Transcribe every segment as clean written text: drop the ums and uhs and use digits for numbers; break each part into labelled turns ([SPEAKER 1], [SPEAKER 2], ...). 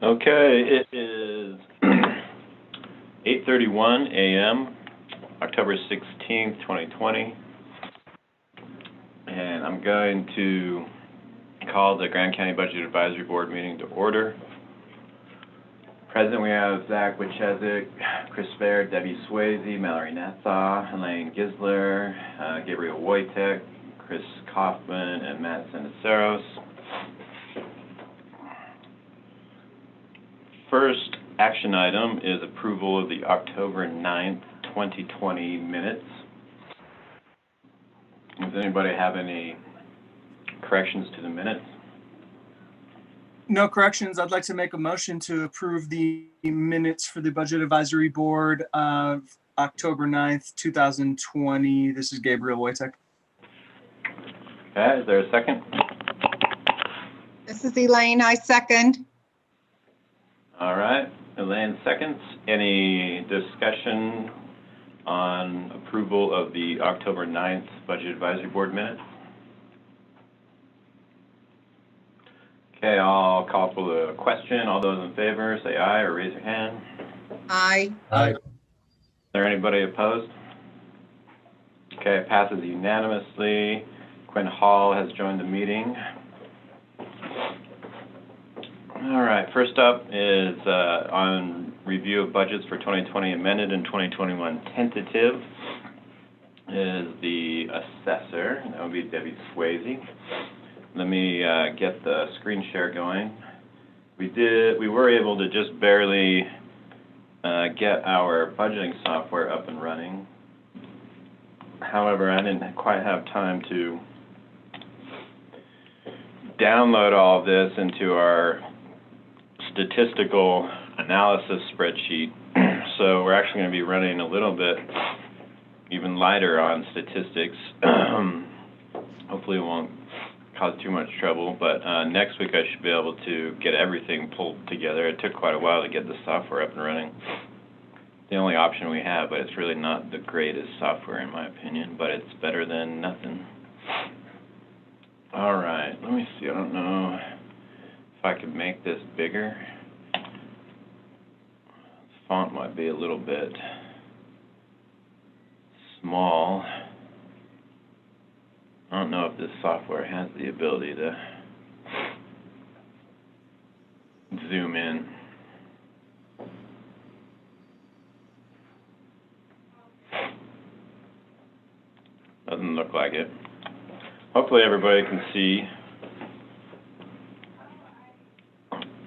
[SPEAKER 1] Okay, it is 8:31 a.m., October 16th, 2020, and I'm going to call the Grand County Budget Advisory Board meeting to order. Present we have Zach Wachezek, Chris Fair, Debbie Swayze, Mallory Nassau, Elaine Gisler, Gabriel Wojtek, Chris Kaufman, and Matt Seniceros. First action item is approval of the October 9th, 2020 minutes. Does anybody have any corrections to the minutes?
[SPEAKER 2] No corrections. I'd like to make a motion to approve the minutes for the Budget Advisory Board of October 9th, 2020. This is Gabriel Wojtek.
[SPEAKER 1] Okay, is there a second?
[SPEAKER 3] This is Elaine, I second.
[SPEAKER 1] All right, Elaine seconds. Any discussion on approval of the October 9th Budget Advisory Board minutes? Okay, I'll call for the question. All those in favor, say aye or raise your hand.
[SPEAKER 3] Aye.
[SPEAKER 2] Aye.
[SPEAKER 1] Is there anybody opposed? Okay, it passes unanimously. Quinn Hall has joined the meeting. All right, first up is on review of budgets for 2020 amended and 2021 tentative is the assessor. That would be Debbie Swayze. Let me get the screen share going. We were able to just barely get our budgeting software up and running. However, I didn't quite have time to download all of this into our statistical analysis spreadsheet. So we're actually going to be running a little bit even lighter on statistics. Hopefully it won't cause too much trouble, but next week I should be able to get everything pulled together. It took quite a while to get the software up and running. The only option we have, but it's really not the greatest software in my opinion, but it's better than nothing. All right, let me see. I don't know if I could make this bigger. The font might be a little bit small. I don't know if this software has the ability to zoom in. Doesn't look like it. Hopefully everybody can see.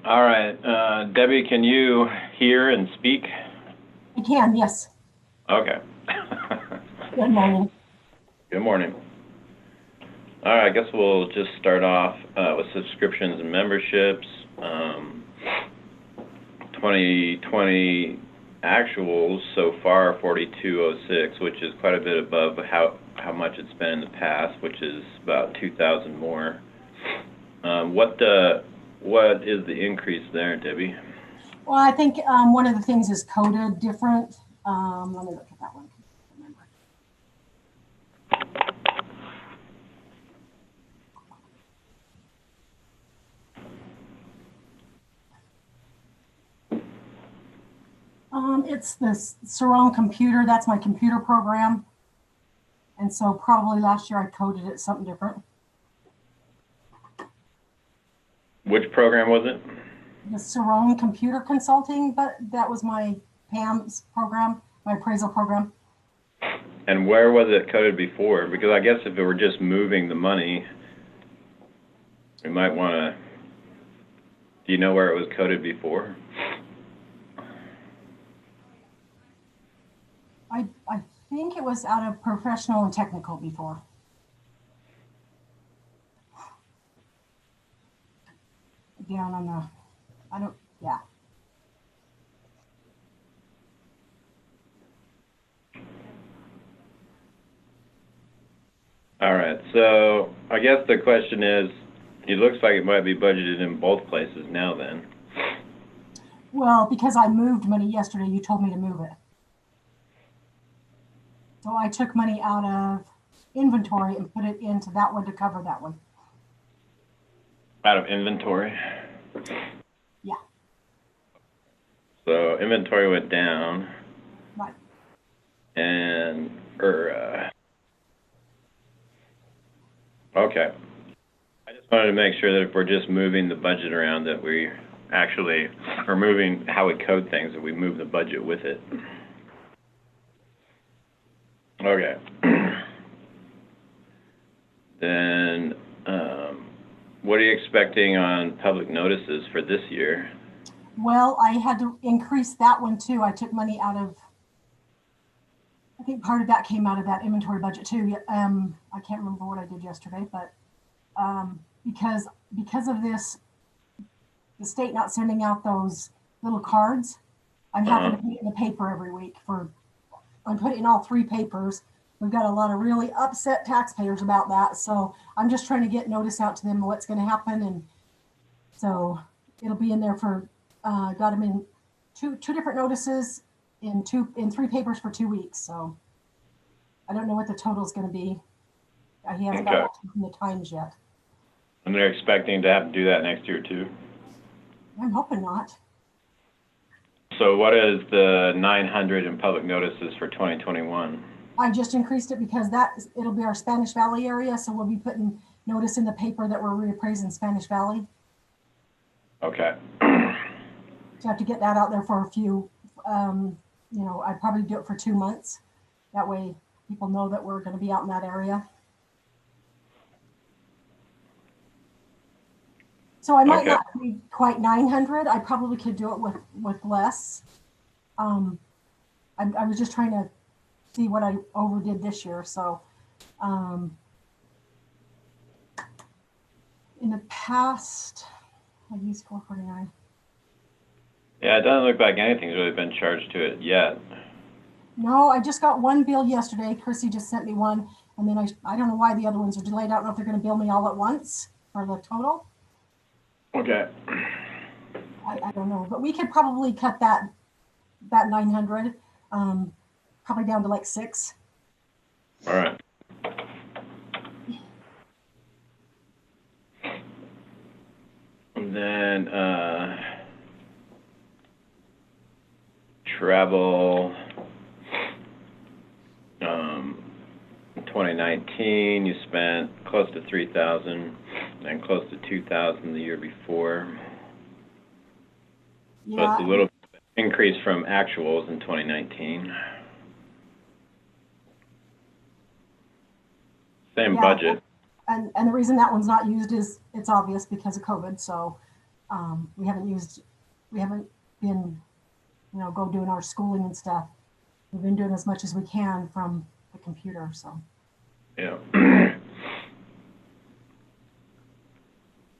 [SPEAKER 1] All right, Debbie, can you hear and speak?
[SPEAKER 4] I can, yes.
[SPEAKER 1] Okay.
[SPEAKER 4] Good morning.
[SPEAKER 1] Good morning. All right, I guess we'll just start off with subscriptions and memberships. 2020 actuals so far 4206, which is quite a bit above how much it's been in the past, which is about 2,000 more. What is the increase there, Debbie?
[SPEAKER 4] Well, I think one of the things is coded different. Let me look at that one. It's this Sarong computer. That's my computer program. And so probably last year I coded it something different.
[SPEAKER 1] Which program was it?
[SPEAKER 4] The Sarong Computer Consulting, but that was my PAM's program, my appraisal program.
[SPEAKER 1] And where was it coded before? Because I guess if it were just moving the money, we might want to, do you know where it was coded before?
[SPEAKER 4] I think it was out of professional and technical before. Down on the, yeah.
[SPEAKER 1] All right, so I guess the question is, it looks like it might be budgeted in both places now then.
[SPEAKER 4] Well, because I moved money yesterday, you told me to move it. So I took money out of inventory and put it into that one to cover that one.
[SPEAKER 1] Out of inventory?
[SPEAKER 4] Yeah.
[SPEAKER 1] So inventory went down
[SPEAKER 4] Right.
[SPEAKER 1] and, okay. I just wanted to make sure that if we're just moving the budget around, that we actually are moving how we code things, that we move the budget with it. Okay. Then, what are you expecting on public notices for this year?
[SPEAKER 4] Well, I had to increase that one too. I took money out of, I think part of that came out of that inventory budget too. I can't remember what I did yesterday, but because of this, the state not sending out those little cards, I'm having to put it in the paper every week I'm putting in all 3 papers. We've got a lot of really upset taxpayers about that. So I'm just trying to get notice out to them what's going to happen. And so it'll be in there for, got them in two different notices in 3 papers for 2 weeks. So I don't know what the total is going to be. He hasn't got it from the Times yet.
[SPEAKER 1] And they're expecting to have to do that next year too?
[SPEAKER 4] I'm hoping not.
[SPEAKER 1] So what is the 900 in public notices for 2021?
[SPEAKER 4] I just increased it because it'll be our Spanish Valley area. So we'll be putting notice in the paper that we're reappraising Spanish Valley.
[SPEAKER 1] Okay.
[SPEAKER 4] So I have to get that out there for a few, I'd probably do it for 2 months. That way people know that we're going to be out in that area. So I might not be quite 900. I probably could do it with less. I was just trying to see what I overdid this year. So in the past, I used 449.
[SPEAKER 1] Yeah, it doesn't look like anything's really been charged to it yet.
[SPEAKER 4] No, I just got one bill yesterday. Chrissy just sent me one. And then I don't know why the other ones are delayed. I don't know if they're going to bill me all at once for the total.
[SPEAKER 1] Okay.
[SPEAKER 4] I don't know, but we could probably cut that 900 probably down to like 6.
[SPEAKER 1] All right. And then travel, 2019 you spent close to 3,000 and close to 2,000 the year before.
[SPEAKER 4] Yeah.
[SPEAKER 1] So it's a little increase from actuals in 2019. Same budget.
[SPEAKER 4] And the reason that one's not used is it's obvious because of COVID. So we haven't been, go doing our schooling and stuff. We've been doing as much as we can from the computer. So.
[SPEAKER 1] Yeah.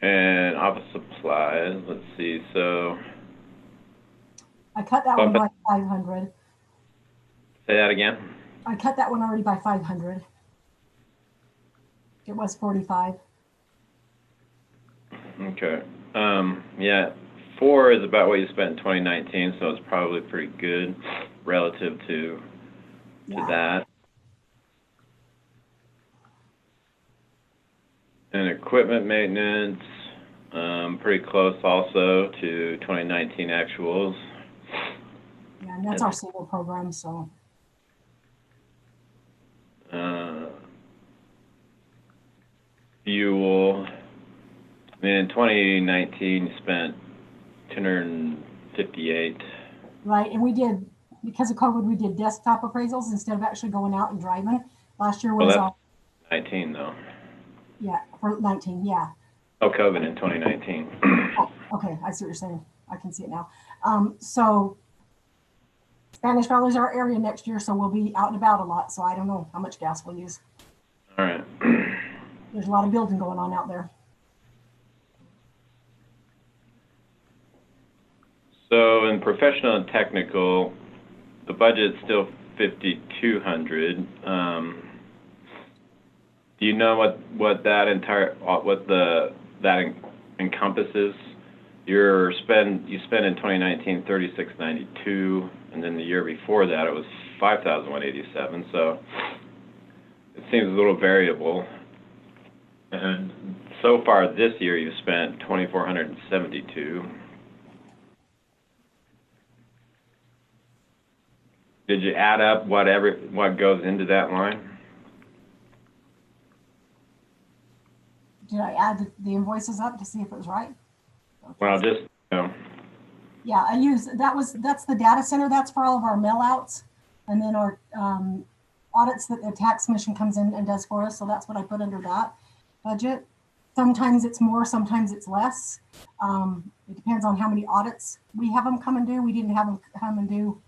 [SPEAKER 1] And office supplies, let's see, so.
[SPEAKER 4] I cut that one by 500.
[SPEAKER 1] Say that again?
[SPEAKER 4] I cut that one already by 500. It was 45.
[SPEAKER 1] Okay. Yeah, 4 is about what you spent in 2019, so it's probably pretty good relative to that. And equipment maintenance, pretty close also to 2019 actuals.
[SPEAKER 4] Yeah, and that's our single program, so.
[SPEAKER 1] Fuel, I mean, in 2019 you spent 258.
[SPEAKER 4] Right, and we did, because of COVID, we did desktop appraisals instead of actually going out and driving. Last year was
[SPEAKER 1] Well, that's 19 though.
[SPEAKER 4] Yeah, for 19, yeah.
[SPEAKER 1] Oh, COVID in 2019.
[SPEAKER 4] Oh, okay, I see what you're saying. I can see it now. So Spanish Valley's our area next year, so we'll be out and about a lot. So I don't know how much gas we'll use.
[SPEAKER 1] All right.
[SPEAKER 4] There's a lot of building going on out there.
[SPEAKER 1] So in professional and technical, the budget's still 5,200. Do you know what that encompasses? You spent in 2019 $3,692, and then the year before that it was $5,187. So it seems a little variable. And so far this year you've spent $2,472. Did you add up what goes into that line?
[SPEAKER 4] Did I add the invoices up to see if it was right? Okay.
[SPEAKER 1] Well, just, you know,
[SPEAKER 4] Yeah, that's the data center. That's for all of our mail outs. And then our audits that the tax commission comes in and does for us. So that's what I put under that budget. Sometimes it's more, sometimes it's less. It depends on how many audits we have them come and do. We didn't have them come and do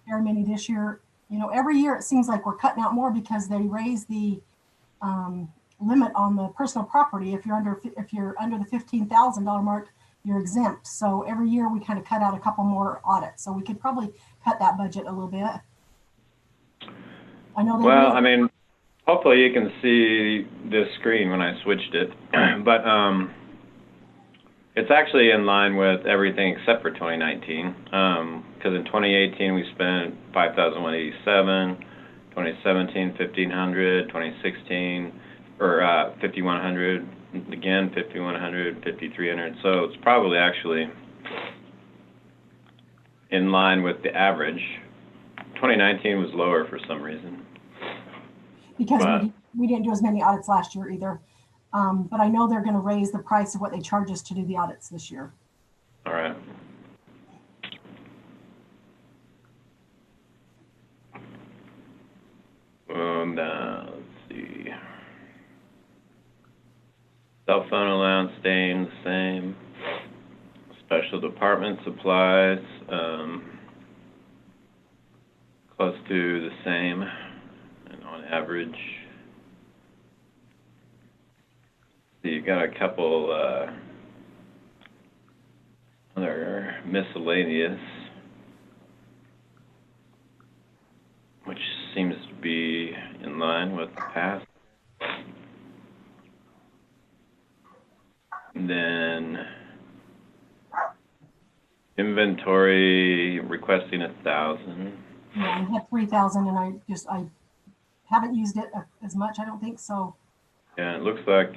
[SPEAKER 4] very many this year. You know, every year it seems like we're cutting out more because they raise the limit on the personal property. If you're under the $15,000 mark, you're exempt. So every year we kind of cut out a couple more audits. So we could probably cut that budget a little bit. I know.
[SPEAKER 1] Well, I mean, hopefully you can see this screen when I switched it, but it's actually in line with everything except for 2019. Because in 2018 we spent $5,187, 2017 $1,500, 2016 or $5,100, again $5,100, $5,300. So it's probably actually in line with the average. 2019 was lower for some reason.
[SPEAKER 4] Because we didn't do as many audits last year either. But I know they're going to raise the price of what they charge us to do the audits this year.
[SPEAKER 1] All right. Let's see. Cell phone allowance staying the same. Special department supplies, close to the same, and on average. So you got a couple other miscellaneous, which seems to be in line with the past. And then inventory requesting 1,000.
[SPEAKER 4] Yeah, I had 3,000, and I haven't used it as much. I don't think so.
[SPEAKER 1] Yeah, it looks like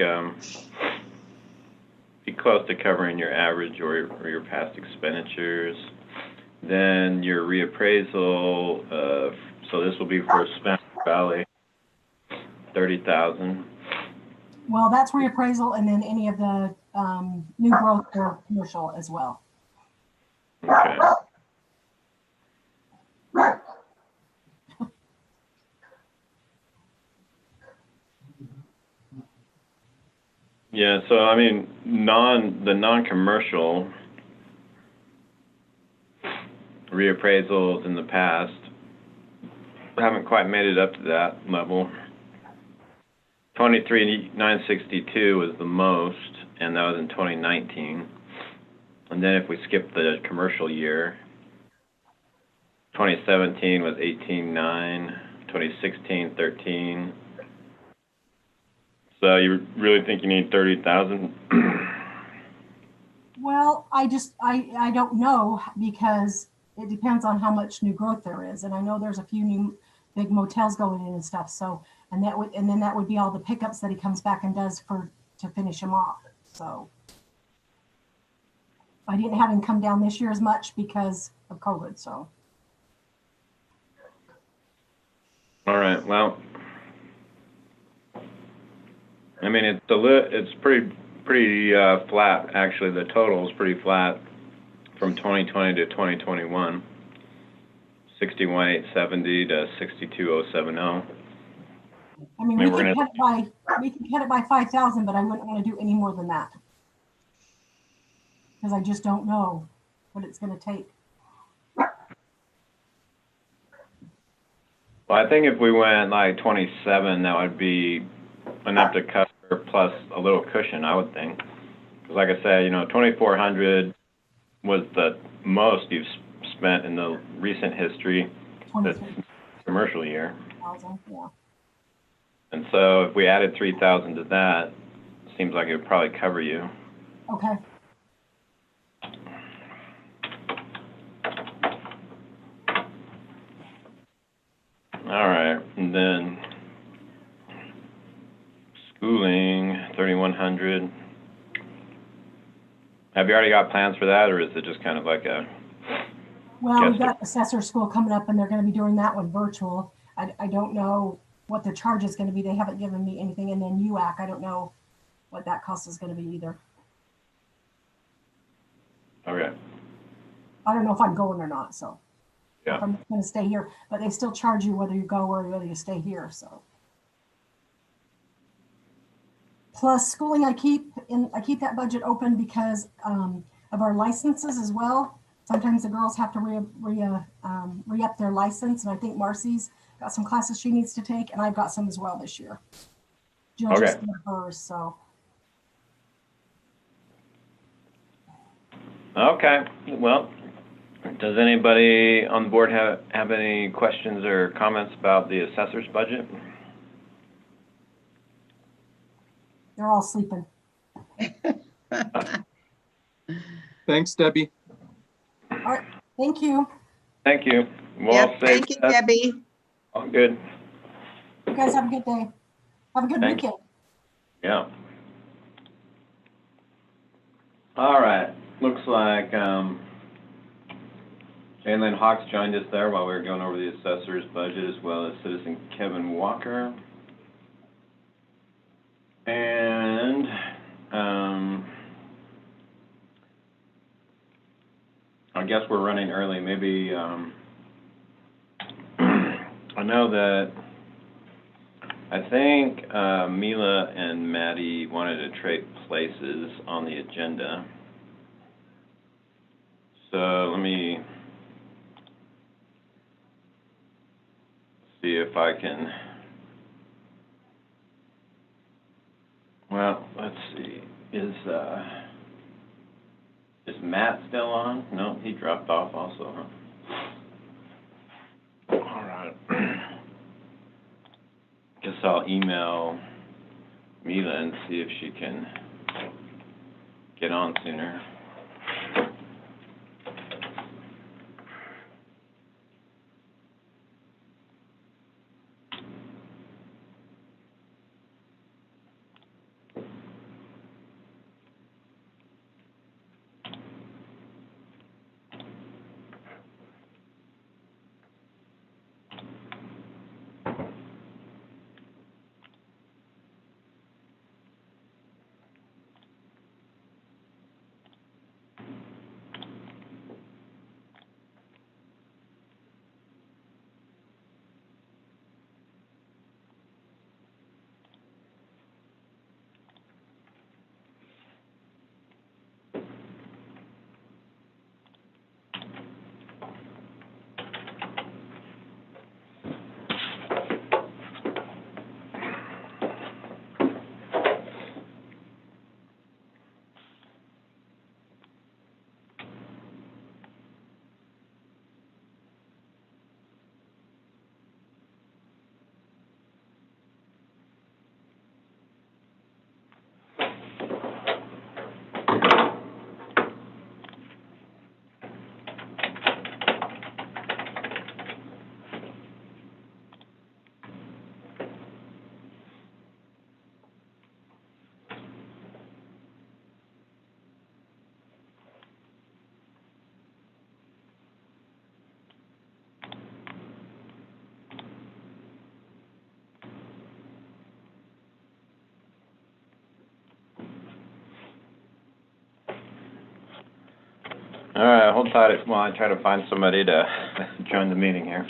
[SPEAKER 1] be close to covering your average or your past expenditures. Then your reappraisal. So this will be for Spencer Valley, 30,000.
[SPEAKER 4] Well, that's reappraisal, and then any of the new growth or commercial as well.
[SPEAKER 1] Okay. Yeah, so I mean, the non-commercial reappraisals in the past haven't quite made it up to that level. 23,962 was the most, and that was in 2019. And then if we skip the commercial year, 2017 was 18,900, 2016 13. So you really think you need 30,000?
[SPEAKER 4] Well, I don't know, because it depends on how much new growth there is, and I know there's a few new big motels going in and stuff. So, and then that would be all the pickups that he comes back and does to finish him off. So I didn't have him come down this year as much because of COVID. So.
[SPEAKER 1] All right. Well, I mean, it's pretty flat, actually. The total is pretty flat from 2020 to 2021, 61,870 to 62,070.
[SPEAKER 4] I mean, we can cut it by 5,000, but I wouldn't want to do any more than that, because I just don't know what it's going to take.
[SPEAKER 1] Well, I think if we went like 27, that would be enough to cover plus a little cushion, I would think. Because like I said, 2,400 was the most you've spent in the recent history, that's commercial year.
[SPEAKER 4] Yeah.
[SPEAKER 1] And so if we added 3,000 to that, seems like it would probably cover you.
[SPEAKER 4] Okay.
[SPEAKER 1] All right, and then schooling, 3,100. Have you already got plans for that, or is it just kind of like
[SPEAKER 4] Well, we've
[SPEAKER 1] Yes,
[SPEAKER 4] got assessor school coming up and they're gonna be doing that one virtual. I don't know what the charge is gonna be. They haven't given me anything. And then UAC, I don't know what that cost is gonna be either.
[SPEAKER 1] okay,
[SPEAKER 4] I don't know if I'm going or not, so. If
[SPEAKER 1] yeah,
[SPEAKER 4] I'm gonna stay here, but they still charge you whether you go or whether you stay here, so. Plus schooling, I keep that budget open because of our licenses as well. Sometimes the girls have to re-up their license, and I think Marcy's got some classes she needs to take, and I've got some as well this year. Jill
[SPEAKER 1] Okay.
[SPEAKER 4] just did hers, so.
[SPEAKER 1] okay, well, does anybody on the board have any questions or comments about the assessor's budget?
[SPEAKER 4] They're all sleeping.
[SPEAKER 2] Thanks, Debbie.
[SPEAKER 4] All right, thank you.
[SPEAKER 1] Thank you. Well,
[SPEAKER 3] Yep,
[SPEAKER 1] safe.
[SPEAKER 3] thank you, Debbie.
[SPEAKER 1] All good,
[SPEAKER 4] You guys have a good day. Have a good
[SPEAKER 1] Thank you.
[SPEAKER 4] weekend.
[SPEAKER 1] yeah. All right, looks like, Jalen Hawks joined us there while we were going over the assessor's budget, as well as citizen Kevin Walker. And, I guess we're running early. Maybe, I know that, I think, Mila and Maddie wanted to trade places on the agenda. So let me see if I can, well, let's see, is Matt still on? No, he dropped off also, huh? All right. Guess I'll email Mila and see if she can get on sooner. All right, hold tight while I try to find somebody to join the meeting here.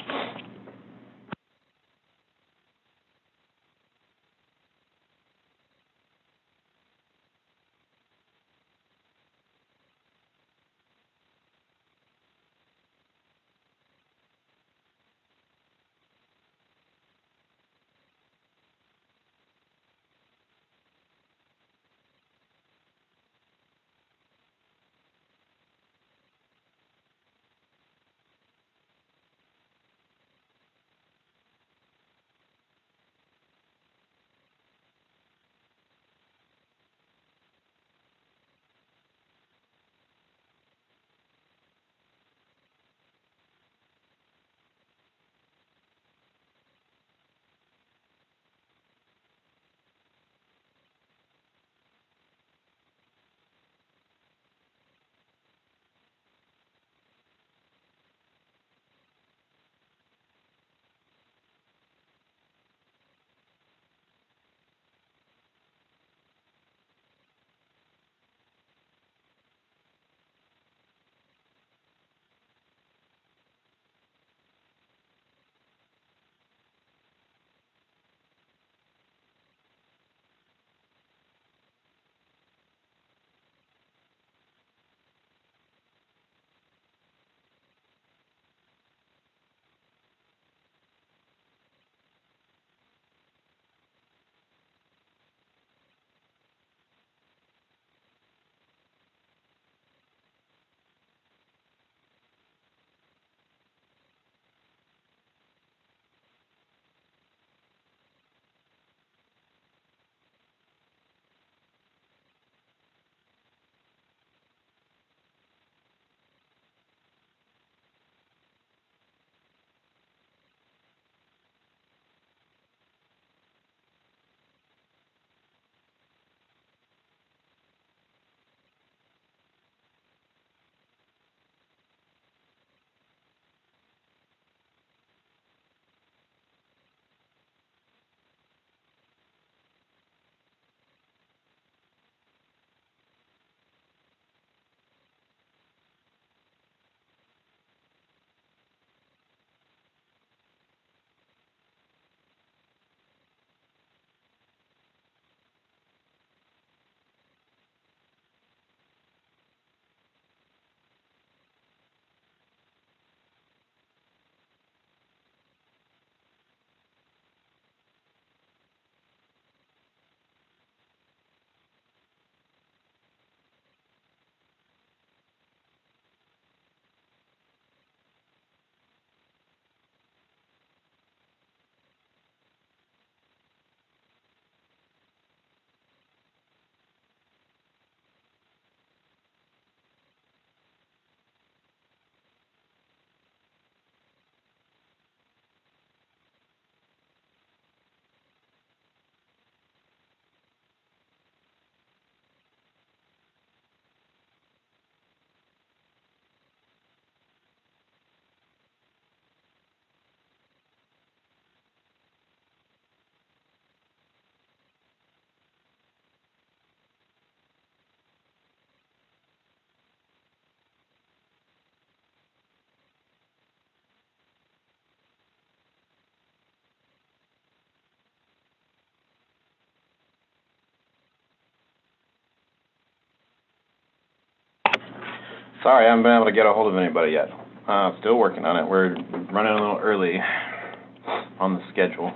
[SPEAKER 1] Sorry, I haven't been able to get a hold of anybody yet. Still working on it. We're running a little early on the schedule.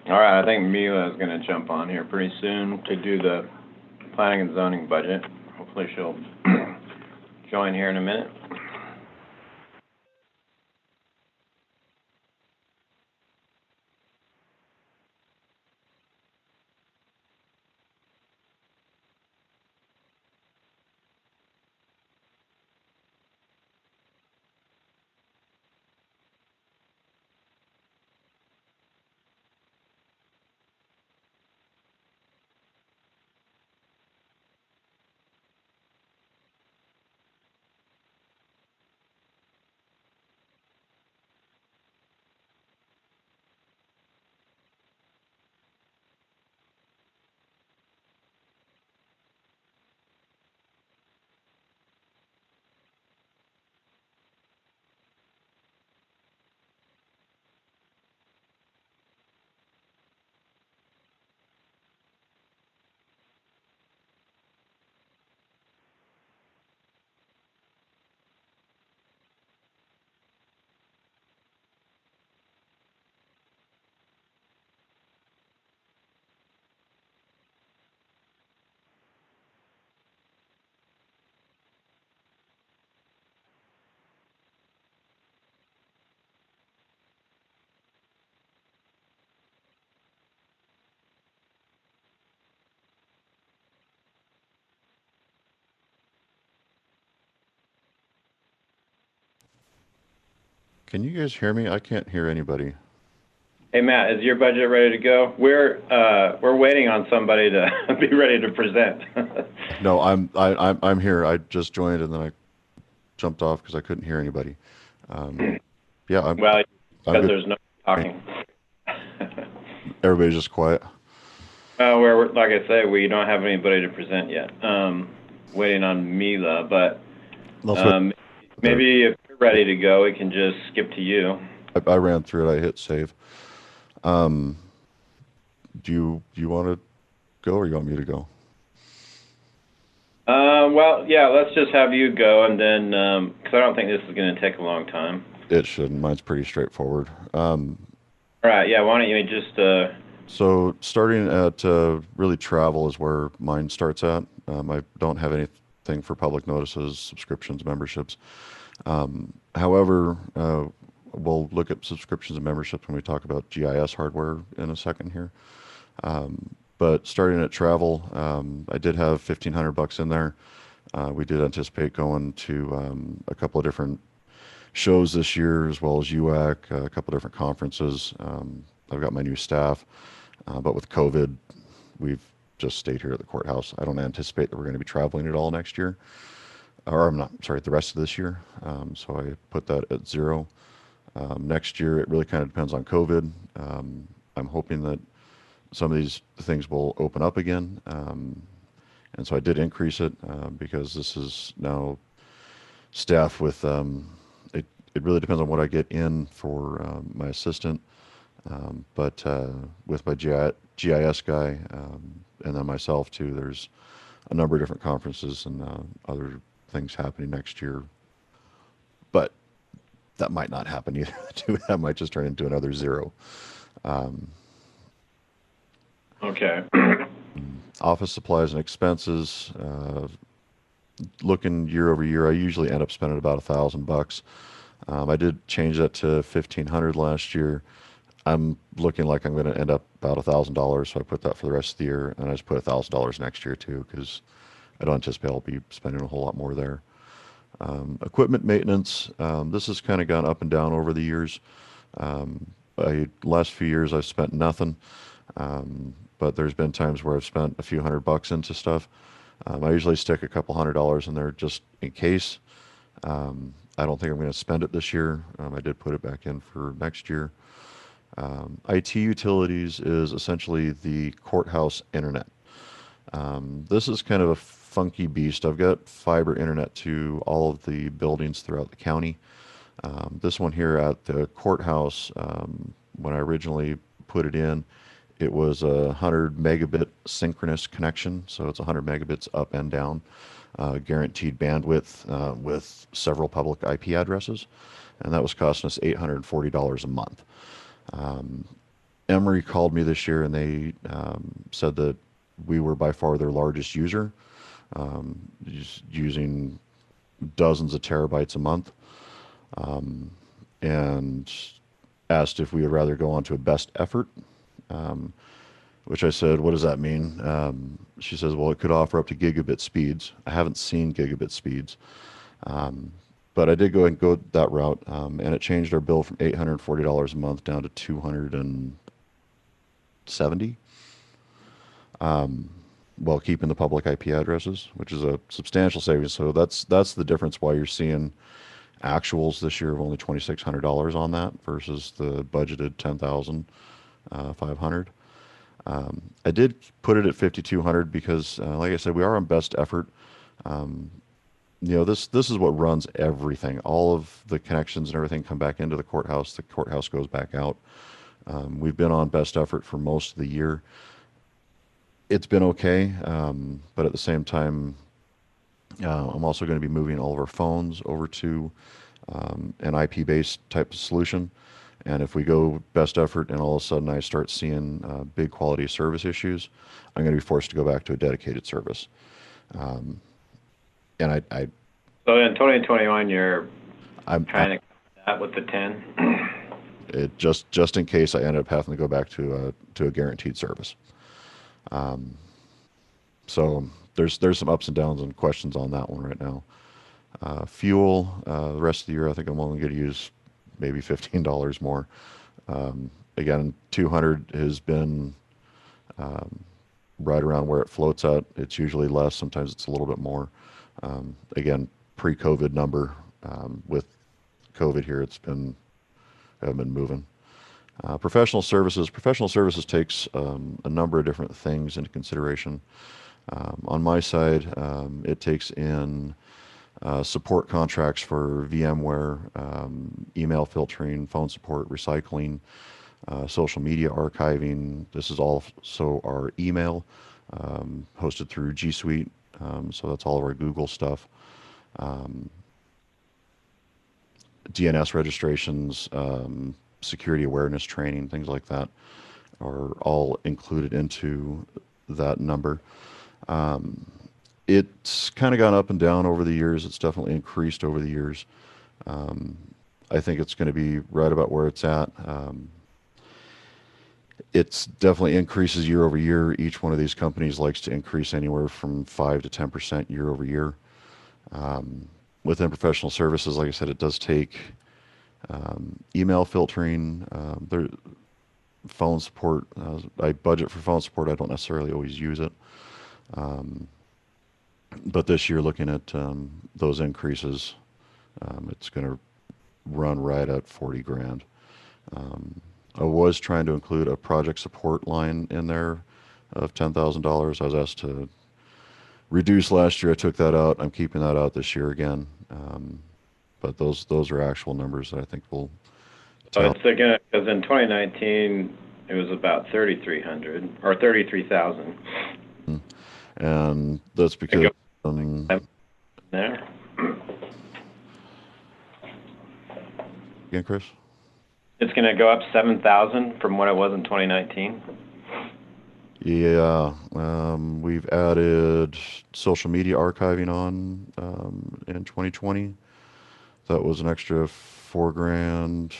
[SPEAKER 1] All right, I think Mila is going to jump on here pretty soon to do the planning and zoning budget. Hopefully she'll join here in a minute.
[SPEAKER 5] Can you guys hear me? I can't hear anybody.
[SPEAKER 1] Hey Matt, is your budget ready to go? We're waiting on somebody to be ready to present.
[SPEAKER 5] No, I'm here. I just joined and then I jumped off because I couldn't hear anybody. Yeah, I'm
[SPEAKER 1] Well, because
[SPEAKER 5] good.
[SPEAKER 1] there's no talking.
[SPEAKER 5] Everybody's just quiet.
[SPEAKER 1] We're like I say, we don't have anybody to present yet. Waiting on Mila, but maybe if you're ready to go, we can just skip to you.
[SPEAKER 5] I ran through it. I hit save. Do you want to go or you want me to go?
[SPEAKER 1] Well, yeah, let's just have you go, and then because I don't think this is going to take a long time.
[SPEAKER 5] It shouldn't. Mine's pretty straightforward.
[SPEAKER 1] All right, yeah. Why don't you just?
[SPEAKER 5] So starting at really travel is where mine starts at. I don't have anything for public notices, subscriptions, memberships. However, we'll look at subscriptions and memberships when we talk about GIS hardware in a second here. But starting at travel, I did have $1,500 in there. We did anticipate going to a couple of different shows this year, as well as UAC, a couple of different conferences. I've got my new staff, but with COVID, we've just stayed here at the courthouse. I don't anticipate that we're going to be traveling at all next year, or I'm not, sorry, the rest of this year. So I put that at 0. Next year, it really kind of depends on COVID. I'm hoping that some of these things will open up again. And so I did increase it because this is now staff with, it really depends on what I get in for my assistant. But with my GIS guy and then myself too, there's a number of different conferences and other things happening next year. But that might not happen either. That might just turn into another zero.
[SPEAKER 1] Okay.
[SPEAKER 5] Office supplies and expenses, looking year over year, I usually end up spending about $1,000. I did change that to 1,500 last year. I'm looking like I'm going to end up about $1,000, so I put that for the rest of the year, and I just put $1,000 next year too, because I don't anticipate I'll be spending a whole lot more there. Equipment maintenance, this has kind of gone up and down over the years. Last few years I've spent nothing, but there's been times where I've spent a few $100 into stuff. I usually stick a couple $100 in there just in case. I don't think I'm going to spend it this year. I did put it back in for next year. IT utilities is essentially the Courthouse Internet. This is kind of a funky beast. I've got fiber internet to all of the buildings throughout the county. This one here at the courthouse, when I originally put it in, it was a 100 megabit synchronous connection, so it's 100 megabits up and down, guaranteed bandwidth with several public IP addresses, and that was costing us $840 a month. Emory called me this year and they said that we were by far their largest user, using dozens of terabytes a month, and asked if we would rather go on to a best effort, which I said, what does that mean? She says, well, it could offer up to gigabit speeds. I haven't seen gigabit speeds, but I did go and go that route, and it changed our bill from $840 a month down to $270, while keeping the public IP addresses, which is a substantial savings. So that's the difference why you're seeing actuals this year of only $2,600 on that versus the budgeted $10,500. I did put it at 5,200 because, like I said, we are on best effort. This is what runs everything. All of the connections and everything come back into the courthouse. The courthouse goes back out. We've been on best effort for most of the year. It's been okay, but at the same time, I'm also going to be moving all of our phones over to an IP-based type of solution. And if we go best effort and all of a sudden I start seeing big quality of service issues, I'm going to be forced to go back to a dedicated service. And I
[SPEAKER 1] So in 2021,
[SPEAKER 5] I'm
[SPEAKER 1] trying to that with the 10?
[SPEAKER 5] it just in case I end up having to go back to a guaranteed service. So there's some ups and downs and questions on that one right now. Fuel, the rest of the year, I think I'm only going to use maybe $15 more. Again, 200 has been right around where it floats at. It's usually less. Sometimes it's a little bit more. Again, pre-COVID number. With COVID here, haven't been moving. Professional services. Professional services takes a number of different things into consideration. On my side, it takes in support contracts for VMware, email filtering, phone support, recycling, social media archiving. This is also our email, hosted through G Suite. So that's all of our Google stuff. DNS registrations, security awareness training, things like that are all included into that number. It's kind of gone up and down over the years. It's definitely increased over the years. I think it's going to be right about where it's at. It's definitely increases year over year. Each one of these companies likes to increase anywhere from 5 to 10% year over year. Within professional services, like I said, it does take email filtering, phone support. I budget for phone support. I don't necessarily always use it. But this year, looking at those increases, it's going to run right at 40 grand. I was trying to include a project support line in there of $10,000. I was asked to reduce last year. I took that out. I'm keeping that out this year again. But those are actual numbers that I think will
[SPEAKER 1] So
[SPEAKER 5] tell.
[SPEAKER 1] it's again, because in 2019, it was about 3,300 or 33,000.
[SPEAKER 5] And that's because
[SPEAKER 1] There.
[SPEAKER 5] again, Chris?
[SPEAKER 1] It's going to go up 7,000 from what it was in 2019.
[SPEAKER 5] Yeah, we've added social media archiving on in 2020. That was an extra $4,000.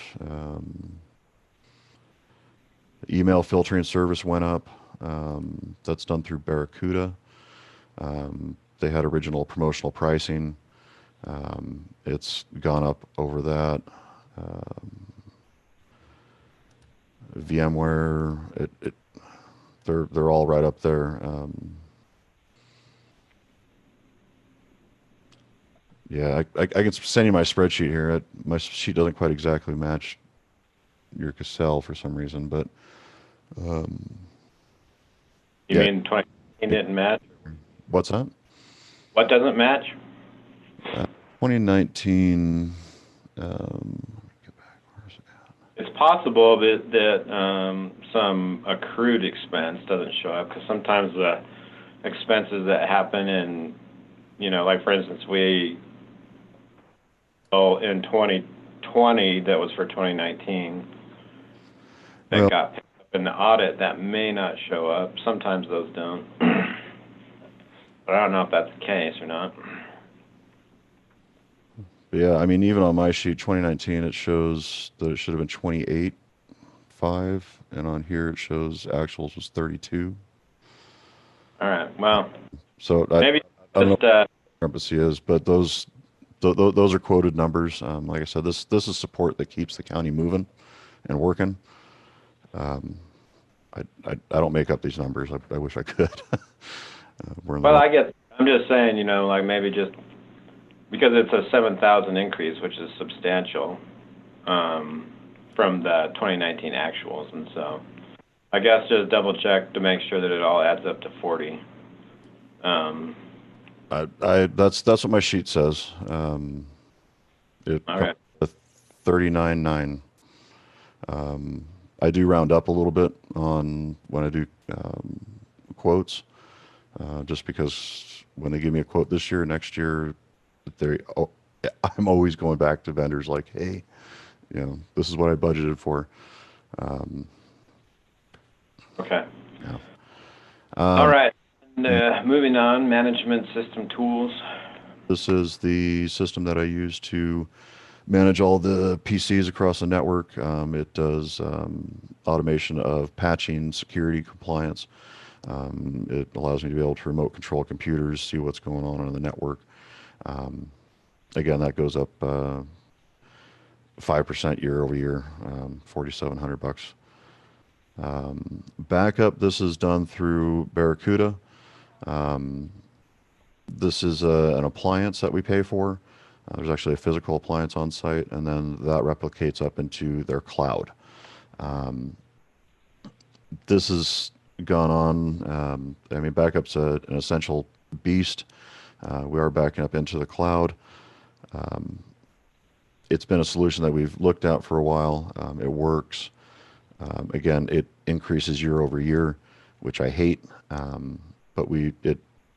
[SPEAKER 5] Email filtering service went up. That's done through Barracuda. They had original promotional pricing. It's gone up over that. VMware, they're all right up there. Yeah, I can send you my spreadsheet here. My sheet doesn't quite exactly match your Cassell for some reason, but
[SPEAKER 1] You
[SPEAKER 5] yeah.
[SPEAKER 1] mean 2019 didn't match?
[SPEAKER 5] What's that?
[SPEAKER 1] What doesn't match?
[SPEAKER 5] 2019. Let me get back. Where's it at?
[SPEAKER 1] It's possible that some accrued expense doesn't show up, because sometimes the expenses that happen in, like for instance, in 2020, that was for 2019, that
[SPEAKER 5] Well,
[SPEAKER 1] got picked up in the audit, that may not show up. Sometimes those don't. But I don't know if that's the case or not.
[SPEAKER 5] yeah, I mean, even on my sheet, 2019, it shows that it should have been 28.5, and on here it shows actuals was 32.
[SPEAKER 1] All right, well,
[SPEAKER 5] So
[SPEAKER 1] maybe
[SPEAKER 5] I don't know
[SPEAKER 1] just,
[SPEAKER 5] what the discrepancy is, but those are quoted numbers. Like I said, this is support that keeps the county moving and working. I don't make up these numbers. I wish I could.
[SPEAKER 1] well, I guess, I'm just saying, like maybe just, because it's a 7,000 increase, which is substantial, from the 2019 actuals, and so I guess just double check to make sure that it all adds up to 40.
[SPEAKER 5] That's what my sheet says. It
[SPEAKER 1] Okay.
[SPEAKER 5] 39.9. I do round up a little bit on when I do quotes, just because when they give me a quote this year, next year, I'm always going back to vendors like, hey, this is what I budgeted for.
[SPEAKER 1] Okay.
[SPEAKER 5] Yeah.
[SPEAKER 1] All right. And, moving on, management system tools.
[SPEAKER 5] This is the system that I use to manage all the PCs across the network. It does automation of patching, security, compliance. It allows me to be able to remote control computers, see what's going on the network. Again, that goes up 5% year over year, $4,700. Backup, this is done through Barracuda. This is an appliance that we pay for. There's actually a physical appliance on site, and then that replicates up into their cloud. This has gone on. Backup's an essential beast. We are backing up into the cloud. It's been a solution that we've looked at for a while. It works. Again, it increases year over year, which I hate. But we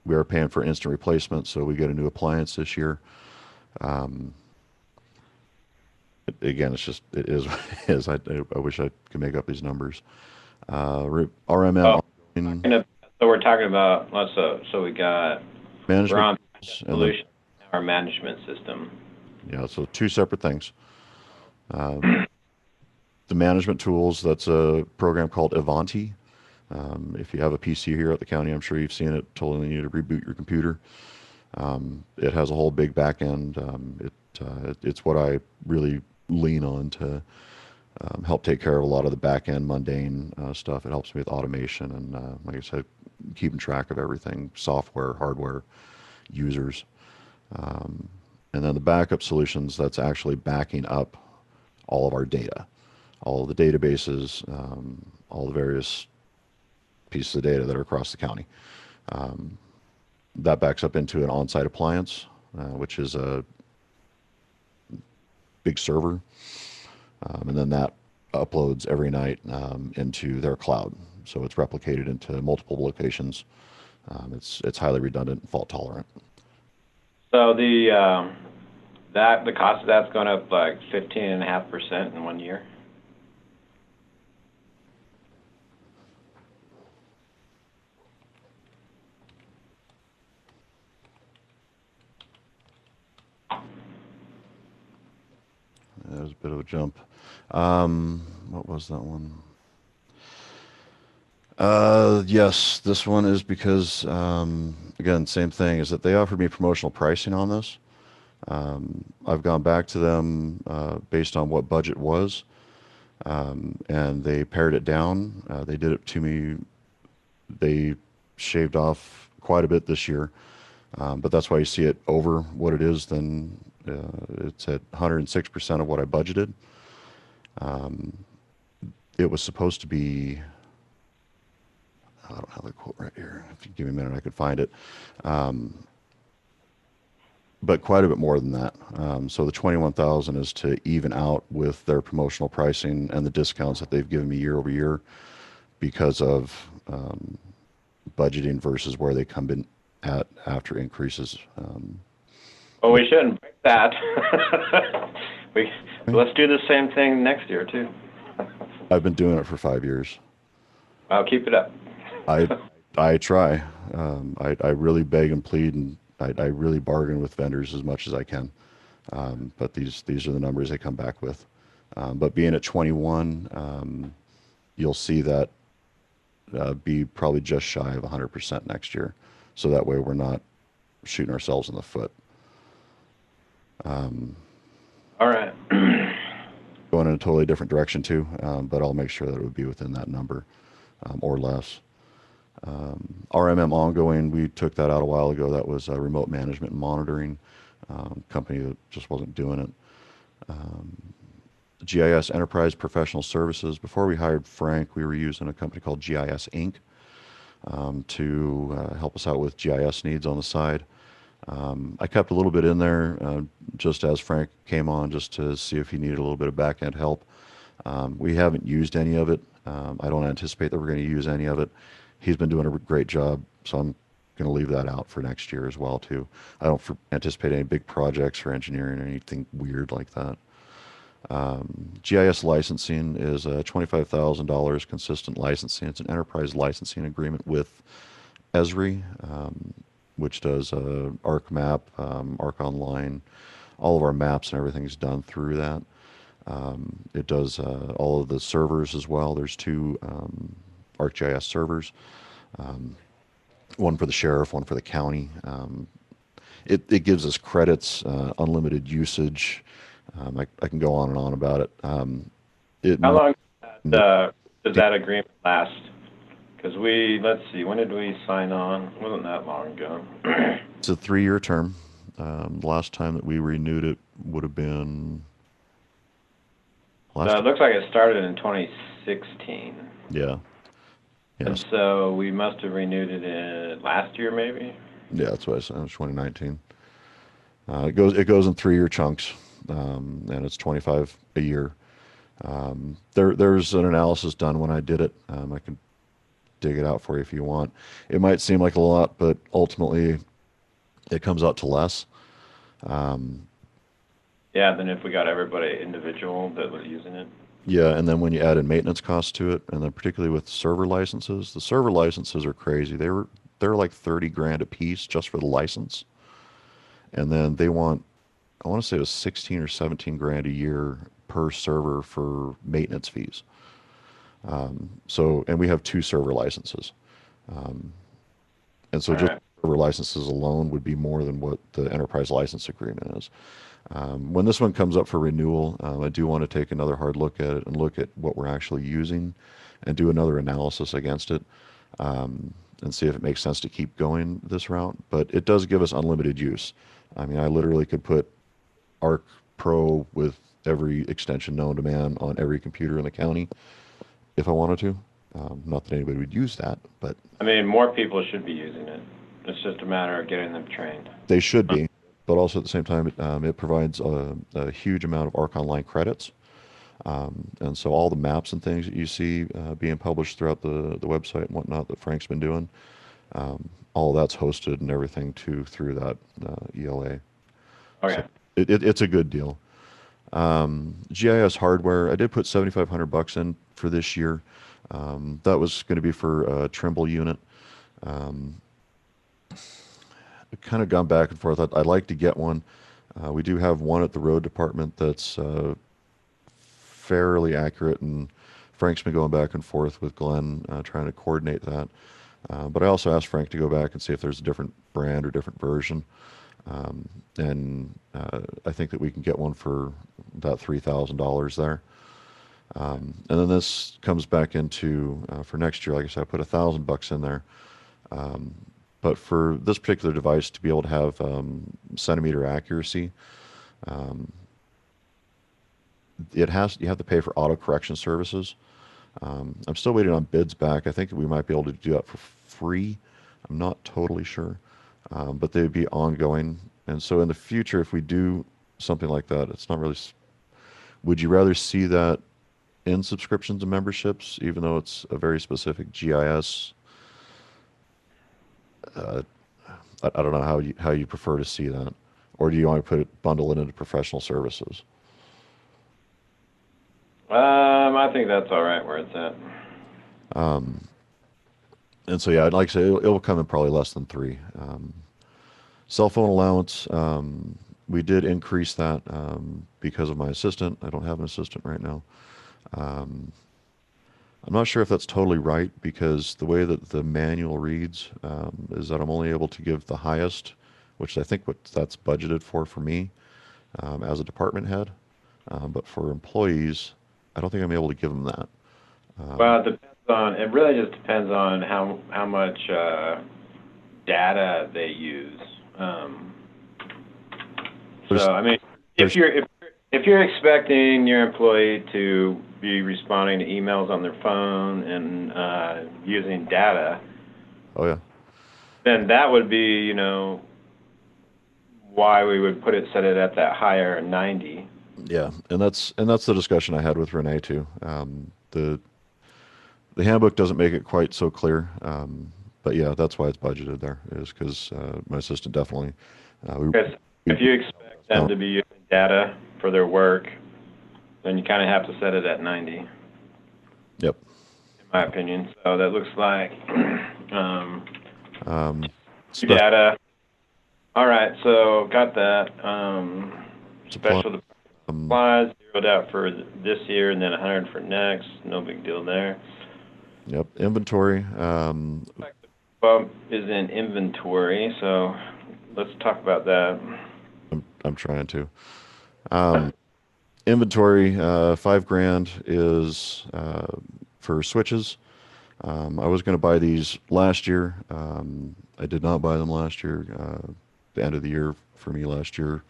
[SPEAKER 5] are paying for instant replacement, so we get a new appliance this year. Again, it is what it is. I wish I could make up these numbers. RMM.
[SPEAKER 1] So we're talking about, so we got
[SPEAKER 5] Management
[SPEAKER 1] solution, our management system.
[SPEAKER 5] Yeah, so two separate things. The management tools, that's a program called Ivanti. If you have a PC here at the county, I'm sure you've seen it, telling you to reboot your computer. It has a whole big back end. It's what I really lean on to help take care of a lot of the back end mundane stuff. It helps me with automation and, like I said, keeping track of everything, software, hardware, users. And then the backup solutions, that's actually backing up all of our data. all of the databases, all the various pieces of data that are across the county. That backs up into an on-site appliance, which is a big server, and then that uploads every night into their cloud. So it's replicated into multiple locations. It's highly redundant and fault tolerant.
[SPEAKER 1] So the cost of that's going up like 15.5% in 1 year?
[SPEAKER 5] That was a bit of a jump. What was that one? Yes, this one is because, again, same thing, is that they offered me promotional pricing on this. I've gone back to them based on what budget was, and they pared it down. They did it to me. They shaved off quite a bit this year, but that's why you see it over what it is. Then it's at 106% of what I budgeted. It was supposed to be, I don't have the quote right here. If you give me a minute, I could find it. But quite a bit more than that. So the 21,000 is to even out with their promotional pricing and the discounts that they've given me year over year because of budgeting versus where they come in at after increases.
[SPEAKER 1] Well, we shouldn't break that. Let's do the same thing next year too.
[SPEAKER 5] I've been doing it for 5 years.
[SPEAKER 1] I'll keep it up.
[SPEAKER 5] I try. I really beg and plead, and I really bargain with vendors as much as I can. But these are the numbers they come back with. But being at 21, you'll see that be probably just shy of 100% next year. So that way we're not shooting ourselves in the foot.
[SPEAKER 1] All right.
[SPEAKER 5] Going in a totally different direction too, but I'll make sure that it would be within that number or less. RMM ongoing, we took that out a while ago. That was a remote management and monitoring company that just wasn't doing it. GIS Enterprise Professional Services. Before we hired Frank, we were using a company called GIS Inc. To help us out with GIS needs on the side. I kept a little bit in there just as Frank came on, just to see if he needed a little bit of back-end help. We haven't used any of it. I don't anticipate that we're going to use any of it. He's been doing a great job, so I'm going to leave that out for next year as well too. I don't anticipate any big projects for engineering or anything weird like that. GIS licensing is $25,000 consistent licensing. It's an enterprise licensing agreement with Esri, which does ArcMap, Arc Online. All of our maps and everything is done through that. It does all of the servers as well. There's two ArcGIS servers, one for the sheriff, one for the county. It gives us credits, unlimited usage. I can go on and on about it.
[SPEAKER 1] How long does that agreement last? Because let's see, when did we sign on? It wasn't that long ago.
[SPEAKER 5] It's a 3-year term. The last time that we renewed it would have been
[SPEAKER 1] it looks like it started in 2016.
[SPEAKER 5] Yeah.
[SPEAKER 1] And
[SPEAKER 5] Yes.
[SPEAKER 1] so we must have renewed it in last year, maybe?
[SPEAKER 5] Yeah, that's what I said. It was 2019. It goes in 3-year chunks, and it's 25 a year. There's an analysis done when I did it. I can dig it out for you if you want. It might seem like a lot, but ultimately it comes out to less.
[SPEAKER 1] Yeah, then if we got everybody individual that was using it.
[SPEAKER 5] Yeah, and then when you add in maintenance costs to it, and then particularly with server licenses, the server licenses are crazy. They're like 30 grand a piece just for the license. And then they want, I want to say it was 16 or 17 grand a year per server for maintenance fees. And we have 2 server licenses. And so just server licenses alone would be more than what the enterprise license agreement is. When this one comes up for renewal, I do want to take another hard look at it and look at what we're actually using and do another analysis against it, and see if it makes sense to keep going this route. But it does give us unlimited use. I mean, I literally could put Arc Pro with every extension known to man on every computer in the county if I wanted to. Not that anybody would use that, but
[SPEAKER 1] I mean, more people should be using it. It's just a matter of getting them trained.
[SPEAKER 5] they should be. But also at the same time, it provides a huge amount of ARC Online credits. And so all the maps and things that you see being published throughout the website and whatnot that Frank's been doing, all of that's hosted and everything too through that ELA.
[SPEAKER 1] Okay.
[SPEAKER 5] So it's a good deal. GIS hardware, I did put $7,500 in for this year. That was going to be for a Trimble unit. Kind of gone back and forth. I'd like to get one. We do have one at the road department that's fairly accurate, and Frank's been going back and forth with Glenn trying to coordinate that. But I also asked Frank to go back and see if there's a different brand or different version. And I think that we can get one for about $3,000 there. And then this comes back into for next year. Like I said, I put $1,000 in there. But for this particular device to be able to have centimeter accuracy, you have to pay for auto correction services. I'm still waiting on bids back. I think we might be able to do that for free. I'm not totally sure, but they'd be ongoing. And so in the future, if we do something like that, it's not really. Would you rather see that in subscriptions and memberships, even though it's a very specific GIS? I don't know how you prefer to see that, or do you want to bundle it into professional services?
[SPEAKER 1] I think that's all right where it's at.
[SPEAKER 5] And so yeah, I'd like to say it will come in probably less than $3. Cell phone allowance, we did increase that because of my assistant. I don't have an assistant right now. I'm not sure if that's totally right, because the way that the manual reads is that I'm only able to give the highest, which I think that's budgeted for me as a department head. But for employees, I don't think I'm able to give them that.
[SPEAKER 1] Well, it really just depends on how much data they use. So I mean, if you're expecting your employee to be responding to emails on their phone and using data,
[SPEAKER 5] oh yeah,
[SPEAKER 1] then that would be, why we would set it at that higher 90.
[SPEAKER 5] yeah, and that's the discussion I had with Renee too. The handbook doesn't make it quite so clear, but yeah, that's why it's budgeted there, is because my assistant definitely.
[SPEAKER 1] If you expect them to be using data for their work, then you kind of have to set it at 90.
[SPEAKER 5] Yep.
[SPEAKER 1] In my opinion. So that looks like data. All right, so got that. Special supplies zeroed out for this year and then 100 for next. No big deal there.
[SPEAKER 5] Yep. Inventory.
[SPEAKER 1] Bump is in inventory, so let's talk about that.
[SPEAKER 5] I'm trying to. Inventory, $5,000 is for switches. I was going to buy these last year. I did not buy them last year. The end of the year for me last year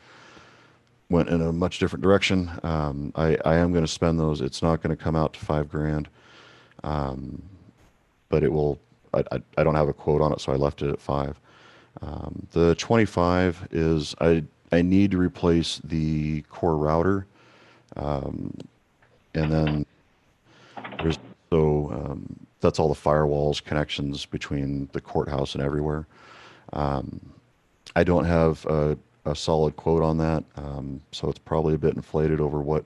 [SPEAKER 5] went in a much different direction. I am going to spend those. It's not going to come out to $5,000, but it will. I don't have a quote on it, so I left it at $5,000. The 25 is I need to replace the core router, and then there's that's all the firewalls, connections between the courthouse and everywhere. I don't have a solid quote on that, so it's probably a bit inflated over what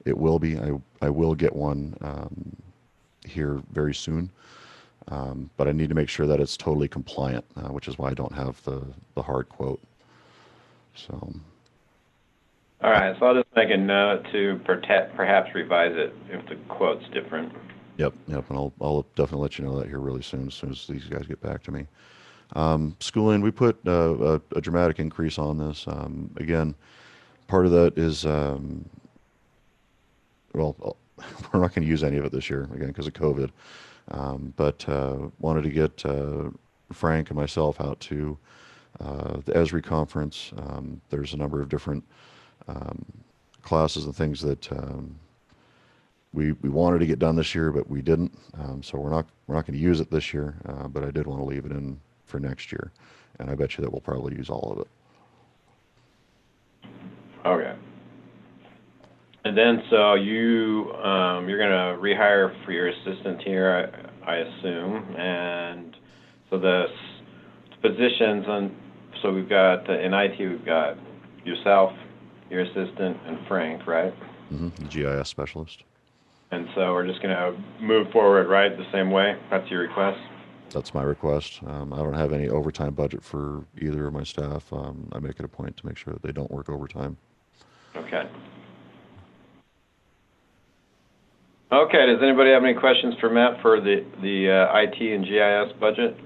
[SPEAKER 5] it will be. I will get one here very soon, but I need to make sure that it's totally compliant, which is why I don't have the hard quote. So.
[SPEAKER 1] All right, so I'll just make a note to perhaps revise it if the quote's different.
[SPEAKER 5] Yep, and I'll definitely let you know that here really soon as these guys get back to me. Schooling, we put a dramatic increase on this. Again, part of that is, well, we're not going to use any of it this year, again, because of COVID. But wanted to get Frank and myself out to the ESRI conference. There's a number of different classes and things that we wanted to get done this year, but we didn't. So we're not going to use it this year, but I did want to leave it in for next year, and I bet you that we'll probably use all of it.
[SPEAKER 1] Okay. And then, so you're gonna rehire for your assistant here, I assume, and so the positions so we've got, in IT, we've got yourself, your assistant, and Frank, right?
[SPEAKER 5] Mm-hmm. The GIS specialist.
[SPEAKER 1] And so we're just gonna move forward, right, the same way? That's your request?
[SPEAKER 5] That's my request. I don't have any overtime budget for either of my staff. I make it a point to make sure that they don't work overtime.
[SPEAKER 1] Okay. Okay, does anybody have any questions for Matt for the IT and GIS budget?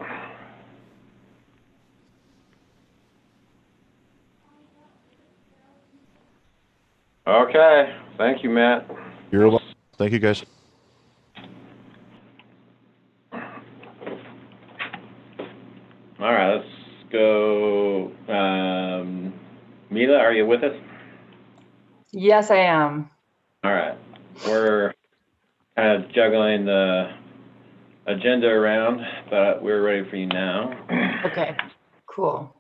[SPEAKER 1] Okay, thank you, Matt.
[SPEAKER 5] You're welcome. Thank you, guys.
[SPEAKER 1] All right, let's go. Mila, are you with us?
[SPEAKER 6] Yes, I am.
[SPEAKER 1] All right, we're kind of juggling the agenda around, but we're ready for you now.
[SPEAKER 6] Okay, cool.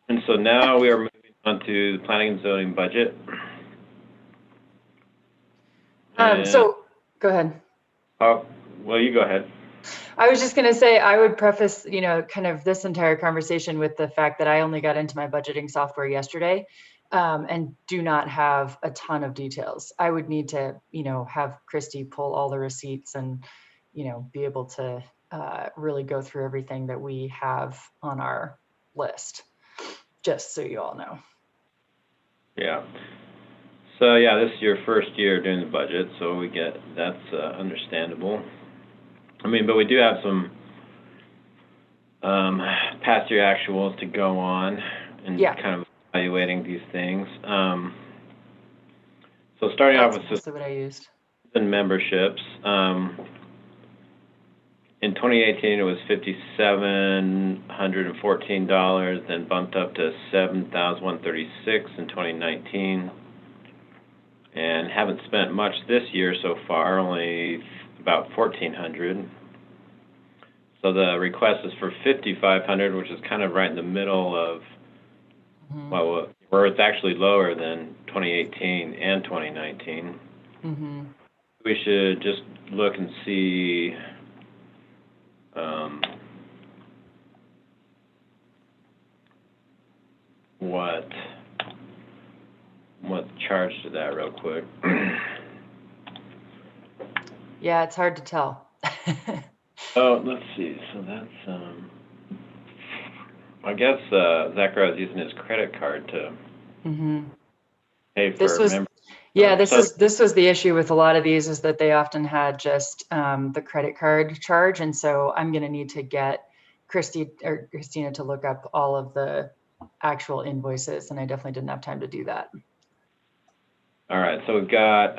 [SPEAKER 1] And so now we are moving on to the planning and zoning budget.
[SPEAKER 6] So go ahead.
[SPEAKER 1] Oh, well, you go ahead.
[SPEAKER 6] I was just going to say, I would preface, kind of this entire conversation with the fact that I only got into my budgeting software yesterday, and do not have a ton of details. I would need to, have Christy pull all the receipts and, be able to really go through everything that we have on our list, just so you all know.
[SPEAKER 1] Yeah. So yeah, this is your first year doing the budget, so that's understandable. I mean, but we do have some past year actuals to go on and kind of evaluating these things. So starting off with
[SPEAKER 6] That's what I used.
[SPEAKER 1] and memberships. In 2018, it was $5,714, then bumped up to $7,136 in 2019. And haven't spent much this year so far, only about $1,400. So the request is for $5,500, which is kind of right in the middle of, well, where it's actually lower than 2018 and 2019. We should just look and see what's charged to that real quick.
[SPEAKER 6] Yeah, it's hard to tell.
[SPEAKER 1] Oh, let's see. So that's, I guess Zachary was using his credit card to pay for members.
[SPEAKER 6] Yeah, this was the issue with a lot of these, is that they often had just the credit card charge, and so I'm going to need to get Christina to look up all of the actual invoices, and I definitely didn't have time to do that.
[SPEAKER 1] All right, so we've got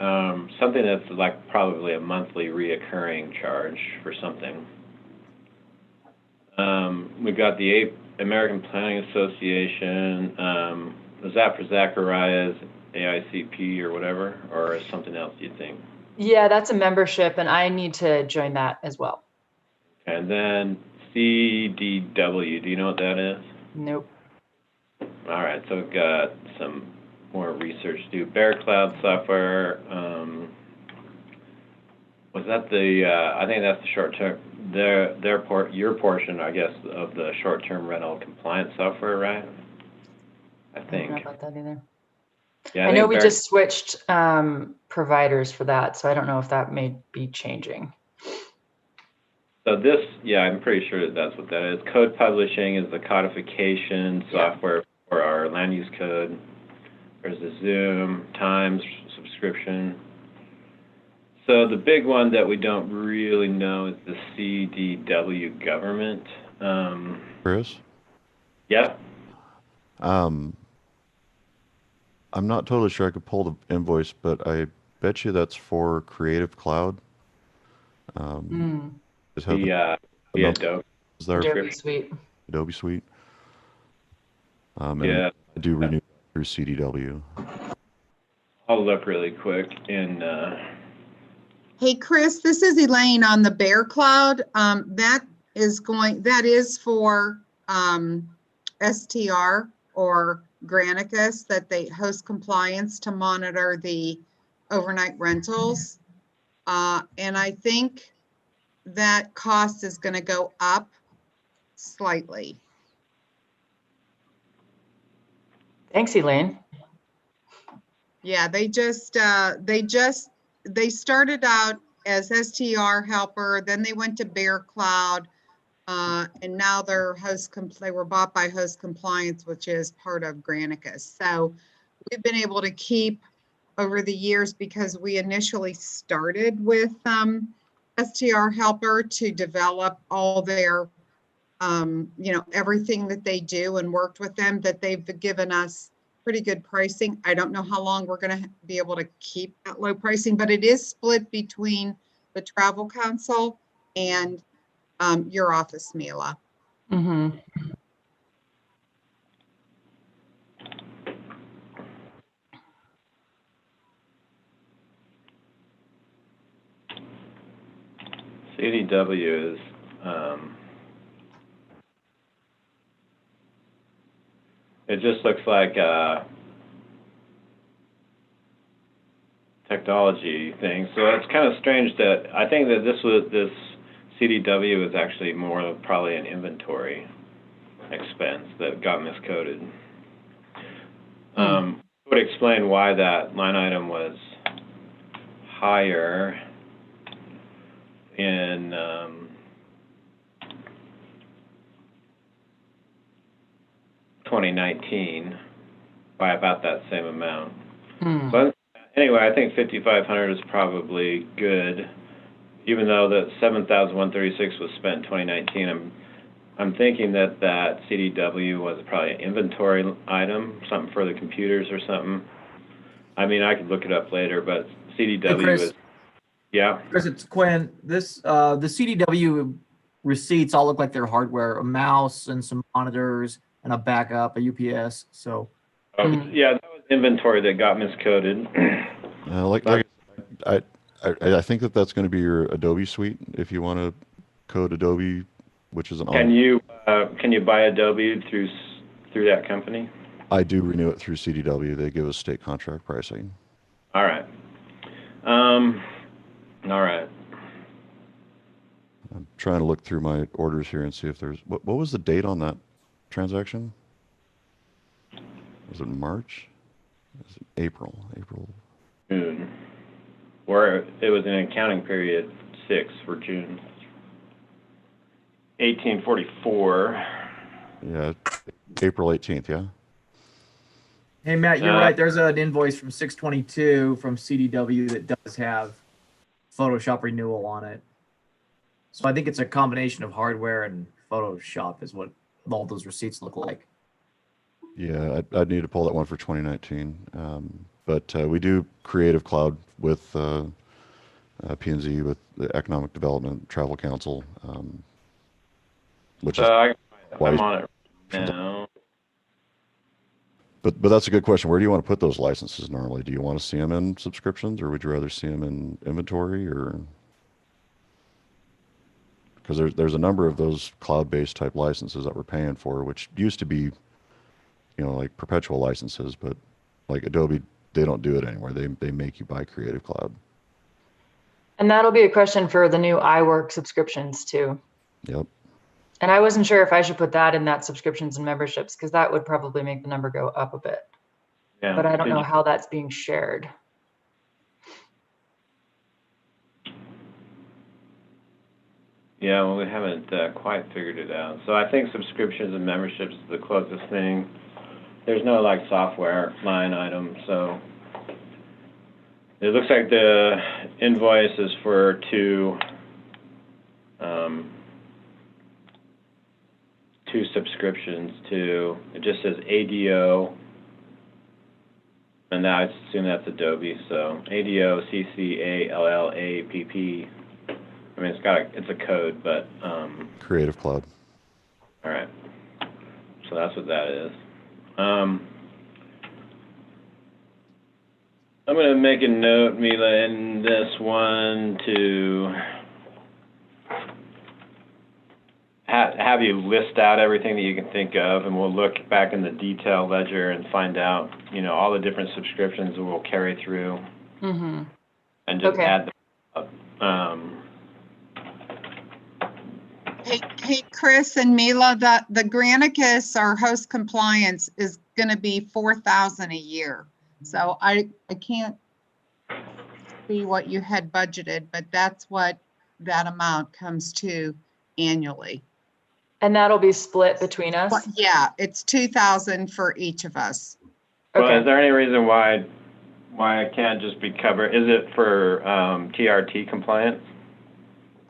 [SPEAKER 1] something that's like probably a monthly reoccurring charge for something. We've got the American Planning Association. Was that for Zachariah's AICP or whatever, or is something else, do you think? Yeah,
[SPEAKER 6] that's a membership, and I need to join that as well.
[SPEAKER 1] And then CDW, do you know what that is?
[SPEAKER 6] Nope.
[SPEAKER 1] All right, so we've got some more research to do. Bear Cloud Software, was that I think that's the short-term, your portion, I guess, of the short-term rental compliance software, right? I think.
[SPEAKER 6] I don't know about that either.
[SPEAKER 1] Yeah,
[SPEAKER 6] I know we just switched providers for that, so I don't know if that may be changing.
[SPEAKER 1] So this, yeah, I'm pretty sure that's what that is. Code publishing is the codification software for our land use code. There's the Zoom, Times subscription. So the big one that we don't really know is the CDW government.
[SPEAKER 5] Chris?
[SPEAKER 1] Yeah?
[SPEAKER 5] I'm not totally sure I could pull the invoice, but I bet you that's for Creative Cloud.
[SPEAKER 1] The
[SPEAKER 5] Adobe.
[SPEAKER 6] Adobe Suite.
[SPEAKER 5] Adobe Suite.
[SPEAKER 1] Yeah.
[SPEAKER 5] I do renew through CDW.
[SPEAKER 1] I'll look really quick in,
[SPEAKER 3] Hey, Chris, this is Elaine on the Bear Cloud. That is for STR or Granicus, that they host compliance to monitor the overnight rentals. And I think that cost is going to go up slightly.
[SPEAKER 6] Thanks, Elaine.
[SPEAKER 3] Yeah, they started out as STR helper, then they went to Bear Cloud, and now they were bought by Host Compliance, which is part of Granicus. So we've been able to keep over the years, because we initially started with STR helper to develop all their, everything that they do, and worked with them, that they've given us pretty good pricing. I don't know how long we're going to be able to keep that low pricing, but it is split between the Travel Council and your office, Mila.
[SPEAKER 6] Mm-hmm.
[SPEAKER 1] CDW is, it just looks like a technology thing. So it's kind of strange that I think that this CDW is actually more of probably an inventory expense that got miscoded. Would explain why that line item was higher in $2019 by about that same amount. So anyway, I think 5,500 is probably good, even though the 7,136 was spent in 2019. I'm thinking that CDW was probably an inventory item, something for the computers or something. I mean, I could look it up later, but CDW is, yeah.
[SPEAKER 7] Chris, it's Quinn. The CDW receipts all look like they're hardware, a mouse and some monitors and a backup, a UPS. So,
[SPEAKER 1] yeah, that was inventory that got miscoded.
[SPEAKER 5] I think that's going to be your Adobe suite if you want to code Adobe, which is an.
[SPEAKER 1] Can you buy Adobe through that company?
[SPEAKER 5] I do renew it through CDW. They give us state contract pricing.
[SPEAKER 1] All right. All right.
[SPEAKER 5] I'm trying to look through my orders here and see if there's what was the date on that transaction? Was it March? Was it April?
[SPEAKER 1] June. Or it was an accounting period 6 for June. 1844.
[SPEAKER 5] Yeah, April 18th, yeah?
[SPEAKER 7] hey, Matt, you're right. There's an invoice from 6/22 from CDW that does have Photoshop renewal on it. So I think it's a combination of hardware and Photoshop is what all those receipts look like.
[SPEAKER 5] Yeah, I'd need to pull that one for 2019. But we do Creative Cloud with P&Z, with the Economic Development, Travel Council, which is
[SPEAKER 1] I'm on it now.
[SPEAKER 5] But that's a good question. Where do you want to put those licenses normally? Do you want to see them in subscriptions, or would you rather see them in inventory, or? Because there's a number of those cloud-based type licenses that we're paying for, which used to be, like perpetual licenses, but like Adobe, they don't do it anymore. They make you buy Creative Cloud.
[SPEAKER 6] And that'll be a question for the new iWork subscriptions too.
[SPEAKER 5] Yep.
[SPEAKER 6] And I wasn't sure if I should put that in that subscriptions and memberships, because that would probably make the number go up a bit.
[SPEAKER 1] Yeah.
[SPEAKER 6] But I don't know how that's being shared.
[SPEAKER 1] Yeah, well, we haven't quite figured it out. So I think subscriptions and memberships is the closest thing. There's no like software line item, so it looks like the invoice is for two subscriptions to, it just says ADO, and now I assume that's Adobe, so ADO CCALLAPP. I mean, it's a code, but
[SPEAKER 5] Creative Cloud.
[SPEAKER 1] All right, so that's what that is. I'm going to make a note, Mila, in this one to have you list out everything that you can think of, and we'll look back in the detail ledger and find out, all the different subscriptions that we'll carry through and just add them up.
[SPEAKER 3] Hey, Chris and Mila, the Granicus, our host compliance, is going to be $4,000 a year. So I can't see what you had budgeted, but that's what that amount comes to annually.
[SPEAKER 6] And that'll be split between us?
[SPEAKER 3] But yeah, it's $2,000 for each of us.
[SPEAKER 1] Okay. Well, is there any reason why it can't just be covered? Is it for TRT compliance?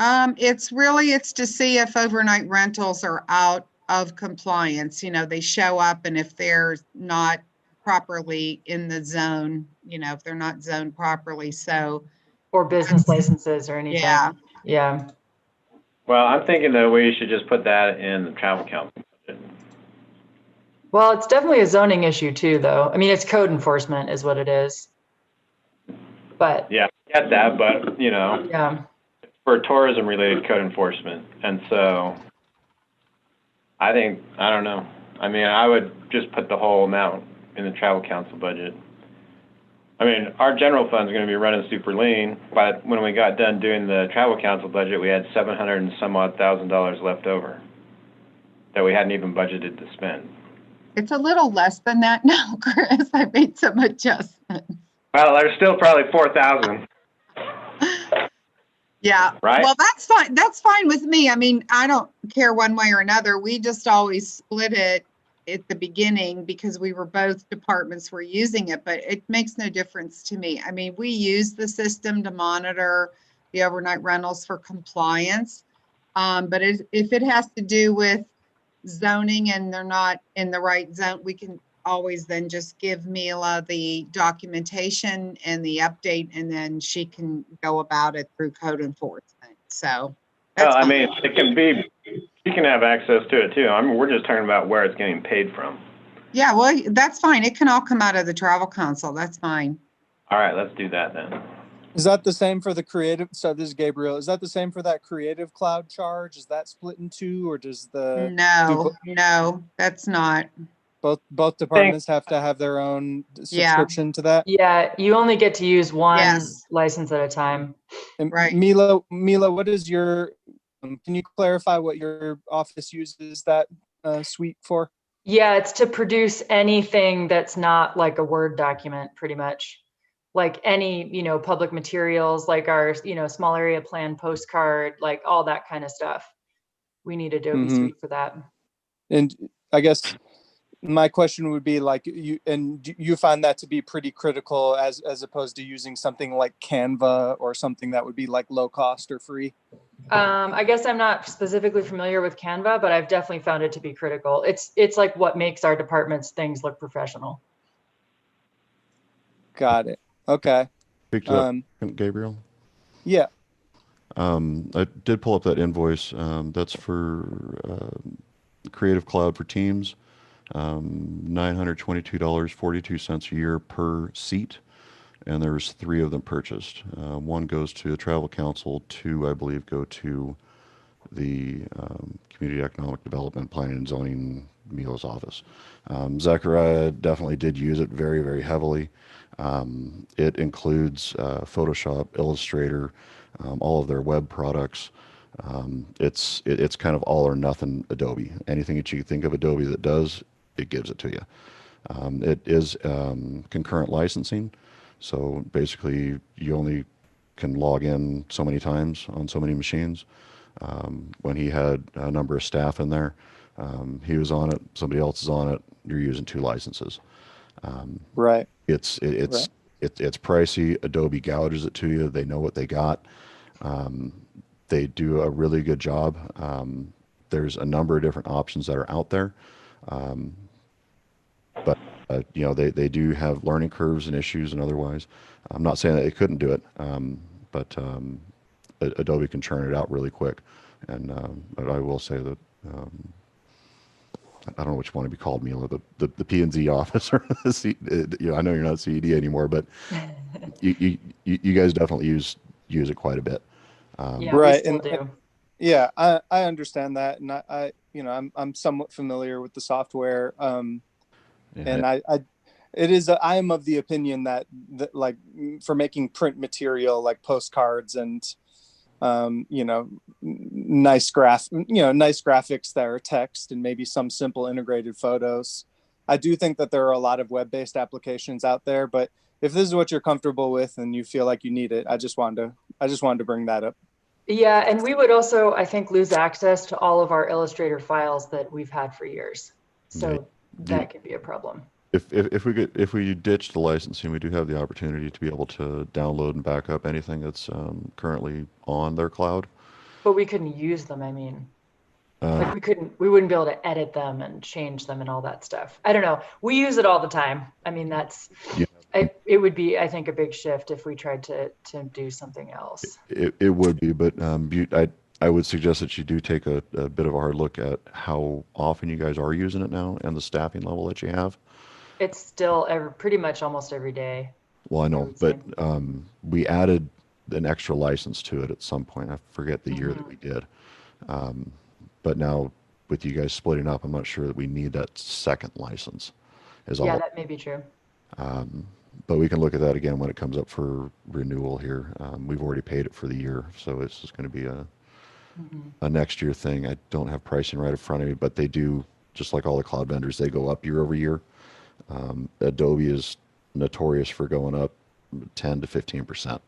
[SPEAKER 3] It's to see if overnight rentals are out of compliance. They show up, and if they're not properly in the zone, if they're not zoned properly,
[SPEAKER 6] or business licenses or anything. Yeah.
[SPEAKER 1] Well, I'm thinking that we should just put that in the travel council budget.
[SPEAKER 6] Well, it's definitely a zoning issue too, though. I mean, it's code enforcement is what it is. But
[SPEAKER 1] yeah, I get that, but
[SPEAKER 6] yeah,
[SPEAKER 1] for tourism related code enforcement. And so I don't know. I mean, I would just put the whole amount in the travel council budget. I mean, our general fund's going to be running super lean, but when we got done doing the travel council budget, we had $700 and some odd thousand left over that we hadn't even budgeted to spend.
[SPEAKER 3] It's a little less than that now, Chris. I made some adjustments.
[SPEAKER 1] Well, there's still probably 4,000.
[SPEAKER 3] Yeah.
[SPEAKER 1] Right.
[SPEAKER 3] Well, that's fine. That's fine with me. I mean, I don't care one way or another. We just always split it at the beginning because both departments were using it, but it makes no difference to me. I mean, we use the system to monitor the overnight rentals for compliance. But if it has to do with zoning and they're not in the right zone, we can always then just give Mila the documentation and the update, and then she can go about it through code enforcement. So
[SPEAKER 1] well, I mean, you can have access to it too. I mean, we're just talking about where it's getting paid from.
[SPEAKER 3] Yeah, well, that's fine. It can all come out of the travel council. That's fine.
[SPEAKER 1] All right, let's do that then.
[SPEAKER 2] Is that the same for the creative? So this is Gabriel. Is that the same for that creative cloud charge? Is that split in two, or does the
[SPEAKER 3] No, that's not.
[SPEAKER 2] Both departments have to have their own subscription to that?
[SPEAKER 6] Yeah, you only get to use one license at a time.
[SPEAKER 2] And
[SPEAKER 3] right.
[SPEAKER 2] Mila, what is your, can you clarify what your office uses that suite for?
[SPEAKER 6] Yeah, it's to produce anything that's not like a Word document, pretty much. Like any, public materials, like our, small area plan postcard, like all that kind of stuff. We need Adobe Suite for that.
[SPEAKER 2] And I guess my question would be like, you find that to be pretty critical as opposed to using something like Canva or something that would be like low cost or free?
[SPEAKER 6] I guess I'm not specifically familiar with Canva, but I've definitely found it to be critical. It's like what makes our department's things look professional.
[SPEAKER 2] Got it. Okay.
[SPEAKER 5] Speak to that, Gabriel.
[SPEAKER 2] Yeah.
[SPEAKER 5] I did pull up that invoice. That's for Creative Cloud for Teams. $922.42 a year per seat, and there's 3 of them purchased. 1 goes to the Travel Council, 2, I believe, go to the Community Economic Development Planning and Zoning Mila's office. Zechariah definitely did use it very, very heavily. It includes Photoshop, Illustrator, all of their web products. It's kind of all or nothing Adobe. Anything that you think of Adobe that does, it gives it to you. It is concurrent licensing. So basically you only can log in so many times on so many machines. When he had a number of staff in there, he was on it, somebody else is on it, you're using 2 licenses.
[SPEAKER 2] Right.
[SPEAKER 5] It's pricey. Adobe gouges it to you. They know what they got. They do a really good job. There's a number of different options that are out there. But they do have learning curves and issues and otherwise. I'm not saying that they couldn't do it, but Adobe can churn it out really quick. And I will say that I don't know which one to be called, Mila, the P&Z office or the I know you're not CED anymore, but you guys definitely use it quite a bit.
[SPEAKER 6] Yeah, we
[SPEAKER 2] Right,
[SPEAKER 6] still
[SPEAKER 2] and
[SPEAKER 6] do.
[SPEAKER 2] yeah, I understand that, and I'm somewhat familiar with the software.
[SPEAKER 5] Yeah,
[SPEAKER 2] And I am of the opinion that like for making print material like postcards and nice graphics that are text and maybe some simple integrated photos. I do think that there are a lot of web-based applications out there, but if this is what you're comfortable with and you feel like you need it, I just wanted to bring that up.
[SPEAKER 6] Yeah, and we would also, I think, lose access to all of our Illustrator files that we've had for years. So that could be a problem.
[SPEAKER 5] If we ditch the licensing, we do have the opportunity to be able to download and back up anything that's currently on their cloud.
[SPEAKER 6] But we couldn't use them, I mean. Like we wouldn't be able to edit them and change them and all that stuff. I don't know. We use it all the time. I mean, it would be, I think, a big shift if we tried to do something else.
[SPEAKER 5] It would be, but I would suggest that you do take a bit of a hard look at how often you guys are using it now and the staffing level that you have.
[SPEAKER 6] It's still pretty much almost every day.
[SPEAKER 5] Well, I know, but we added an extra license to it at some point. I forget the year that we did. But now with you guys splitting up, I'm not sure that we need that second license.
[SPEAKER 6] Yeah, that may be true.
[SPEAKER 5] But we can look at that again when it comes up for renewal here. We've already paid it for the year, so it's just going to be a next year thing. I don't have pricing right in front of me, but they do, just like all the cloud vendors, they go up year over year. Adobe is notorious for going up 10 to 15%.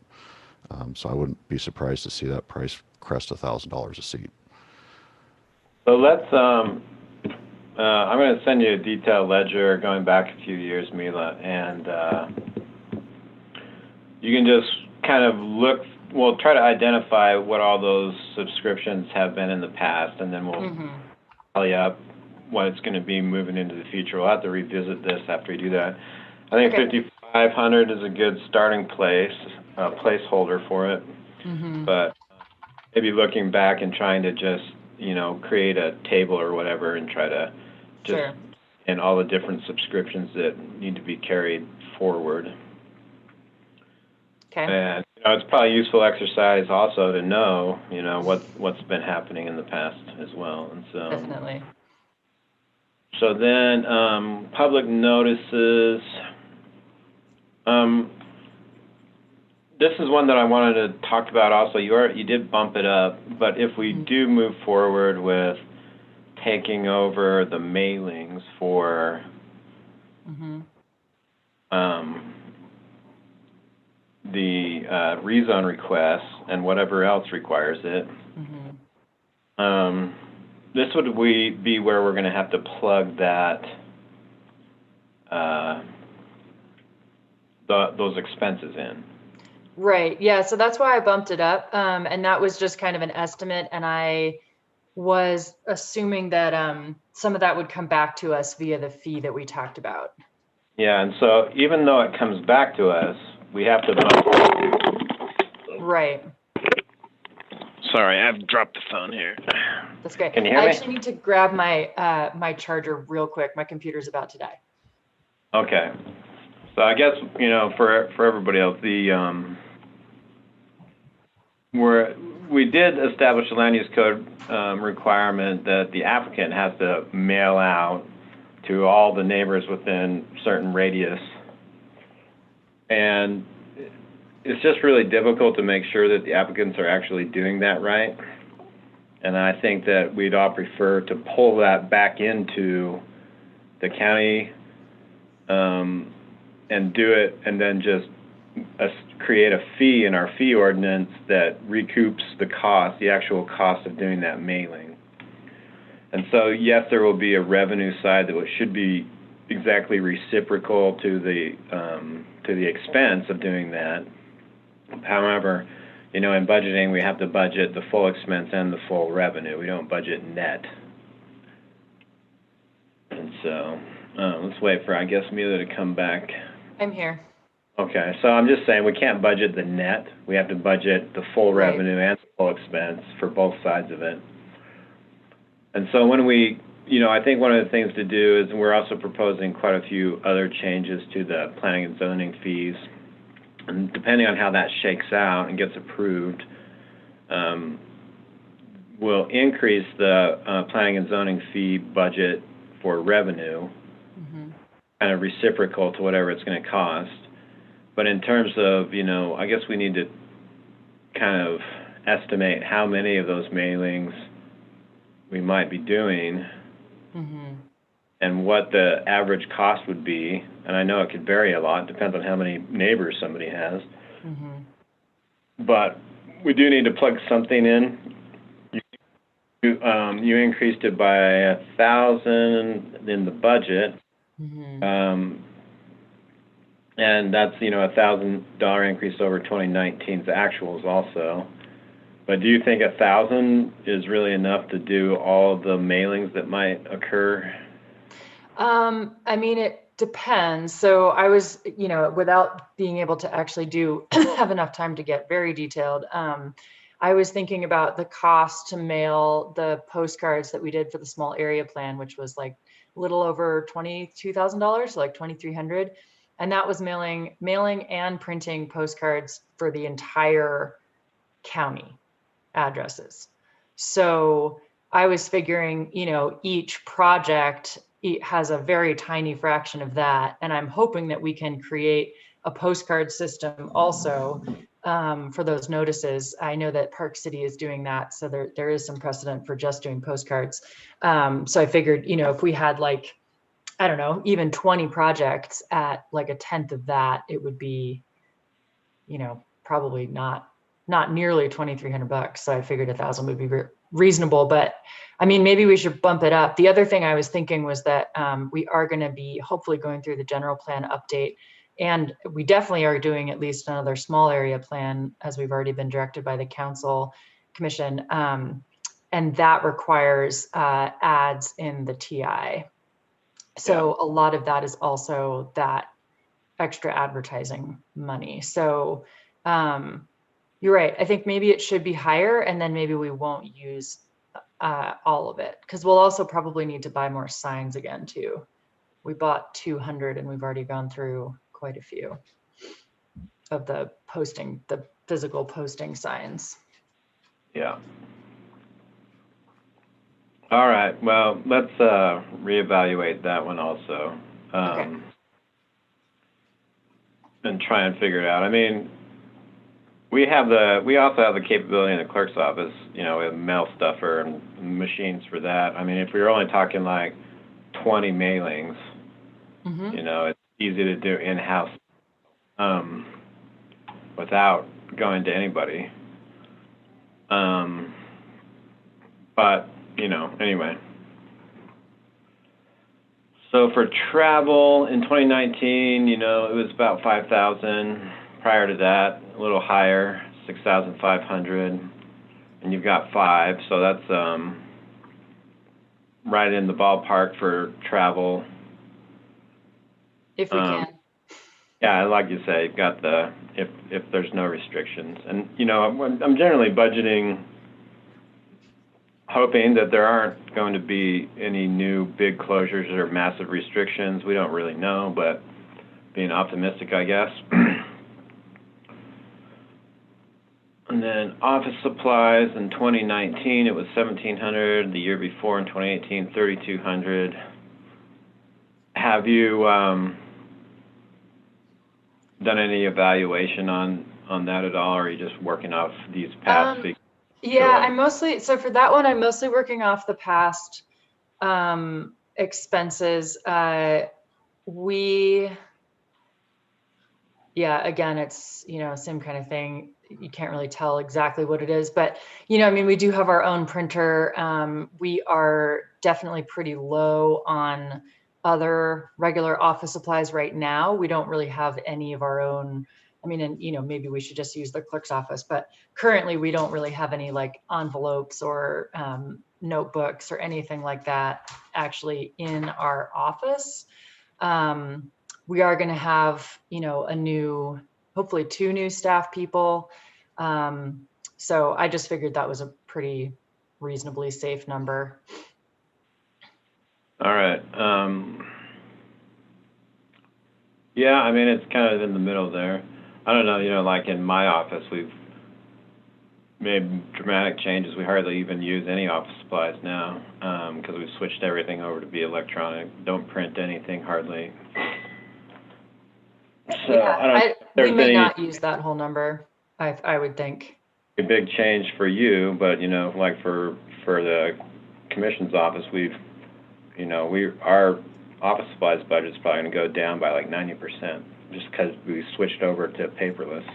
[SPEAKER 5] So I wouldn't be surprised to see that price crest $1,000 a seat.
[SPEAKER 1] So let's, I'm going to send you a detailed ledger going back a few years, Mila, and you can just kind of try to identify what all those subscriptions have been in the past, and then we'll tally up what it's going to be moving into the future. We'll have to revisit this after we do that. I think 5,500 is a good starting placeholder for it, but maybe looking back and trying to just create a table or whatever and try to just and all the different subscriptions that need to be carried forward.
[SPEAKER 6] Okay.
[SPEAKER 1] And it's probably a useful exercise also to know what's been happening in the past as well. And so
[SPEAKER 6] definitely.
[SPEAKER 1] So then public notices. This is one that I wanted to talk about also. You did bump it up, but if we do move forward with taking over the mailings for the rezone requests and whatever else requires it, this would be where we're going to have to plug that those expenses in.
[SPEAKER 6] Right. Yeah. So that's why I bumped it up. And that was just kind of an estimate. And I was assuming that some of that would come back to us via the fee that we talked about.
[SPEAKER 1] Yeah. And so even though it comes back to us, we have to bump it.
[SPEAKER 6] Right.
[SPEAKER 1] Sorry, I've dropped the phone here.
[SPEAKER 6] That's great.
[SPEAKER 1] Can you hear me?
[SPEAKER 6] I actually need to grab my my charger real quick. My computer's about to die.
[SPEAKER 1] Okay. So I guess, for everybody else, we did establish a land use code requirement that the applicant has to mail out to all the neighbors within certain radius. And it's just really difficult to make sure that the applicants are actually doing that right. And I think that we'd all prefer to pull that back into the county and do it, and then just create a fee in our fee ordinance that recoups the cost, the actual cost of doing that mailing. And so, yes, there will be a revenue side that should be exactly reciprocal to the expense of doing that. However, in budgeting, we have to budget the full expense and the full revenue. We don't budget net. And so, let's wait for, I guess, Mila to come back.
[SPEAKER 6] I'm here.
[SPEAKER 1] Okay, so I'm just saying we can't budget the net. We have to budget the full revenue and the full expense for both sides of it. And so when we I think one of the things to do is we're also proposing quite a few other changes to the planning and zoning fees. And depending on how that shakes out and gets approved, we'll increase the planning and zoning fee budget for revenue, kind of reciprocal to whatever it's going to cost. But in terms of, I guess we need to kind of estimate how many of those mailings we might be doing and what the average cost would be. And I know it could vary a lot, depends on how many neighbors somebody has. But we do need to plug something in. You increased it by 1,000 in the budget. And that's, $1,000 increase over 2019's actuals also. But do you think 1,000 is really enough to do all the mailings that might occur?
[SPEAKER 6] I mean, it depends. So I was, without being able to actually have enough time to get very detailed, I was thinking about the cost to mail the postcards that we did for the small area plan, which was like a little over $22,000, like $2,300. And that was mailing and printing postcards for the entire county addresses. So I was figuring, each project has a very tiny fraction of that. And I'm hoping that we can create a postcard system also for those notices. I know that Park City is doing that. So there is some precedent for just doing postcards. So I figured, if we had like, I don't know, even 20 projects at like 1/10 of that, it would be, probably not nearly $2,300. So I figured 1,000 would be reasonable, but I mean, maybe we should bump it up. The other thing I was thinking was that we are going to be hopefully going through the general plan update, and we definitely are doing at least another small area plan, as we've already been directed by the council commission. And that requires ads in the TI. So a lot of that is also that extra advertising money. So you're right. I think maybe it should be higher, and then maybe we won't use all of it, because we'll also probably need to buy more signs again too. We bought 200 and we've already gone through quite a few of the physical posting signs.
[SPEAKER 1] Yeah. All right. Well, let's reevaluate that one also,
[SPEAKER 6] Okay.
[SPEAKER 1] and try and figure it out. I mean, we also have the capability in the clerk's office. We have mail stuffer and machines for that. I mean, if we were only talking like 20 mailings, it's easy to do in-house without going to anybody. But anyway. So for travel in 2019, it was about 5,000. Prior to that, a little higher, 6,500. And you've got 5, so that's right in the ballpark for travel.
[SPEAKER 6] If we can.
[SPEAKER 1] Yeah, like you say, you've got if there's no restrictions. And I'm generally budgeting, hoping that there aren't going to be any new big closures or massive restrictions. We don't really know, but being optimistic, I guess. And then office supplies in 2019, it was 1,700. The year before in 2018, 3,200. Have you done any evaluation on that at all, or are you just working off these past figures?
[SPEAKER 6] Yeah, so for that one, I'm mostly working off the past expenses. Again, it's, same kind of thing. You can't really tell exactly what it is, but, we do have our own printer. We are definitely pretty low on other regular office supplies right now. We don't really have any of our own. Maybe we should just use the clerk's office, but currently we don't really have any like envelopes or notebooks or anything like that actually in our office. We are going to have, hopefully 2 new staff people. So I just figured that was a pretty reasonably safe number.
[SPEAKER 1] All right. Yeah, I mean, it's kind of in the middle there. I don't know, like in my office, we've made dramatic changes. We hardly even use any office supplies now because we've switched everything over to be electronic. Don't print anything hardly. So I don't know if
[SPEAKER 6] we
[SPEAKER 1] there's
[SPEAKER 6] may
[SPEAKER 1] any
[SPEAKER 6] not use that whole number, I would think.
[SPEAKER 1] a big change for you, but like for the commission's office, our office supplies budget's probably going to go down by like 90% just because we switched over to paperless.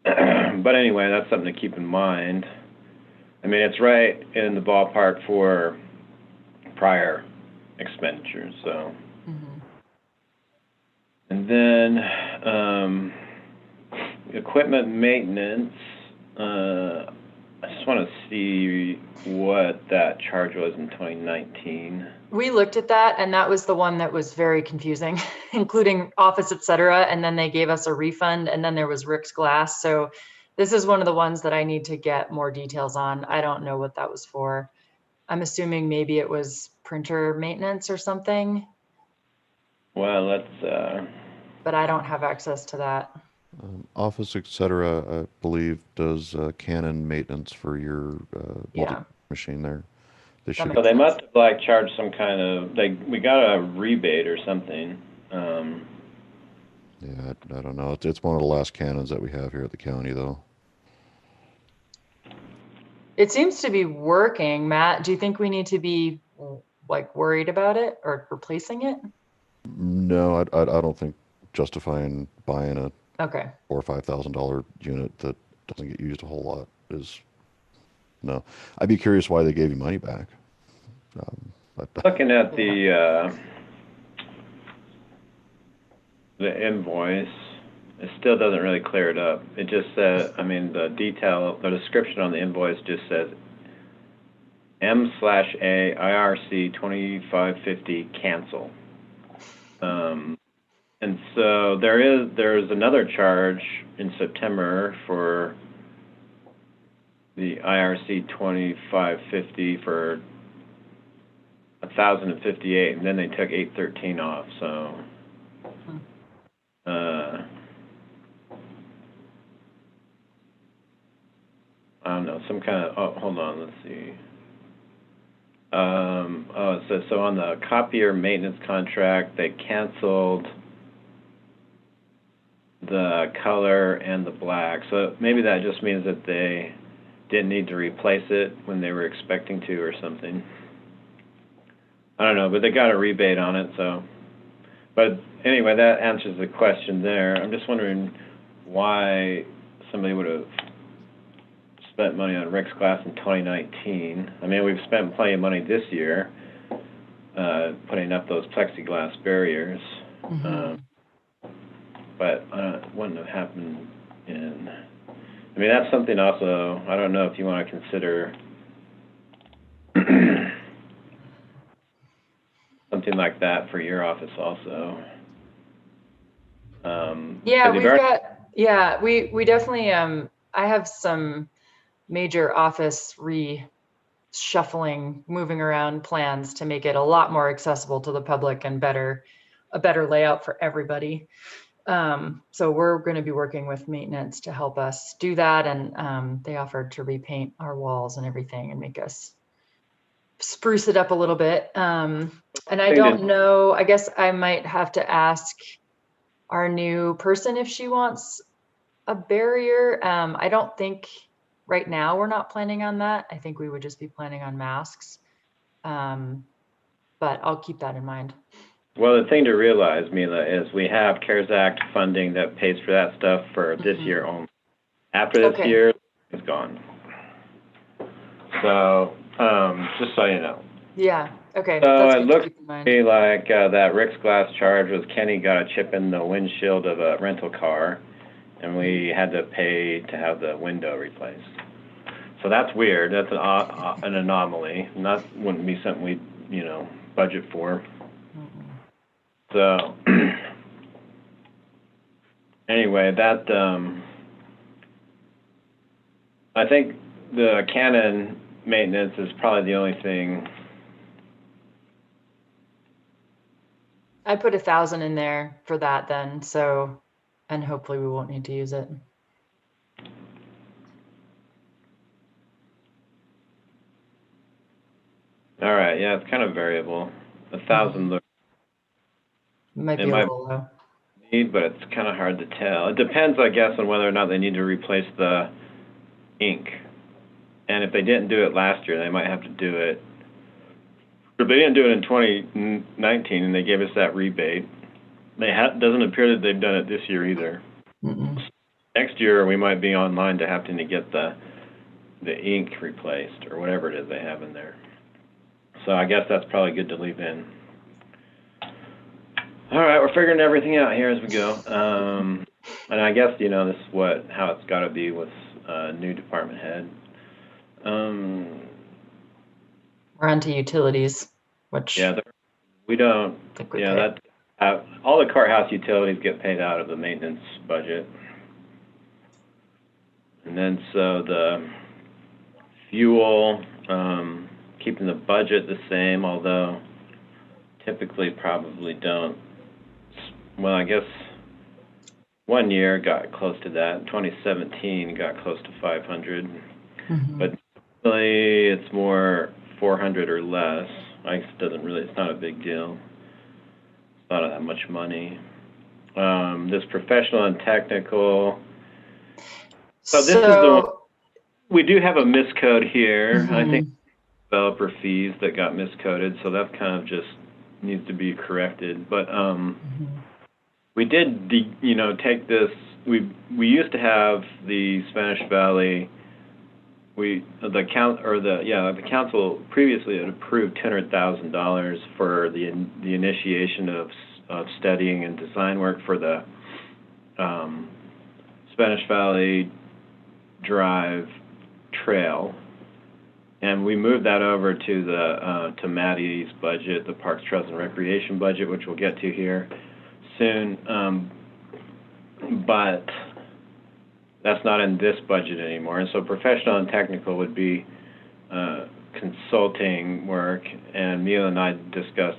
[SPEAKER 1] But anyway, that's something to keep in mind. I mean, it's right in the ballpark for prior expenditures, so.
[SPEAKER 6] Mhm.
[SPEAKER 1] And then equipment maintenance, I just want to see what that charge was in 2019.
[SPEAKER 6] We looked at that, and that was the one that was very confusing, including office, et cetera. And then they gave us a refund, and then there was Rick's Glass. So this is one of the ones that I need to get more details on. I don't know what that was for. I'm assuming maybe it was printer maintenance or something,
[SPEAKER 1] Well, let's,
[SPEAKER 6] but I don't have access to that.
[SPEAKER 5] Office, etc., I believe, does Canon maintenance for your
[SPEAKER 6] Yeah.
[SPEAKER 5] machine there. They
[SPEAKER 6] That
[SPEAKER 5] should.
[SPEAKER 6] makes
[SPEAKER 1] so they
[SPEAKER 6] sense.
[SPEAKER 1] must have like charged some kind of, we got a rebate or something.
[SPEAKER 5] Yeah, I don't know. It's one of the last Canons that we have here at the county, though.
[SPEAKER 6] It seems to be working. Matt, do you think we need to be like worried about it or replacing it?
[SPEAKER 5] No, I don't think justifying buying a
[SPEAKER 6] Okay.
[SPEAKER 5] $4,000 or $5,000 unit that doesn't get used a whole lot is no. I'd be curious why they gave you money back.
[SPEAKER 1] Looking at the invoice, it still doesn't really clear it up. It just says, I mean, the description on the invoice just says M/A IRC 2550 cancel. And so there's another charge in September for the IRC 2550 for 1,058, and then they took 813 off. So, I don't know, some kind of. Oh, hold on, let's see. It says so on the copier maintenance contract, they canceled the color and the black. So maybe that just means that they didn't need to replace it when they were expecting to or something. I don't know, but they got a rebate on it, so. But anyway, that answers the question there. I'm just wondering why somebody would have spent money on Rick's Glass in 2019. I mean, we've spent plenty of money this year putting up those plexiglass barriers.
[SPEAKER 6] Mhm.
[SPEAKER 1] But it wouldn't have happened in, I mean, that's something also, I don't know if you want to consider something like that for your office also.
[SPEAKER 6] Yeah,
[SPEAKER 1] 'cause
[SPEAKER 6] we definitely, I have some major office reshuffling, moving around plans to make it a lot more accessible to the public and a better layout for everybody. So we're going to be working with maintenance to help us do that. And they offered to repaint our walls and everything and make us spruce it up a little bit. And I don't know, I guess I might have to ask our new person if she wants a barrier. I don't think right now we're not planning on that. I think we would just be planning on masks. But I'll keep that in mind.
[SPEAKER 1] Well, the thing to realize, Mila, is we have CARES Act funding that pays for that stuff for this year only. After this year, it's gone. So, just so you know.
[SPEAKER 6] Yeah, okay.
[SPEAKER 1] So
[SPEAKER 6] That's
[SPEAKER 1] it
[SPEAKER 6] good
[SPEAKER 1] looks
[SPEAKER 6] to keep in mind.
[SPEAKER 1] to me like that Rick's Glass charge was Kenny got a chip in the windshield of a rental car, and we had to pay to have the window replaced. So that's weird. That's an anomaly. Wouldn't be something we, budget for. So anyway, that I think the Canon maintenance is probably the only thing
[SPEAKER 6] I put 1,000 in there for that then, so, and hopefully we won't need to use it.
[SPEAKER 1] All right, yeah, it's kind of variable. 1,000 looks
[SPEAKER 6] Might be
[SPEAKER 1] It
[SPEAKER 6] a
[SPEAKER 1] might-
[SPEAKER 6] little low.
[SPEAKER 1] need, but it's kind of hard to tell. It depends, I guess, on whether or not they need to replace the ink. And if they didn't do it last year, they might have to do it. If they didn't do it in 2019 and they gave us that rebate, doesn't appear that they've done it this year either.
[SPEAKER 6] Mm-mm.
[SPEAKER 1] Next year, we might be online to having to get the ink replaced or whatever it is they have in there. So I guess that's probably good to leave in. All right, we're figuring everything out here as we go. And I guess, you know, this is how it's got to be with new department head.
[SPEAKER 6] We're on to utilities, which
[SPEAKER 1] Yeah, we don't,
[SPEAKER 6] I think we
[SPEAKER 1] yeah,
[SPEAKER 6] pay.
[SPEAKER 1] all the courthouse utilities get paid out of the maintenance budget. And then so the fuel, keeping the budget the same, although typically probably don't. Well, I guess one year got close to that. 2017 got close to 500,
[SPEAKER 6] Mhm.
[SPEAKER 1] but really it's more 400 or less. I guess it's not a big deal. It's not that much money. This professional and technical. So this is we do have a miscode here. I think developer fees that got miscoded, so that kind of just needs to be corrected. But we did, take this. We used to have the Spanish Valley. The council previously had approved $200,000 for the initiation of studying and design work for the Spanish Valley Drive Trail, and we moved that over to to Maddie's budget, the Parks, Trails, and Recreation budget, which we'll get to here soon. But that's not in this budget anymore. And so professional and technical would be consulting work. And Mila and I discussed,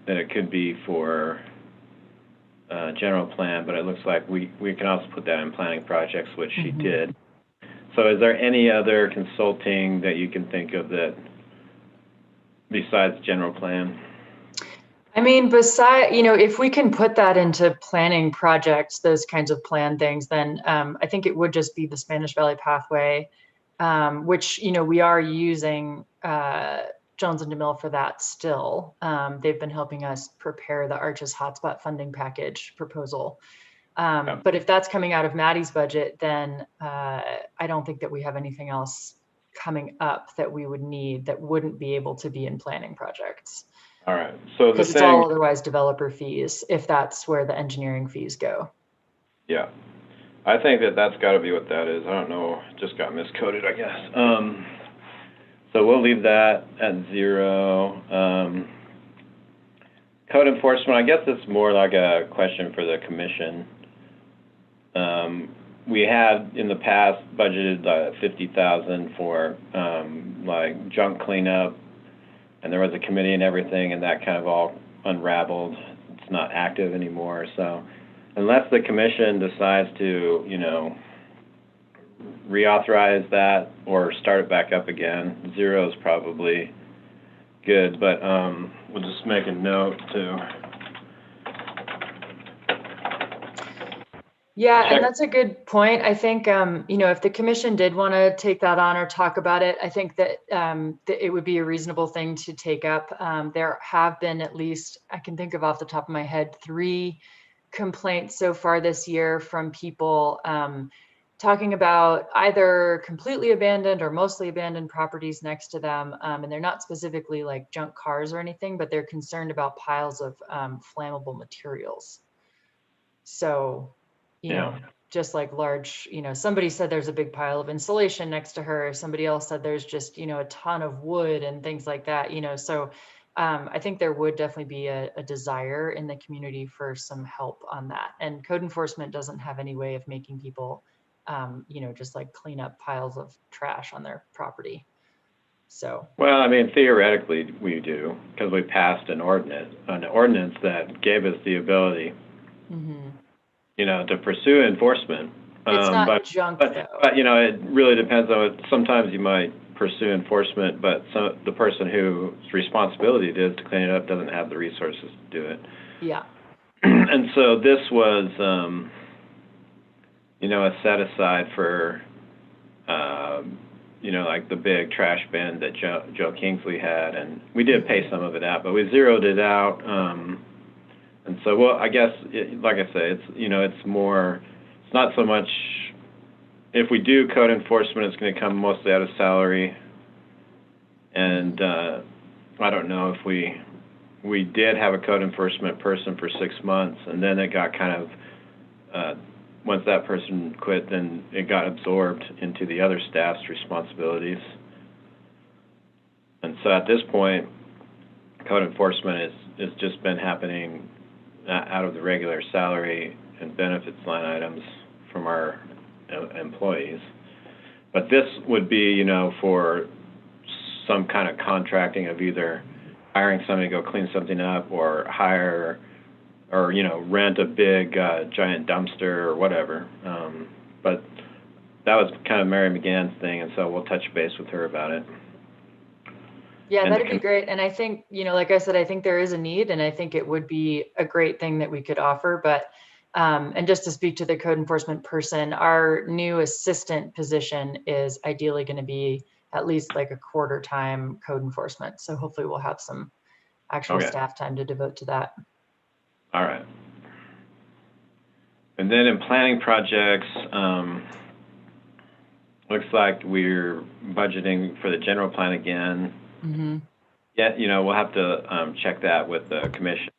[SPEAKER 1] that it could be for general plan, but it looks like we can also put that in planning projects, which she did. So is there any other consulting that you can think of that besides general plan?
[SPEAKER 6] I mean, if we can put that into planning projects, those kinds of plan things, then I think it would just be the Spanish Valley Pathway, which, we are using Jones and DeMille for that still. They've been helping us prepare the Arches Hotspot funding package proposal. But if that's coming out of Maddie's budget, then I don't think that we have anything else coming up that we would need that wouldn't be able to be in planning projects.
[SPEAKER 1] All right. So
[SPEAKER 6] because it's all otherwise developer fees, if that's where the engineering fees go.
[SPEAKER 1] Yeah, I think that's got to be what that is. I don't know. It just got miscoded, I guess. So we'll leave that at 0. Code enforcement, I guess it's more like a question for the commission. We had in the past budgeted $50,000 for like junk cleanup, and there was a committee and everything, and that kind of all unraveled. It's not active anymore. So unless the commission decides to, reauthorize that or start it back up again, 0 is probably good. But we'll just make a note to.
[SPEAKER 6] Yeah, and that's a good point. I think, if the commission did want to take that on or talk about it, I think that, that it would be a reasonable thing to take up. There have been, at least, I can think of off the top of my head, 3 complaints so far this year from people talking about either completely abandoned or mostly abandoned properties next to them. And they're not specifically like junk cars or anything, but they're concerned about piles of flammable materials. So, just like large, somebody said there's a big pile of insulation next to her. Somebody else said there's just, a ton of wood and things like that, So I think there would definitely be a desire in the community for some help on that. And code enforcement doesn't have any way of making people, just like clean up piles of trash on their property. So,
[SPEAKER 1] Well, I mean, theoretically, we do, because we passed an ordinance that gave us the ability, to pursue enforcement.
[SPEAKER 6] it's not
[SPEAKER 1] But
[SPEAKER 6] junk
[SPEAKER 1] but
[SPEAKER 6] though.
[SPEAKER 1] but it really depends on it. Sometimes you might pursue enforcement, but the person whose responsibility it is to clean it up doesn't have the resources to do it.
[SPEAKER 6] Yeah.
[SPEAKER 1] And so this was, a set aside for, like the big trash bin that Joe Kingsley had, and we did pay some of it out, but we zeroed it out. And so, well, I guess, like I say, it's, it's more, it's not so much, if we do code enforcement, it's going to come mostly out of salary. And I don't know if we did have a code enforcement person for 6 months, and then it got kind of, once that person quit, then it got absorbed into the other staff's responsibilities. And so at this point, code enforcement has just been happening out of the regular salary and benefits line items from our employees. But this would be, for some kind of contracting of either hiring somebody to go clean something up, or hire, or rent a big giant dumpster or whatever. But that was kind of Mary McGann's thing, and so we'll touch base with her about it.
[SPEAKER 6] Yeah, that'd be great. And I think, like I said, I think there is a need, and I think it would be a great thing that we could offer. But, and just to speak to the code enforcement person, our new assistant position is ideally going to be at least like a quarter time code enforcement. So hopefully we'll have some actual staff time to devote to that.
[SPEAKER 1] All right. And then in planning projects, looks like we're budgeting for the general plan again. Yeah, we'll have to check that with the commission.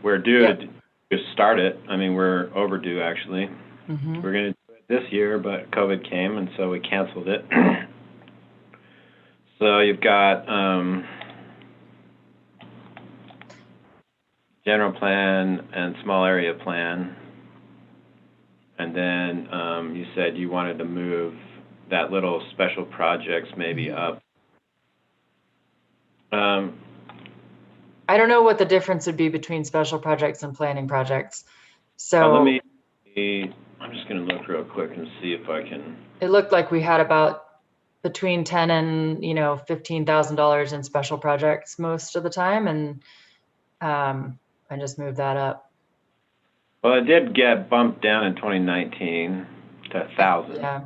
[SPEAKER 1] We're due to start it. I mean, we're overdue, actually. We're going to do it this year, but COVID came, and so we canceled it. So you've got general plan and small area plan. And then you said you wanted to move that little special projects maybe up.
[SPEAKER 6] I don't know what the difference would be between special projects and planning projects. So
[SPEAKER 1] I'm just going to look real quick and see if I can.
[SPEAKER 6] It looked like we had about between $10,000 and $15,000 in special projects most of the time, and I just moved that up.
[SPEAKER 1] Well, it did get bumped down in 2019 to 1,000.
[SPEAKER 6] Yeah.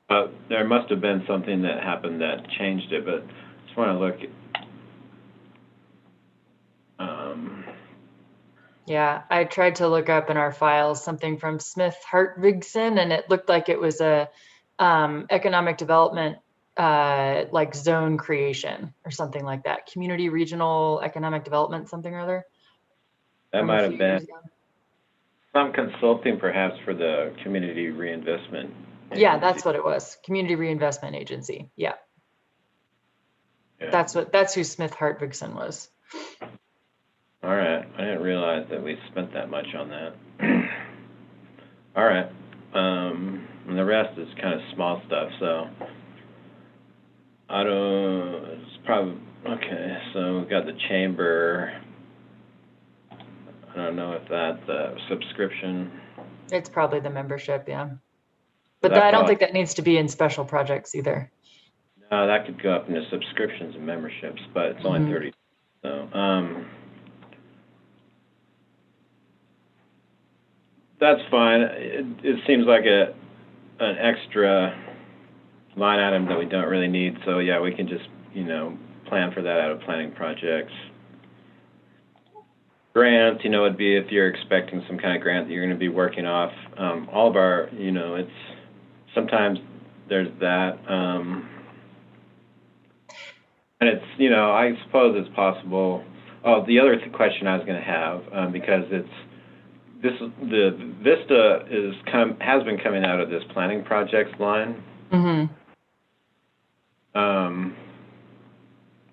[SPEAKER 1] But there must have been something that happened that changed it. But I just want to look.
[SPEAKER 6] Yeah, I tried to look up in our files something from Smith Hartvigsen, and it looked like it was a economic development like zone creation or something like that. Community regional economic development, something or other.
[SPEAKER 1] That might have been some consulting, perhaps, for the community reinvestment agency.
[SPEAKER 6] Yeah, that's what it was. Community Reinvestment Agency. Yeah. That's who Smith Hartvigsen was.
[SPEAKER 1] All right. I didn't realize that we spent that much on that. All right. And the rest is kind of small stuff, so it's probably, okay, so we've got the chamber. I don't know if that's a subscription.
[SPEAKER 6] It's probably the membership, yeah. But I don't think that needs to be in special projects either.
[SPEAKER 1] No, that could go up into subscriptions and memberships, but it's only 30. So, that's fine. It seems like an extra line item that we don't really need. So yeah, we can just, plan for that out of planning projects. Grants, would be if you're expecting some kind of grant that you're going to be working off. All of our, it's sometimes there's that. And it's, I suppose it's possible. Oh, the other question I was going to have, because the Vista has been coming out of this planning projects line.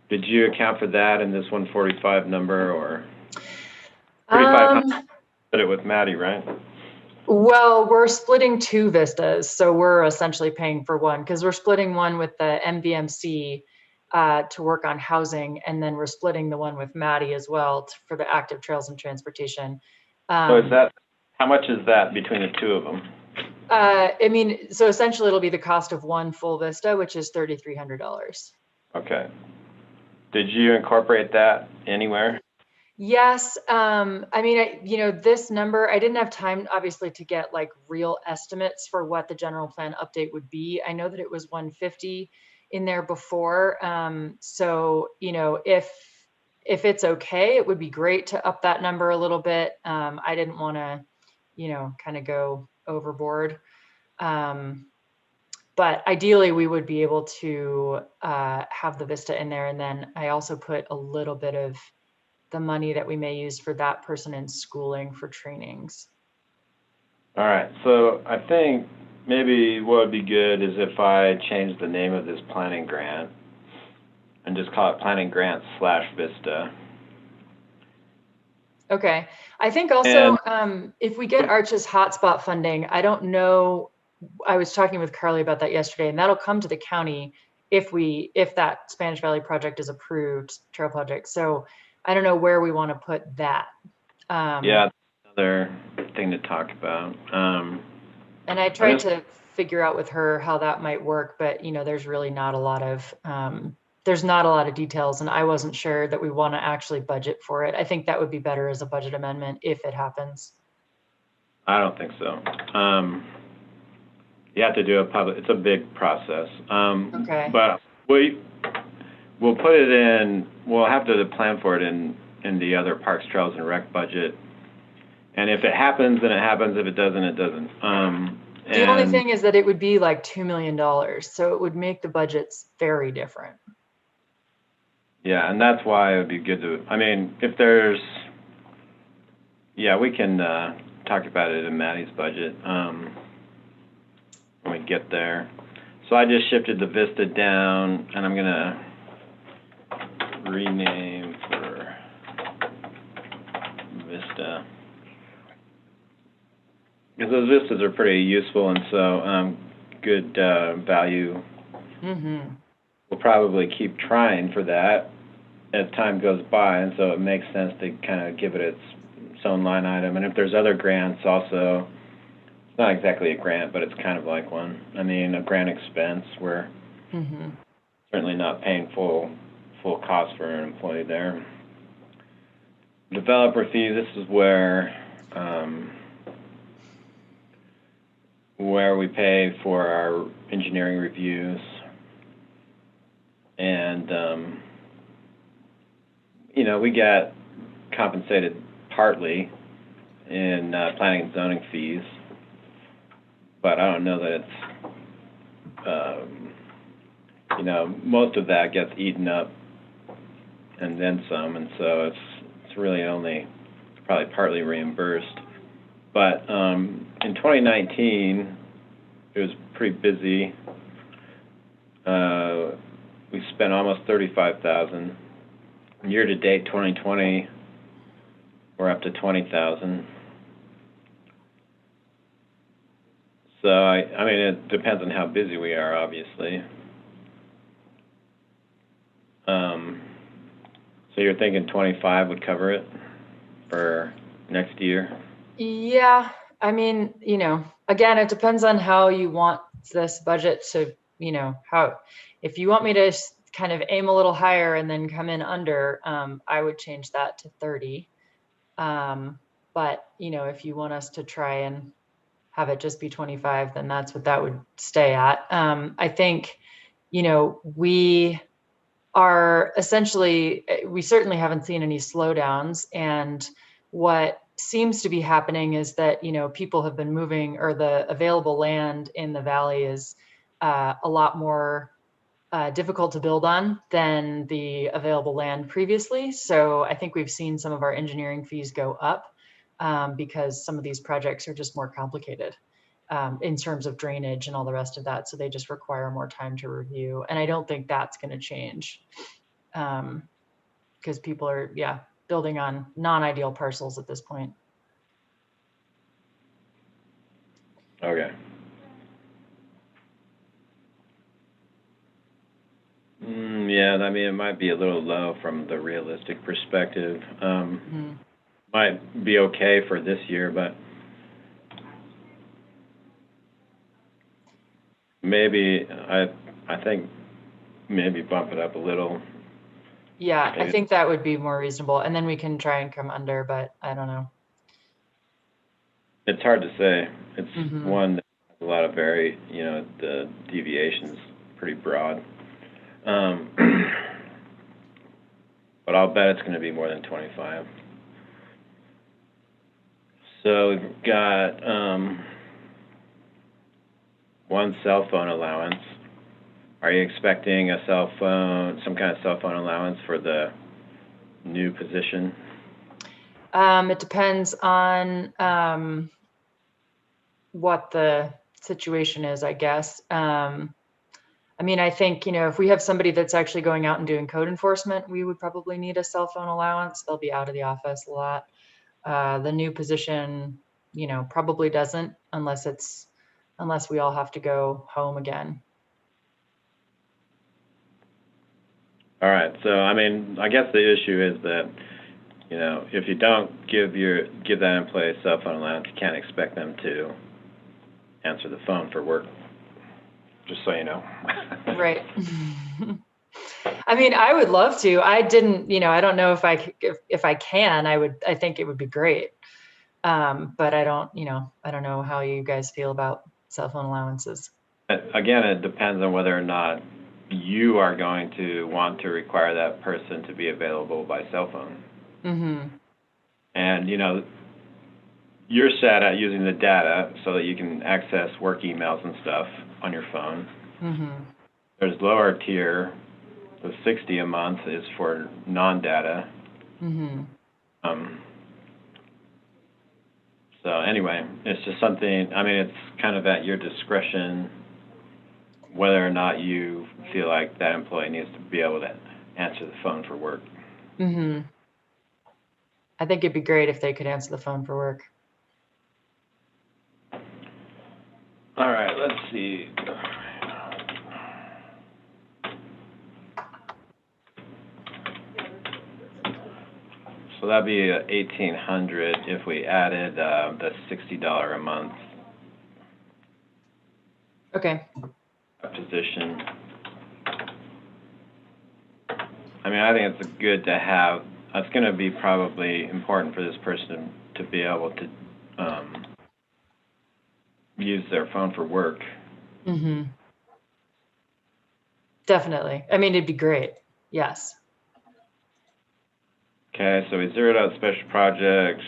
[SPEAKER 1] Did you account for that in this 145 number, or 3,500? Did it with Maddie, right?
[SPEAKER 6] Well, we're splitting two Vistas, so we're essentially paying for one because we're splitting one with the MVMC, to work on housing, and then we're splitting the one with Maddie as well for the active trails and transportation.
[SPEAKER 1] So is that, how much is that between the two of them?
[SPEAKER 6] I mean, so essentially it'll be the cost of one full Vista, which is $3,300.
[SPEAKER 1] Okay. Did you incorporate that anywhere?
[SPEAKER 6] Yes. I mean, this number, I didn't have time, obviously, to get like real estimates for what the general plan update would be. I know that it was 150 in there before. So, if it's okay, it would be great to up that number a little bit. I didn't want to, kind of go overboard. But ideally, we would be able to have the Vista in there. And then I also put a little bit of the money that we may use for that person in schooling for trainings.
[SPEAKER 1] All right, so I think maybe what would be good is if I change the name of this planning grant and just call it planning grant / Vista.
[SPEAKER 6] Okay. I think also if we get Arch's hotspot funding, I don't know, I was talking with Carly about that yesterday, and that'll come to the county if that Spanish Valley project is approved, trail project. So I don't know where we want to put that.
[SPEAKER 1] Yeah, another thing to talk about.
[SPEAKER 6] And I tried to figure out with her how that might work, but there's really not a lot of details, and I wasn't sure that we want to actually budget for it. I think that would be better as a budget amendment if it happens.
[SPEAKER 1] I don't think so. You have to do it's a big process.
[SPEAKER 6] Okay.
[SPEAKER 1] But we'll put it in, we'll have to plan for it in the other Parks, Trails, and Rec budget. And if it happens, then it happens. If it doesn't, it doesn't.
[SPEAKER 6] The only thing is that it would be like $2 million. So it would make the budgets very different.
[SPEAKER 1] Yeah, and that's why it would be good to, I mean, if there's, we can talk about it in Maddie's budget when we get there. So I just shifted the Vista down, and I'm going to rename for Vista. Because those Vistas are pretty useful, and so good value.
[SPEAKER 6] Mm-hmm.
[SPEAKER 1] We'll probably keep trying for that as time goes by, and so it makes sense to kind of give it its own line item. And if there's other grants also, it's not exactly a grant, but it's kind of like one. I mean, a grant expense where certainly not paying full cost for an employee there. Developer fees, this is where we pay for our engineering reviews. And, we get compensated partly in planning and zoning fees, but I don't know that it's, most of that gets eaten up and then some, and so it's really only probably partly reimbursed. But in 2019, it was pretty busy. We spent almost $35,000. Year to date, 2020, we're up to $20,000. So I mean, it depends on how busy we are, obviously. So you're thinking 25 would cover it for next year?
[SPEAKER 6] Yeah, I mean, again, it depends on how you want this budget to, if you want me to kind of aim a little higher and then come in under, I would change that to 30. But, if you want us to try and have it just be 25, then that's what that would stay at. I think, we are essentially, we certainly haven't seen any slowdowns. And what seems to be happening is that, people have been moving, or the available land in the valley is a lot more difficult to build on than the available land previously. So I think we've seen some of our engineering fees go up because some of these projects are just more complicated in terms of drainage and all the rest of that. So they just require more time to review. And I don't think that's going to change because people are, building on non-ideal parcels at this point.
[SPEAKER 1] Okay. Yeah, I mean, it might be a little low from the realistic perspective. Might be okay for this year, but maybe, I think maybe bump it up a little.
[SPEAKER 6] Yeah, I
[SPEAKER 1] Maybe.
[SPEAKER 6] think that would be more reasonable. And then we can try and come under, but I don't know.
[SPEAKER 1] It's hard to say. It's
[SPEAKER 6] Mhm.
[SPEAKER 1] one that has a lot of the deviation's pretty broad. But I'll bet it's going to be more than 25. So we've got one cell phone allowance. Are you expecting a cell phone, some kind of cell phone allowance for the new position?
[SPEAKER 6] It depends on what the situation is, I guess. I mean, I think, if we have somebody that's actually going out and doing code enforcement, we would probably need a cell phone allowance. They'll be out of the office a lot. The new position, probably doesn't unless we all have to go home again.
[SPEAKER 1] All right. So, I mean, I guess the issue is that, if you don't give that employee a cell phone allowance, you can't expect them to answer the phone for work. Just so you know.
[SPEAKER 6] Right. I mean, I would love to. I didn't, I don't know if I can, I think it would be great. But I don't know how you guys feel about cell phone allowances.
[SPEAKER 1] Again, it depends on whether or not you are going to want to require that person to be available by cell phone.
[SPEAKER 6] Mm-hmm.
[SPEAKER 1] And, you're set at using the data so that you can access work emails and stuff on your phone.
[SPEAKER 6] Mm-hmm.
[SPEAKER 1] There's lower tier, the $60 a month is for non-data.
[SPEAKER 6] Mm-hmm.
[SPEAKER 1] So anyway, it's just something, I mean, it's kind of at your discretion whether or not you feel like that employee needs to be able to answer the phone for work.
[SPEAKER 6] Mm-hmm. I think it'd be great if they could answer the phone for work.
[SPEAKER 1] All right, let's see. So that'd be 1,800 if we added the $60 a month
[SPEAKER 6] Okay.
[SPEAKER 1] position. I mean, I think it's good to have. It's going to be probably important for this person to be able to use their phone for work.
[SPEAKER 6] Mm-hmm. Definitely. I mean, it'd be great. Yes.
[SPEAKER 1] Okay, so we zeroed out special projects.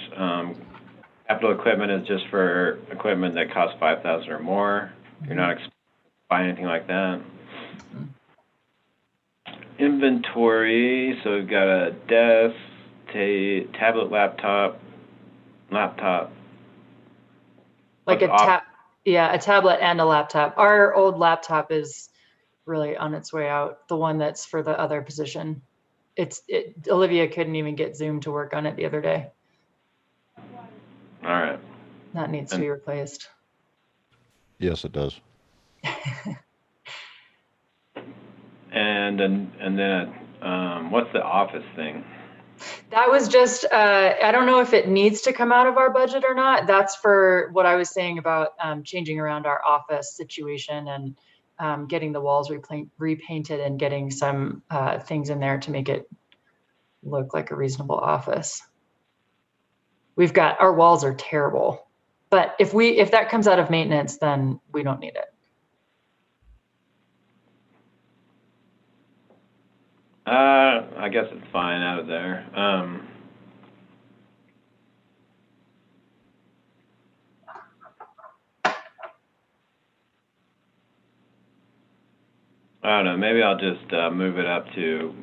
[SPEAKER 1] Capital equipment is just for equipment that costs $5,000 or more. You're not buying anything like that. Inventory, so we've got a desk, tablet, laptop.
[SPEAKER 6] Like a tablet and a laptop. Our old laptop is really on its way out. The one that's for the other position. Olivia couldn't even get Zoom to work on it the other day.
[SPEAKER 1] All right.
[SPEAKER 6] That needs to be replaced.
[SPEAKER 5] Yes, it does.
[SPEAKER 1] And then what's the office thing?
[SPEAKER 6] That was just, I don't know if it needs to come out of our budget or not. That's for what I was saying about changing around our office situation and getting the walls repainted and getting some things in there to make it look like a reasonable office. Our walls are terrible, but if that comes out of maintenance, then we don't need it.
[SPEAKER 1] I guess it's fine out of there. I don't know. Maybe I'll just move it up to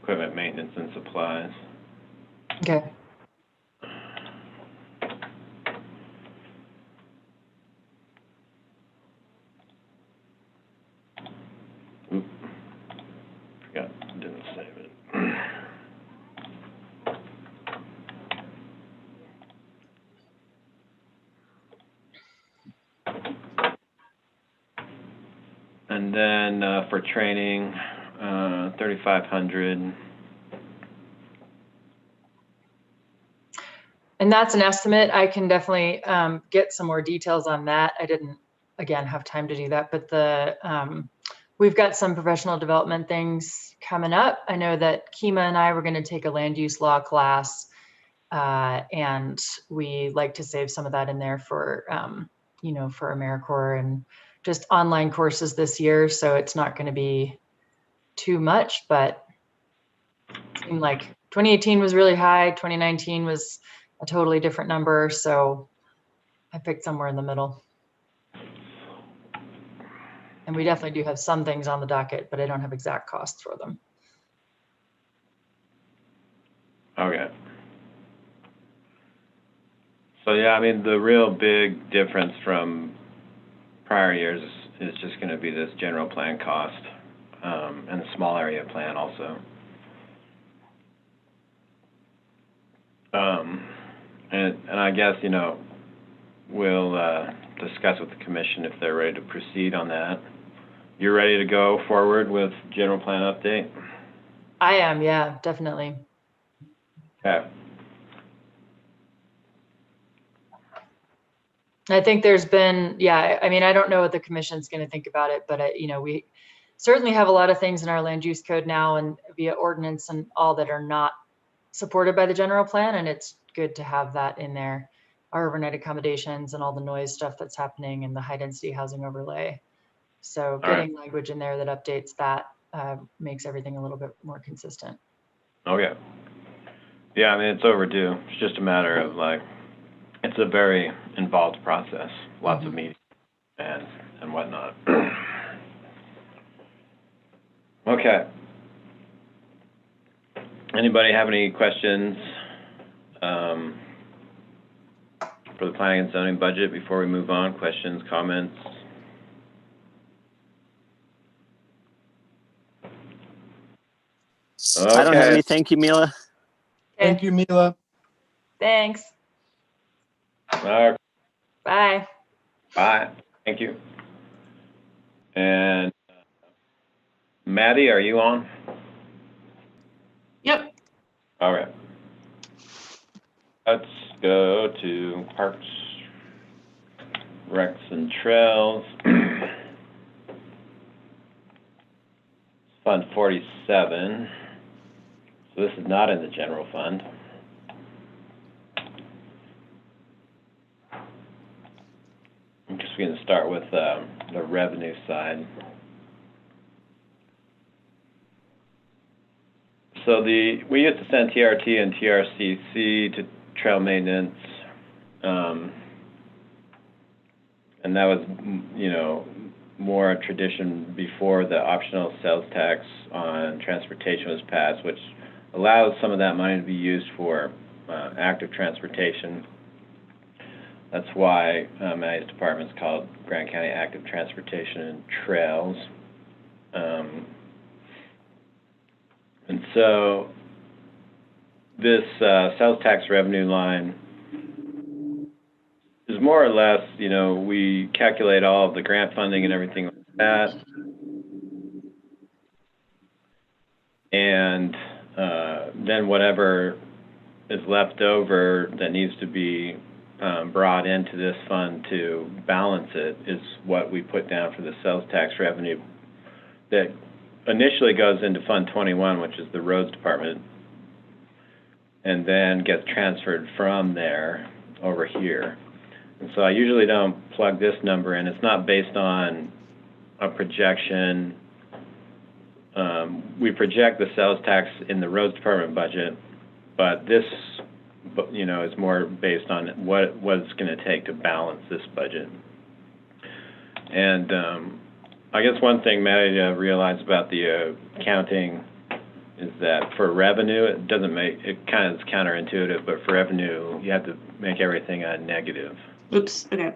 [SPEAKER 1] equipment maintenance and supplies.
[SPEAKER 6] Okay.
[SPEAKER 1] Oop. Forgot, didn't save it. And then for training, $3,500.
[SPEAKER 6] And that's an estimate. I can definitely get some more details on that. I didn't, again, have time to do that, but we've got some professional development things coming up. I know that Kima and I were going to take a land use law class, and we like to save some of that in there for, for AmeriCorps and just online courses this year. So it's not going to be too much, but it seemed like 2018 was really high. 2019 was a totally different number. So I picked somewhere in the middle. And we definitely do have some things on the docket, but I don't have exact costs for them.
[SPEAKER 1] Okay. So yeah, I mean, the real big difference from prior years is just going to be this general plan cost, and the small area plan also. And I guess, we'll discuss with the commission if they're ready to proceed on that. You're ready to go forward with general plan update?
[SPEAKER 6] I am, yeah, definitely.
[SPEAKER 1] Okay.
[SPEAKER 6] I think there's been, I mean, I don't know what the commission's going to think about it, but we certainly have a lot of things in our land use code now and via ordinance and all that are not supported by the general plan. And it's good to have that in there. Our overnight accommodations and all the noise stuff that's happening and the high density housing overlay. So getting language in there that updates that makes everything a little bit more consistent.
[SPEAKER 1] Okay. Yeah, I mean, it's overdue. It's just a matter of it's a very involved process, lots of meetings and whatnot. Okay. Anybody have any questions for the planning and zoning budget before we move on? Questions, comments? Okay.
[SPEAKER 8] I don't have any. Thank you, Mila.
[SPEAKER 6] Okay.
[SPEAKER 2] Thank you, Mila.
[SPEAKER 6] Thanks.
[SPEAKER 1] Bye.
[SPEAKER 6] Bye.
[SPEAKER 1] Bye. Thank you. And Maddie, are you on?
[SPEAKER 9] Yep.
[SPEAKER 1] All right. Let's go to Parks, Recs, and Trails. Fund 47. So this is not in the general fund. I guess we're going to start with the revenue side. So we used to send TRT and TRCC to trail maintenance, and that was, more a tradition before the optional sales tax on transportation was passed, which allows some of that money to be used for active transportation. That's why Maddie's department is called Grand County Active Transportation and Trails. And so this sales tax revenue line is more or less, we calculate all of the grant funding and everything like that. And then whatever is left over that needs to be brought into this fund to balance it is what we put down for the sales tax revenue that initially goes into Fund 21, which is the roads department, and then gets transferred from there over here. And so I usually don't plug this number in. It's not based on a projection. We project the sales tax in the roads department budget, but this, is more based on what it's going to take to balance this budget. And I guess one thing, Maddie, to realize about the accounting is that for revenue, it kind of is counterintuitive, but for revenue, you have to make everything a negative.
[SPEAKER 9] Oops. Okay.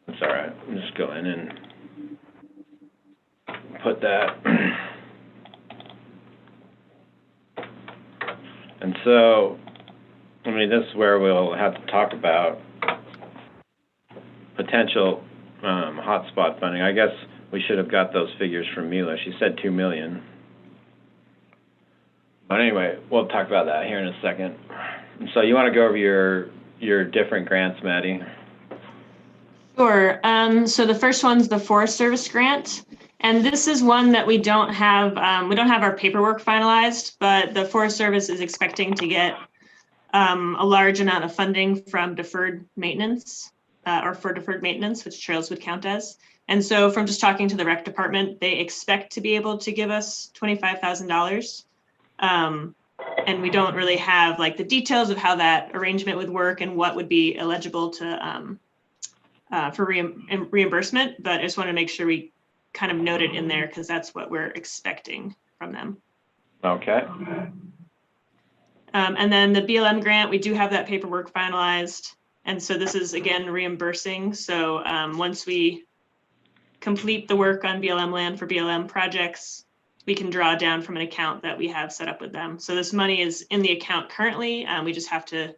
[SPEAKER 1] That's all right. I'm just go in and put that. And so, this is where we'll have to talk about potential hotspot funding. I guess we should have got those figures from Mila. She said $2 million. But anyway, we'll talk about that here in a second. So you want to go over your different grants, Maddie?
[SPEAKER 8] Sure. So the first one's the Forest Service grant. And this is one that we don't have our paperwork finalized, but the Forest Service is expecting to get a large amount of funding from deferred maintenance or for deferred maintenance, which trails would count as. And so from just talking to the rec department, they expect to be able to give us $25,000. And we don't really have like the details of how that arrangement would work and what would be eligible to for reimbursement, but I just want to make sure we kind of note it in there because that's what we're expecting from them.
[SPEAKER 1] Okay.
[SPEAKER 8] And then the BLM grant, we do have that paperwork finalized. And so this is again reimbursing. So once we complete the work on BLM land for BLM projects, we can draw down from an account that we have set up with them. So this money is in the account currently. We just have to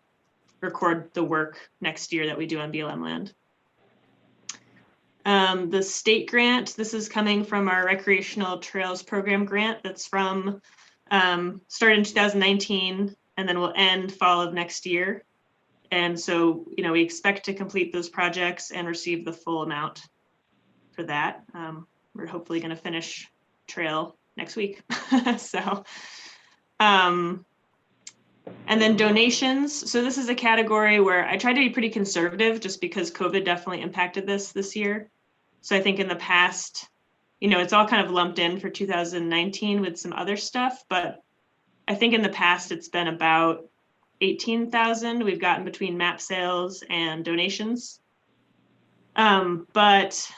[SPEAKER 8] record the work next year that we do on BLM land. The state grant, this is coming from our Recreational Trails Program grant that's from, started in 2019 and then will end fall of next year. And so, you know, we expect to complete those projects and receive the full amount for that. We're hopefully going to finish trail next week. So, and then donations. So this is a category where I tried to be pretty conservative just because COVID definitely impacted this year. So I think in the past, you know, it's all kind of lumped in for 2019 with some other stuff, but I think in the past it's been about 18,000 we've gotten between map sales and donations. But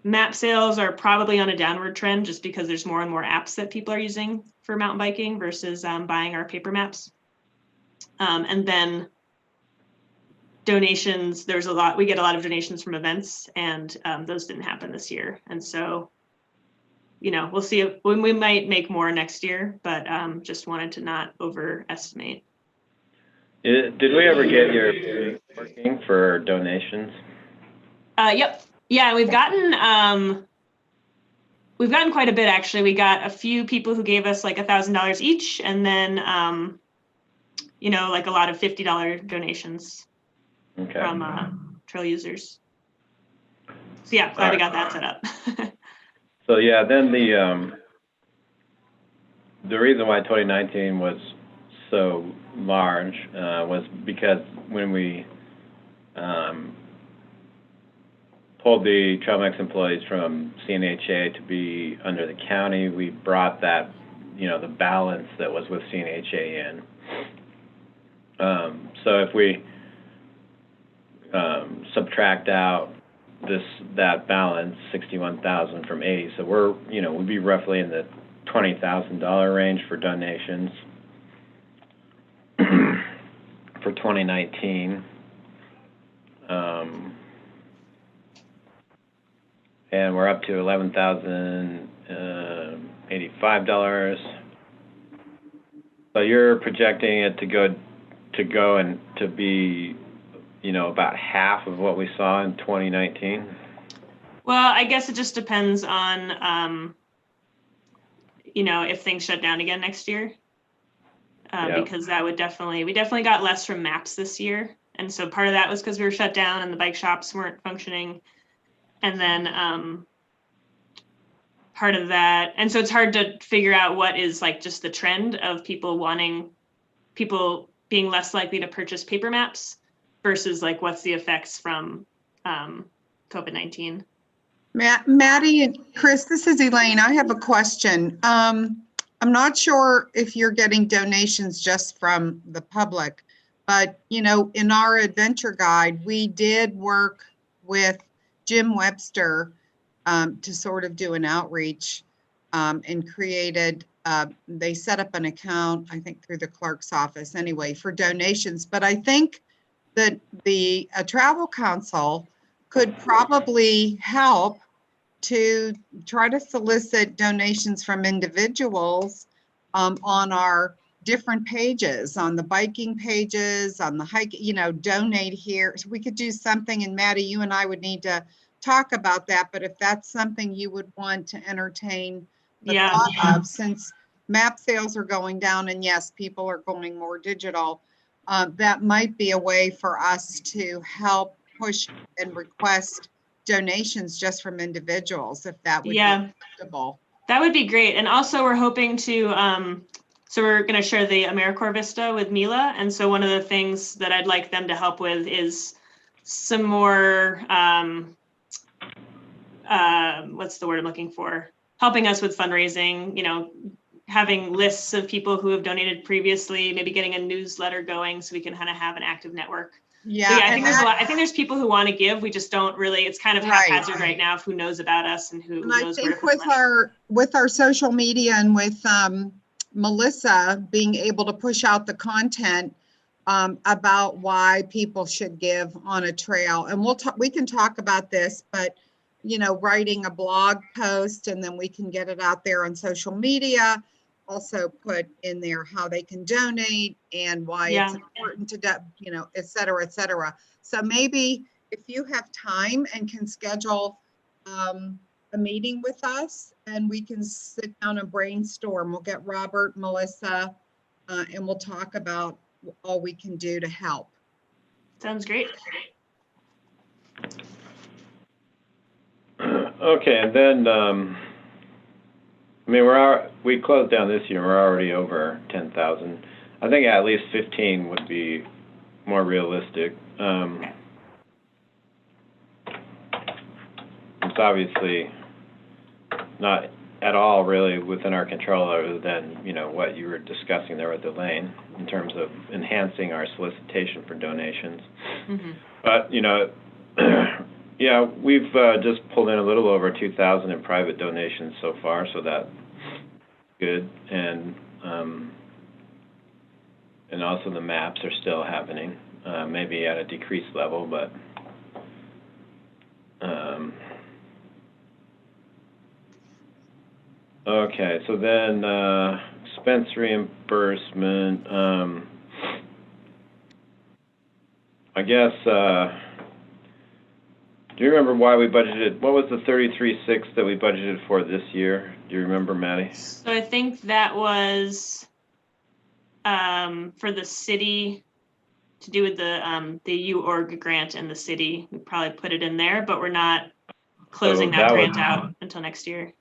[SPEAKER 8] map sales are probably on a downward trend just because there's more and more apps that people are using for mountain biking versus buying our paper maps. And then donations, we get a lot of donations from events, and those didn't happen this year. And so, you know, we'll see if we might make more next year, but just wanted to not overestimate.
[SPEAKER 1] Did we ever get your working for donations?
[SPEAKER 8] Yep. Yeah, we've gotten quite a bit actually. We got a few people who gave us like $1,000 each, and then you know, like a lot of $50 donations from trail users. So yeah, glad we got that set up.
[SPEAKER 1] So yeah, then the reason why 2019 was so large was because when we pulled the Trailmix employees from CNHA to be under the county, we brought that, you know, the balance that was with CNHA in. So if we subtract out that balance, 61,000 from 80, so we're, you know, we'd be roughly in the $20,000 range for donations for 2019. And we're up to $11,085. So you're projecting it to go and to be, you know, about half of what we saw in 2019?
[SPEAKER 8] Well, I guess it just depends on, you know, if things shut down again next year. Because that would we definitely got less from maps this year. And so part of that was because we were shut down and the bike shops weren't functioning. And then part of that, and so it's hard to figure out what is like just the trend of people being less likely to purchase paper maps versus like what's the effects from COVID-19.
[SPEAKER 3] Maddie and Chris, this is Elaine. I have a question. I'm not sure if you're getting donations just from the public, but you know, in our adventure guide, we did work with Jim Webster to sort of do an outreach and created, they set up an account, I think through the clerk's office anyway, for donations. But I think that the Travel Council could probably help to try to solicit donations from individuals on our different pages, on the biking pages, on the hike, you know, donate here. So we could do something, and Maddie, you and I would need to talk about that, but if that's something you would want to entertain the thought of, since map sales are going down, and yes, people are going more digital. That might be a way for us to help push and request donations just from individuals, if that would be acceptable.
[SPEAKER 8] That would be great. And also we're hoping to, so we're going to share the AmeriCorps Vista with Mila. And so one of the things that I'd like them to help with is some more, what's the word I'm looking for? Helping us with fundraising, you know, having lists of people who have donated previously, maybe getting a newsletter going so we can kind of have an active network.
[SPEAKER 3] Yeah,
[SPEAKER 8] so yeah, I think there's a lot. I think there's people who want to give. We just don't really. It's kind of haphazard right now of who knows about us and who
[SPEAKER 3] and
[SPEAKER 8] knows
[SPEAKER 3] I
[SPEAKER 8] where to
[SPEAKER 3] think
[SPEAKER 8] put money.
[SPEAKER 3] with our social media and with Melissa being able to push out the content about why people should give on a trail, and we can talk about this, but you know, writing a blog post and then we can get it out there on social media. Also put in there how they can donate and why it's important to, you know, et cetera, et cetera. So maybe if you have time and can schedule a meeting with us and we can sit down and brainstorm, we'll get Robert, Melissa, and we'll talk about all we can do to help.
[SPEAKER 8] Sounds great.
[SPEAKER 1] Okay, and then, I mean, we closed down this year, we're already over 10,000. I think at least 15 would be more realistic. It's obviously not at all really within our control other than, you know, what you were discussing there with Elaine in terms of enhancing our solicitation for donations.
[SPEAKER 8] Mm-hmm.
[SPEAKER 1] But, you know, yeah, we've just pulled in a little over 2,000 in private donations so far, so that's good. And also the maps are still happening, maybe at a decreased level, but okay. So then expense reimbursement. I guess. Do you remember why we budgeted? What was the 33.6 that we budgeted for this year? Do you remember, Maddie?
[SPEAKER 8] So I think that was for the city to do with the UORG grant and the city. We probably put it in there, but we're not closing that grant out until next year.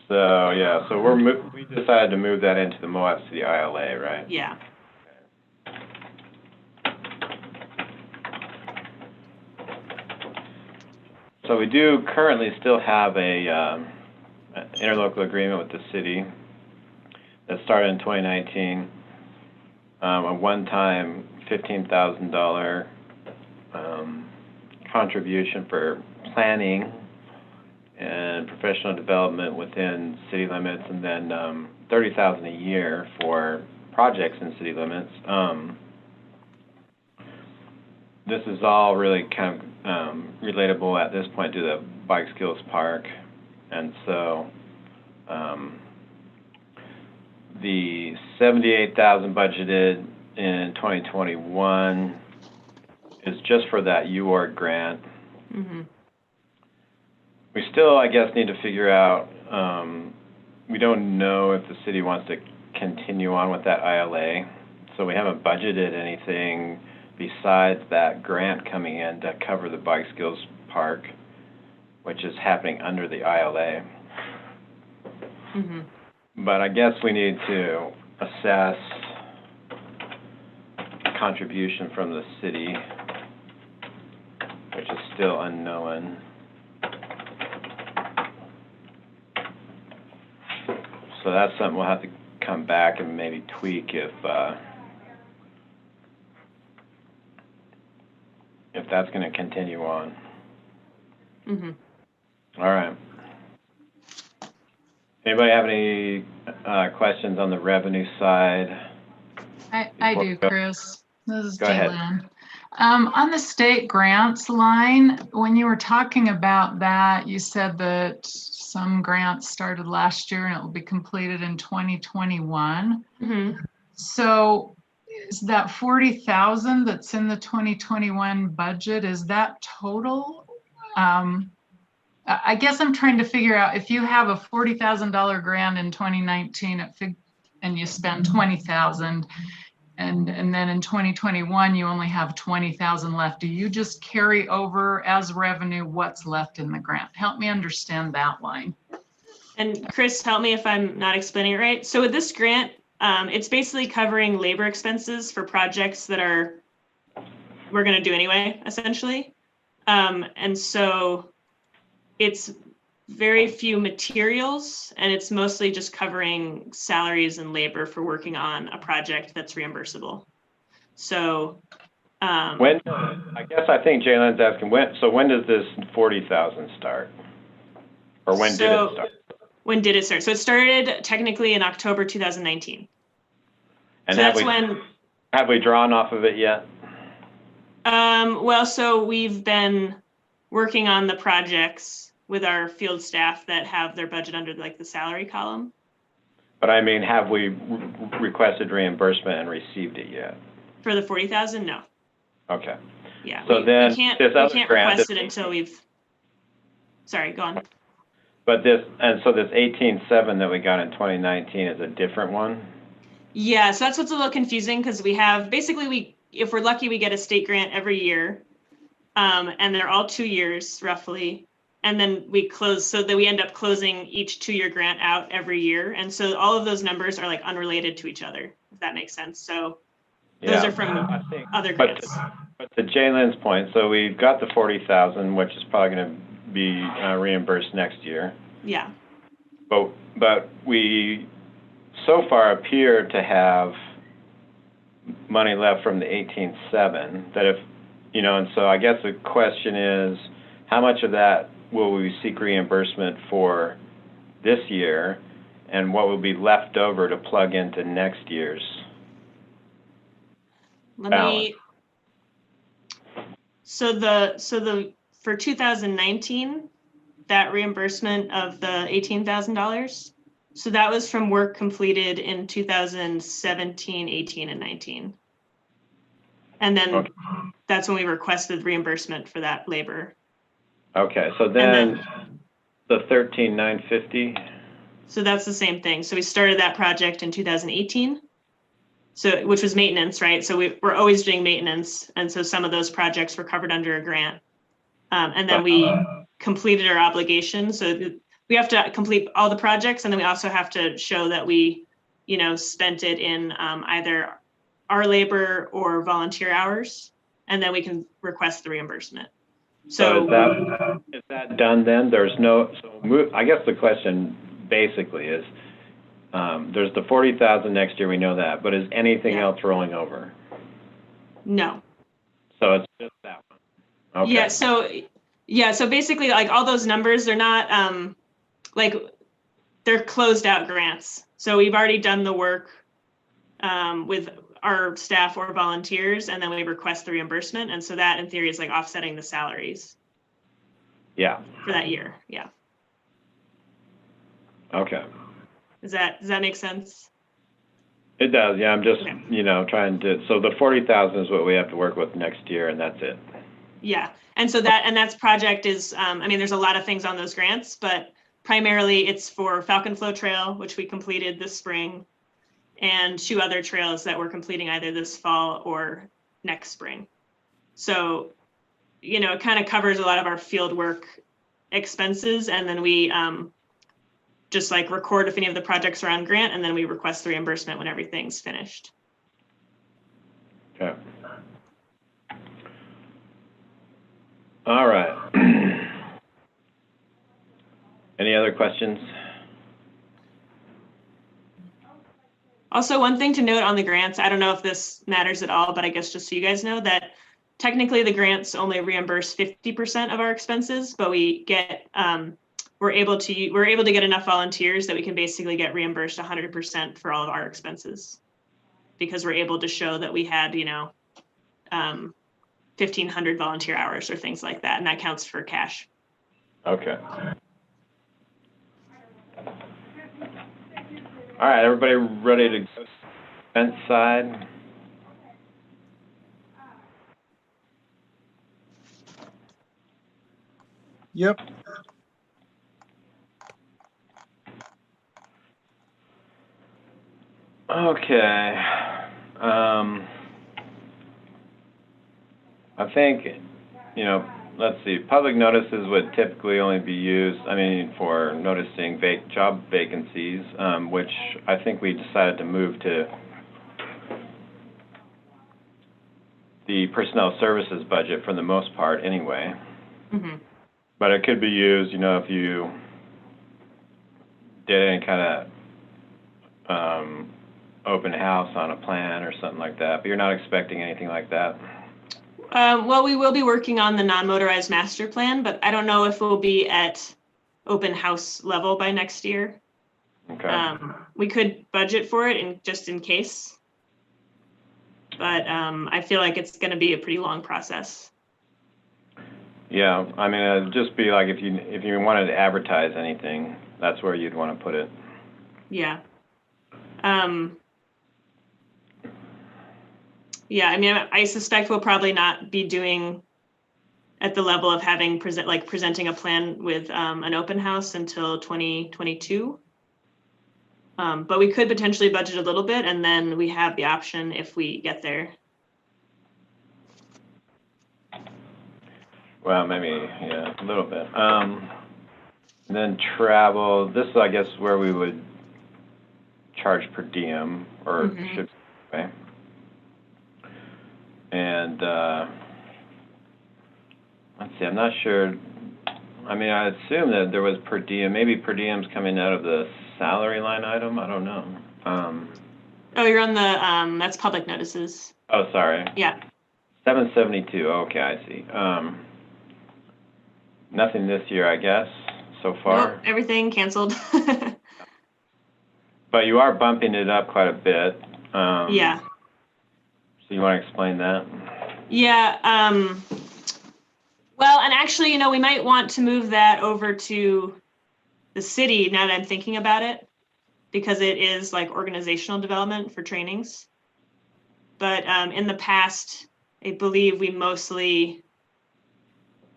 [SPEAKER 1] So yeah, so we decided to move that into the Moab City ILA, right?
[SPEAKER 8] Yeah.
[SPEAKER 1] So we do currently still have a interlocal agreement with the city that started in 2019. A one-time $15,000 contribution for planning and professional development within city limits, and then $30,000 a year for projects in city limits. This is all really kind of relatable at this point to the Bike Skills Park, and so the $78,000 budgeted in 2021 is just for that UORG grant.
[SPEAKER 8] Mm-hmm.
[SPEAKER 1] We still, I guess, need to figure out. We don't know if the city wants to continue on with that ILA, so we haven't budgeted anything besides that grant coming in to cover the Bike Skills Park, which is happening under the ILA.
[SPEAKER 8] Mm-hmm.
[SPEAKER 1] But I guess we need to assess contribution from the city, which is still unknown. So that's something we'll have to come back and maybe tweak if that's going to continue on.
[SPEAKER 8] Mm-hmm.
[SPEAKER 1] All right. Anybody have any questions on the revenue side?
[SPEAKER 9] I do, Chris. This is
[SPEAKER 1] Go ahead.
[SPEAKER 9] Jaylen. On the state grants line, when you were talking about that, you said that some grants started last year and it will be completed in 2021.
[SPEAKER 8] Mm-hmm.
[SPEAKER 9] So is that 40,000 that's in the 2021 budget, is that total? I guess I'm trying to figure out if you have a $40,000 grant in 2019 and you spend 20,000 and then in 2021 you only have 20,000 left. Do you just carry over as revenue what's left in the grant? Help me understand that line.
[SPEAKER 8] And Chris, help me if I'm not explaining it right. So with this grant, it's basically covering labor expenses for projects that we're going to do anyway, essentially. And so it's very few materials, and it's mostly just covering salaries and labor for working on a project that's reimbursable. So
[SPEAKER 1] when, I guess I think Jalen's asking when does this 40,000 start? Or when did it start?
[SPEAKER 8] When did it start? So it started technically in October 2019.
[SPEAKER 1] And
[SPEAKER 8] so that's when.
[SPEAKER 1] Have we drawn off of it yet?
[SPEAKER 8] Well, so we've been working on the projects with our field staff that have their budget under like the salary column.
[SPEAKER 1] But I mean, have we requested reimbursement and received it yet?
[SPEAKER 8] For the 40,000, no.
[SPEAKER 1] Okay.
[SPEAKER 8] Yeah.
[SPEAKER 1] So
[SPEAKER 8] we can't request it until we've. Sorry, go on.
[SPEAKER 1] But this 18.7 that we got in 2019 is a different one?
[SPEAKER 8] Yeah, so that's what's a little confusing because we have basically if we're lucky, we get a state grant every year. And they're all 2 years roughly. And then we close so that we end up closing each 2-year grant out every year. And so all of those numbers are like unrelated to each other, if that makes sense. So those are from other grants.
[SPEAKER 1] But to Jalen's point, so we've got the 40,000, which is probably going to be reimbursed next year.
[SPEAKER 8] Yeah.
[SPEAKER 1] But we so far appear to have money left from the 18.7 that if, and so I guess the question is, how much of that will we seek reimbursement for this year, and what will be left over to plug into next year's balance?
[SPEAKER 8] For 2019, that reimbursement of the $18,000, so that was from work completed in 2017, 18, and 19. And then that's when we requested reimbursement for that labor. Okay, so then the 13,950. So that's the same thing. So we started that project in 2018. So which was maintenance, right? So we're always doing maintenance, and so some of those projects were covered under a grant, and then we completed our obligation. So we have to complete all the projects, and then we also have to show that we, spent it in either our labor or volunteer hours, and then we can request the reimbursement. So is that done then? I guess the question basically is, there's the 40,000 next year, we know that, but is anything else rolling over? No. So it's just that one. Okay. So basically, like all those numbers, they're not they're closed out grants. So we've already done the work with our staff or volunteers, and then we request the reimbursement, and so that in theory is like offsetting the salaries. Yeah. For that year, yeah. Okay. Does that make sense? It does, yeah. I'm just, trying to, so the 40,000 is what we have to work with next year, and that's it. Yeah, and so that's project is, there's a lot of things on those grants, but primarily it's for Falcon Flow Trail, which we completed this spring, and 2 other trails that we're completing either this fall or next spring. So, it kind of covers a lot of our field work expenses, and then we just like record if any of the projects are on grant, and then we request the reimbursement when everything's finished. Okay. All right. Any other questions? Also, one thing to note on the grants, I don't know if this matters at all, but I guess just so you guys know that technically the grants only reimburse 50% of our expenses, but we get, we're able to get enough volunteers that we can basically get reimbursed 100% for all of our expenses, because we're able to show that we had, 1,500 volunteer hours or things like that, and that counts for cash. Okay. All right, everybody ready to go to the expense side?
[SPEAKER 2] Yep.
[SPEAKER 1] Okay. I think, let's see, public notices would typically only be used, for noticing job vacancies, which I think we decided to move to the personnel services budget for the most part anyway.
[SPEAKER 8] Mm-hmm.
[SPEAKER 1] But it could be used, if you did any kind of open house on a plan or something like that, but you're not expecting anything like that.
[SPEAKER 8] Well, we will be working on the non-motorized master plan, but I don't know if we'll be at open house level by next year.
[SPEAKER 1] Okay.
[SPEAKER 8] We could budget for it just in case, but I feel like it's going to be a pretty long process.
[SPEAKER 1] Yeah, it'd just be like if you wanted to advertise anything, that's where you'd want to put it.
[SPEAKER 8] Yeah. Yeah, I suspect we'll probably not be doing at the level of having presenting a plan with an open house until 2022. But we could potentially budget a little bit, and then we have the option if we get there.
[SPEAKER 1] Well, maybe, yeah, a little bit. Then travel, this is, I guess, where we would charge per diem, or should pay. And let's see, I'm not sure. I assume that there was per diem, maybe per diems coming out of the salary line item. I don't know.
[SPEAKER 8] Oh, you're on the that's public notices.
[SPEAKER 1] Oh, sorry.
[SPEAKER 8] Yeah.
[SPEAKER 1] 772. Okay, I see. Nothing this year, I guess, so far.
[SPEAKER 8] Nope, everything canceled.
[SPEAKER 1] But you are bumping it up quite a bit.
[SPEAKER 8] Yeah.
[SPEAKER 1] So you want to explain that?
[SPEAKER 8] Yeah. Well, and actually, we might want to move that over to the city now that I'm thinking about it, because it is like organizational development for trainings. But in the past, I believe we mostly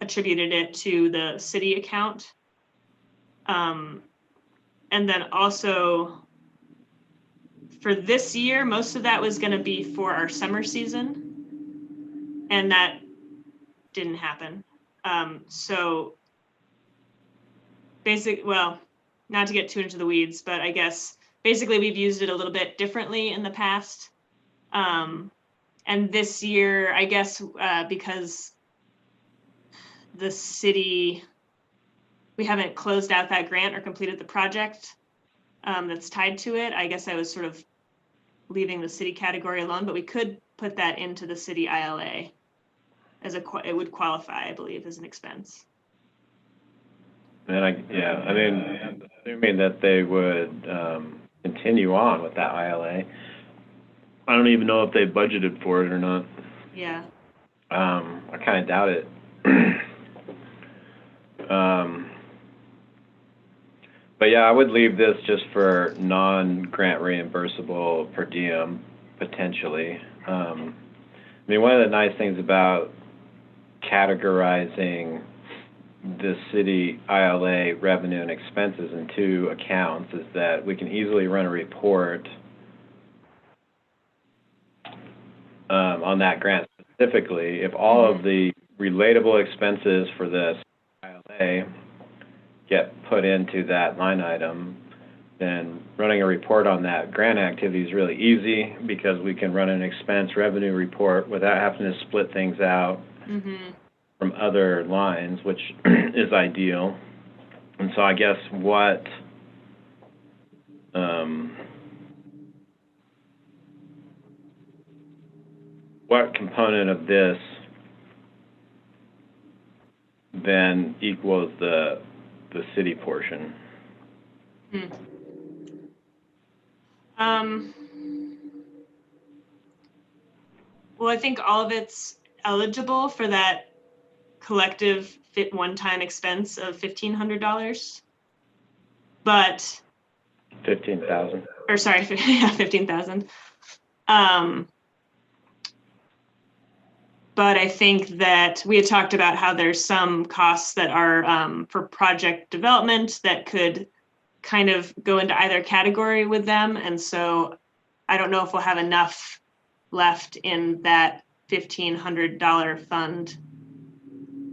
[SPEAKER 8] attributed it to the city account. And then also for this year, most of that was going to be for our summer season, and that didn't happen. So well, not to get too into the weeds, but I guess basically we've used it a little bit differently in the past. And this year, I guess, because the city, we haven't closed out that grant or completed the project that's tied to it. I guess I was sort of leaving the city category alone, but we could put that into the city ILA as it would qualify, I believe, as an expense.
[SPEAKER 1] And assuming that they would continue on with that ILA. I don't even know if they budgeted for it or not.
[SPEAKER 8] Yeah.
[SPEAKER 1] I kind of doubt it. But yeah, I would leave this just for non-grant reimbursable per diem, potentially. One of the nice things about categorizing the city ILA revenue and expenses in two accounts is that we can easily run a report on that grant specifically. If all of the relatable expenses for this ILA get put into that line item, then running a report on that grant activity is really easy because we can run an expense revenue report without having to split things out from other lines, which is ideal. And so I guess what component of this then equals the city portion?
[SPEAKER 8] Well, I think all of it's eligible for that collective one-time expense of $1,500, but
[SPEAKER 1] 15,000.
[SPEAKER 8] Or sorry, 15,000. But I think that we had talked about how there's some costs that are for project development that could kind of go into either category with them. And so I don't know if we'll have enough left in that $1,500 fund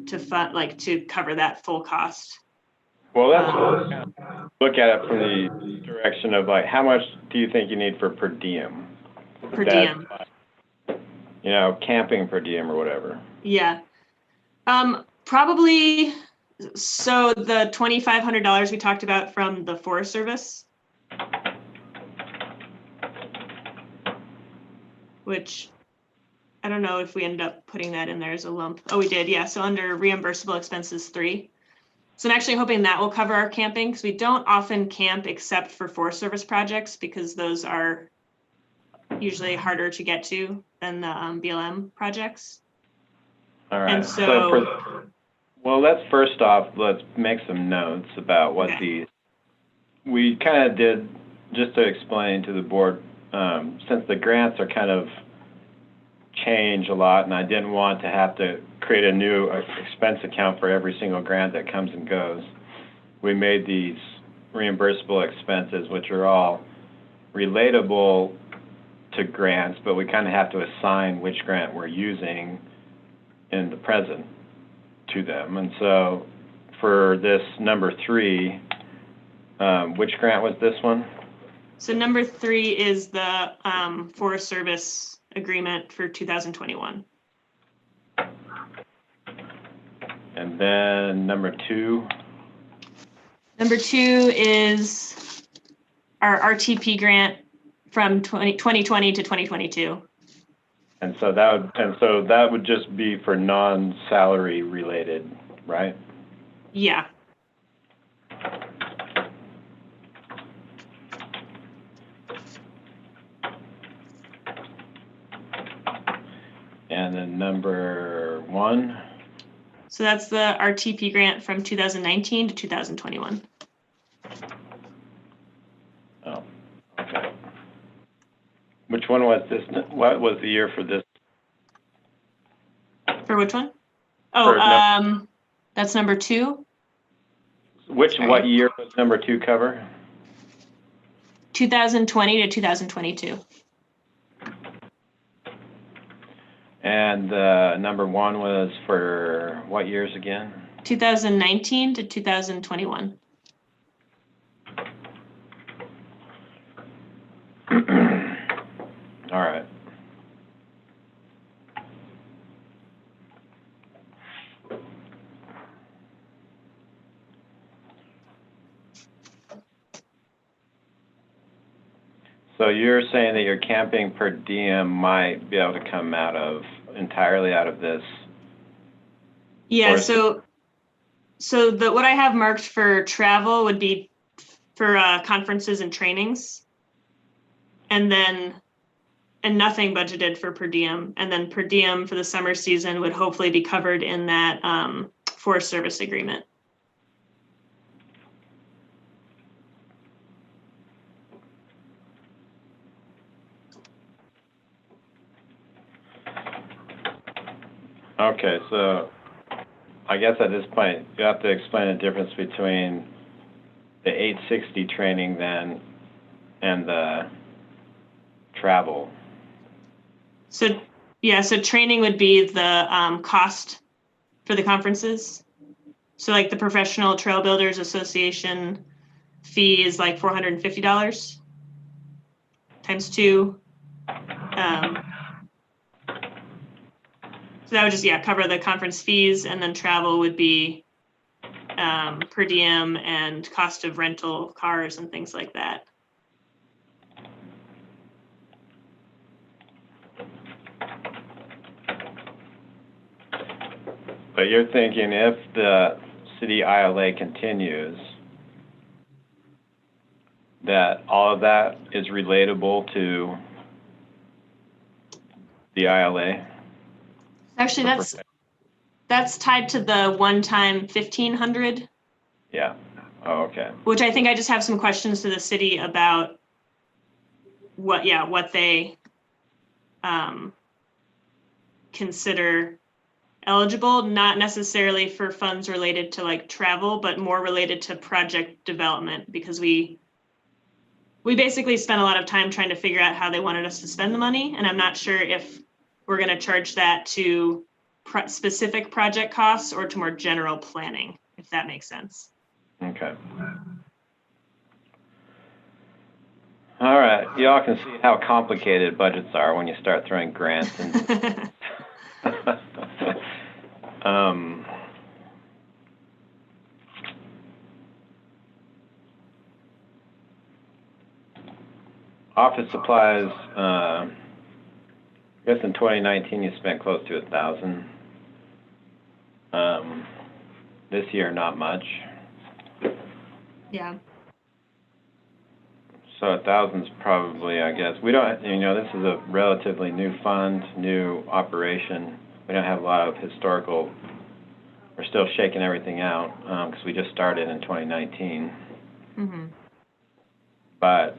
[SPEAKER 8] to cover that full cost.
[SPEAKER 1] Well, let's look at it from the direction of like, how much do you think you need for per diem?
[SPEAKER 8] Per diem.
[SPEAKER 1] You know, camping per diem or whatever.
[SPEAKER 8] Yeah. Probably, so the $2,500 we talked about from the Forest Service, which I don't know if we ended up putting that in there as a lump. Oh, we did, yeah. So under reimbursable expenses 3. So I'm actually hoping that will cover our camping, because we don't often camp except for Forest Service projects, because those are usually harder to get to than the BLM projects.
[SPEAKER 1] All right.
[SPEAKER 8] And so
[SPEAKER 1] well, let's make some notes about what we kind of did, just to explain to the board, since the grants are kind of change a lot, and I didn't want to have to create a new expense account for every single grant that comes and goes. We made these reimbursable expenses, which are all relatable to grants, but we kind of have to assign which grant we're using in the present to them. And so for this number 3, which grant was this one?
[SPEAKER 8] So number 3 is the Forest Service agreement for 2021.
[SPEAKER 1] And then number 2?
[SPEAKER 8] Number 2 is our RTP grant from 2020 to 2022.
[SPEAKER 1] And so that would just be for non-salary related, right?
[SPEAKER 8] Yeah.
[SPEAKER 1] And then number 1?
[SPEAKER 8] So that's the RTP grant from 2019 to 2021.
[SPEAKER 1] Oh, okay. Which one was this? What was the year for this?
[SPEAKER 8] For which one? Oh, that's number 2.
[SPEAKER 1] What year was number 2 cover?
[SPEAKER 8] 2020 to 2022.
[SPEAKER 1] And number 1 was for what years again?
[SPEAKER 8] 2019 to 2021.
[SPEAKER 1] All right. So you're saying that your camping per diem might be able to come entirely out of this?
[SPEAKER 8] Yeah, so what I have marked for travel would be for conferences and trainings, and nothing budgeted for per diem, and then per diem for the summer season would hopefully be covered in that Forest Service agreement.
[SPEAKER 1] Okay, so I guess at this point, you have to explain the difference between the 860 training then and the travel.
[SPEAKER 8] So, yeah, so training would be the cost for the conferences. So like the Professional Trail Builders Association fee is like $450 times 2. So that would just, cover the conference fees, and then travel would be per diem and cost of rental cars and things like that.
[SPEAKER 1] But you're thinking if the city ILA continues, that all of that is relatable to the ILA?
[SPEAKER 8] Actually, that's tied to the one-time 1,500.
[SPEAKER 1] Yeah. Oh, okay.
[SPEAKER 8] Which I think I just have some questions to the city about what they consider eligible, not necessarily for funds related to like travel, but more related to project development, because we we basically spent a lot of time trying to figure out how they wanted us to spend the money. And I'm not sure if we're going to charge that to specific project costs or to more general planning, if that makes sense.
[SPEAKER 1] Okay. All right. Y'all can see how complicated budgets are when you start throwing grants in. Office supplies, I guess in 2019 you spent close to 1,000. This year, not much.
[SPEAKER 8] Yeah.
[SPEAKER 1] So 1,000's probably, I guess. We don't, this is a relatively new fund, new operation. We don't have a lot of historical, we're still shaking everything out because we just started in 2019.
[SPEAKER 8] Mm-hmm.
[SPEAKER 1] But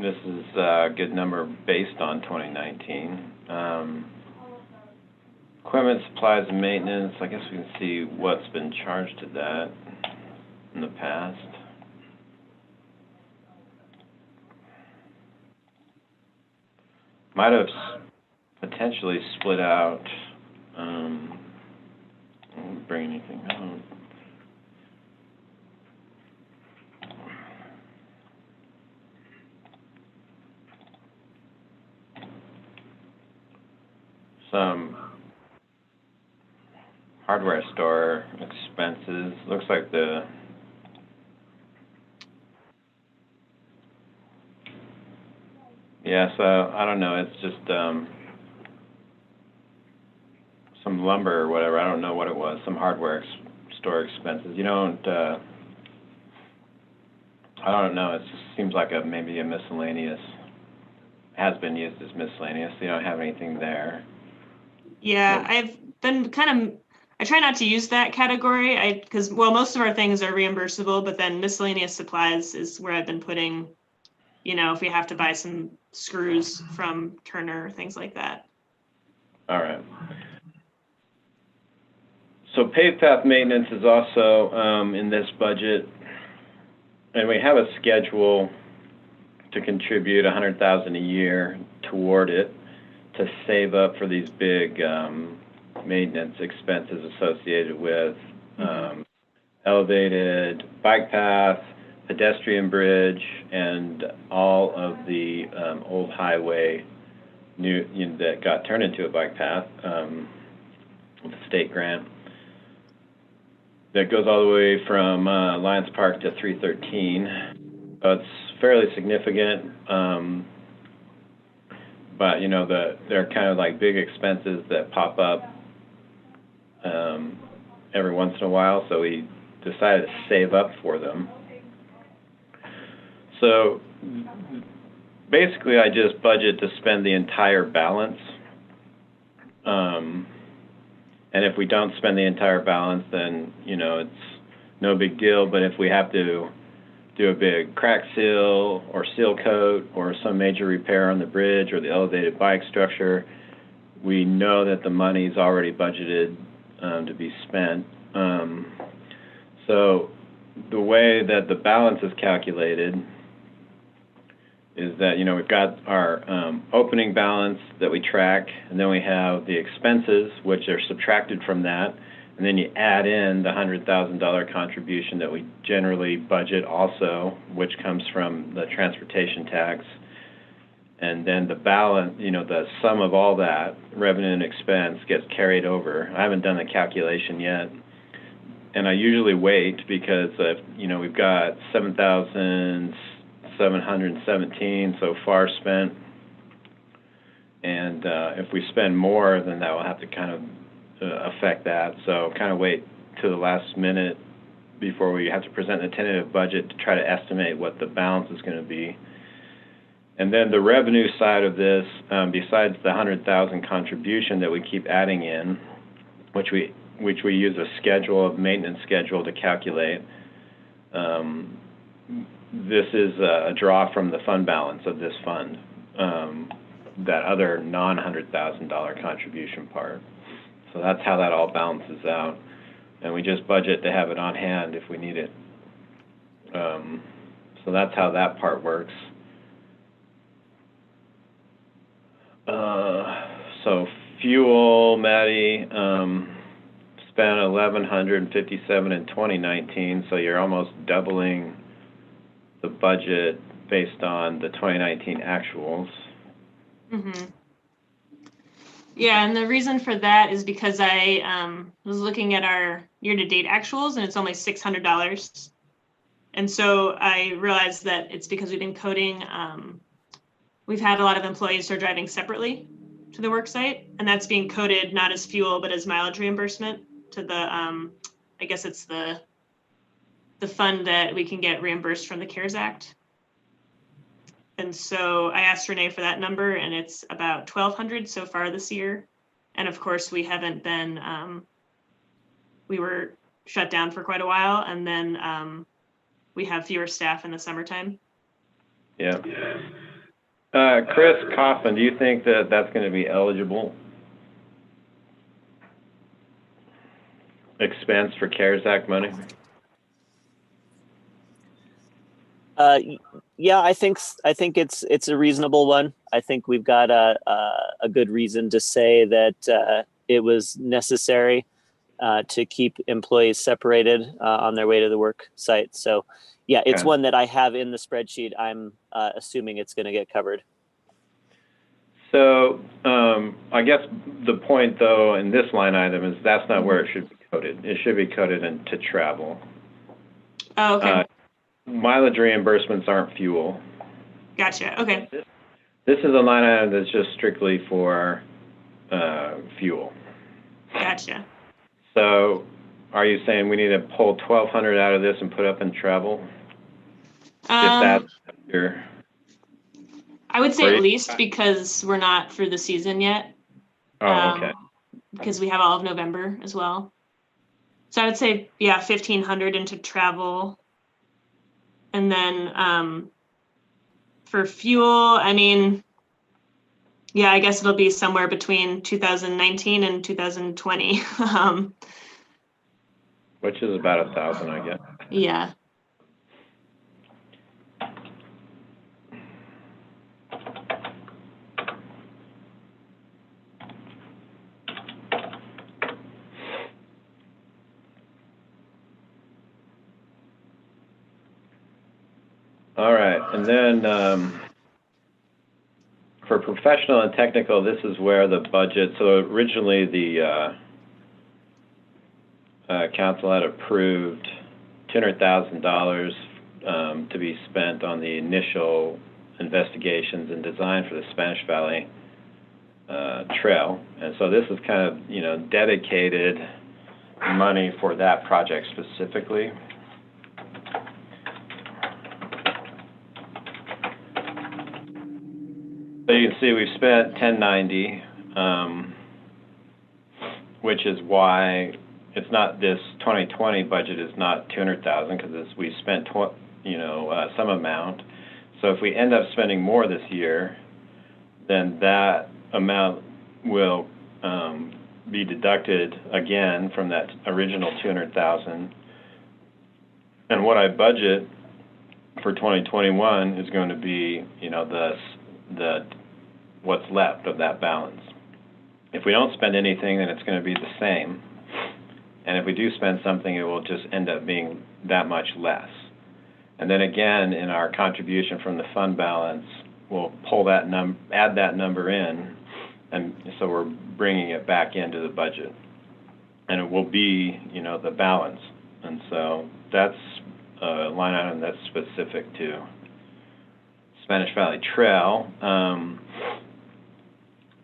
[SPEAKER 1] this is a good number based on 2019. Equipment, supplies, and maintenance. I guess we can see what's been charged to that in the past. Might have potentially split out. I won't bring anything out. Some hardware store expenses. Looks like so I don't know, it's just some lumber or whatever, I don't know what it was, some hardware store expenses. You don't, I don't know, it just seems like maybe a miscellaneous, has been used as miscellaneous, so you don't have anything there.
[SPEAKER 8] Yeah, I've been I try not to use that category, because most of our things are reimbursable, but then miscellaneous supplies is where I've been putting, if we have to buy some screws from Turner, things like that.
[SPEAKER 1] All right. So paved path maintenance is also in this budget, and we have a schedule to contribute $100,000 a year toward it to save up for these big maintenance expenses associated with elevated bike path, pedestrian bridge, and all of the old highway that got turned into a bike path with a state grant. That goes all the way from Lions Park to 313. It's fairly significant, but they're kind of like big expenses that pop up every once in a while, so we decided to save up for them. So basically I just budget to spend the entire balance, and if we don't spend the entire balance, then it's no big deal. But if we have to do a big crack seal or seal coat or some major repair on the bridge or the elevated bike structure, we know that the money's already budgeted to be spent. So the way that the balance is calculated is that, we've got our opening balance that we track, and then we have the expenses, which are subtracted from that, and then you add in the $100,000 contribution that we generally budget also, which comes from the transportation tax. And then the balance, the sum of all that, revenue and expense, gets carried over. I haven't done the calculation yet. And I usually wait because, we've got 7,717 so far spent. And if we spend more, then that will have to kind of affect that. So kind of wait to the last minute before we have to present the tentative budget to try to estimate what the balance is going to be. And then the revenue side of this, besides the 100,000 contribution that we keep adding in, which we use a maintenance schedule to calculate, this is a draw from the fund balance of this fund, that other non-$100,000 contribution part. So that's how that all balances out. And we just budget to have it on hand if we need it. So So that's how that part works. So fuel, Maddie, spent 1,157 in 2019, so you're almost doubling the budget based on the 2019 actuals.
[SPEAKER 8] Mm-hmm. Yeah, and the reason for that is because I was looking at our year-to-date actuals, and it's only $600. And so I realized that it's because we've been coding, we've had a lot of employees who are driving separately to the work site, and that's being coded not as fuel, but as mileage reimbursement to the, I guess it's the fund that we can get reimbursed from the CARES Act. And so I asked Renee for that number, and it's about 1,200 so far this year. And of course, we haven't been, we were shut down for quite a while, and then we have fewer staff in the summertime.
[SPEAKER 1] Yeah. Chris Coffin, do you think that that's going to be eligible expense for CARES Act money?
[SPEAKER 10] Yeah, I think it's a reasonable one. I think we've got a good reason to say that it was necessary to keep employees separated on their way to the work site. So, yeah, it's one that I have in the spreadsheet. I'm assuming it's going to get covered.
[SPEAKER 1] So I guess the point, though, in this line item is that's not where it should be coded. It should be coded into travel.
[SPEAKER 8] Oh, okay.
[SPEAKER 1] Mileage reimbursements aren't fuel.
[SPEAKER 8] Gotcha. Okay.
[SPEAKER 1] This is a line item that's just strictly for fuel.
[SPEAKER 8] Gotcha.
[SPEAKER 1] So are you saying we need to pull 1,200 out of this and put up in travel? If that's your...
[SPEAKER 8] I would say at least, because we're not through the season yet.
[SPEAKER 1] Oh, okay.
[SPEAKER 8] Because we have all of November as well. So I would say, yeah, 1,500 into travel. And then for fuel, I mean, yeah, I guess it'll be somewhere between 2019 and 2020.
[SPEAKER 1] Which is about 1,000, I guess.
[SPEAKER 8] Yeah.
[SPEAKER 1] All right, and then for professional and technical, this is where the budget, so originally the council had approved $200,000 to be spent on the initial investigations and design for the Spanish Valley Trail. And so this is kind of, dedicated money for that project specifically. So you can see we've spent $1090, which is why it's not, this 2020 budget is not $200,000 because we spent some amount. So if we end up spending more this year, then that amount will be deducted again from that original $200,000. And what I budget for 2021 is going to be, the what's left of that balance. If we don't spend anything, then it's going to be the same. And if we do spend something, it will just end up being that much less. And then again, in our contribution from the fund balance, we'll pull that add that number in, and so we're bringing it back into the budget. And it will be, the balance. And so that's a line item that's specific to Spanish Valley Trail,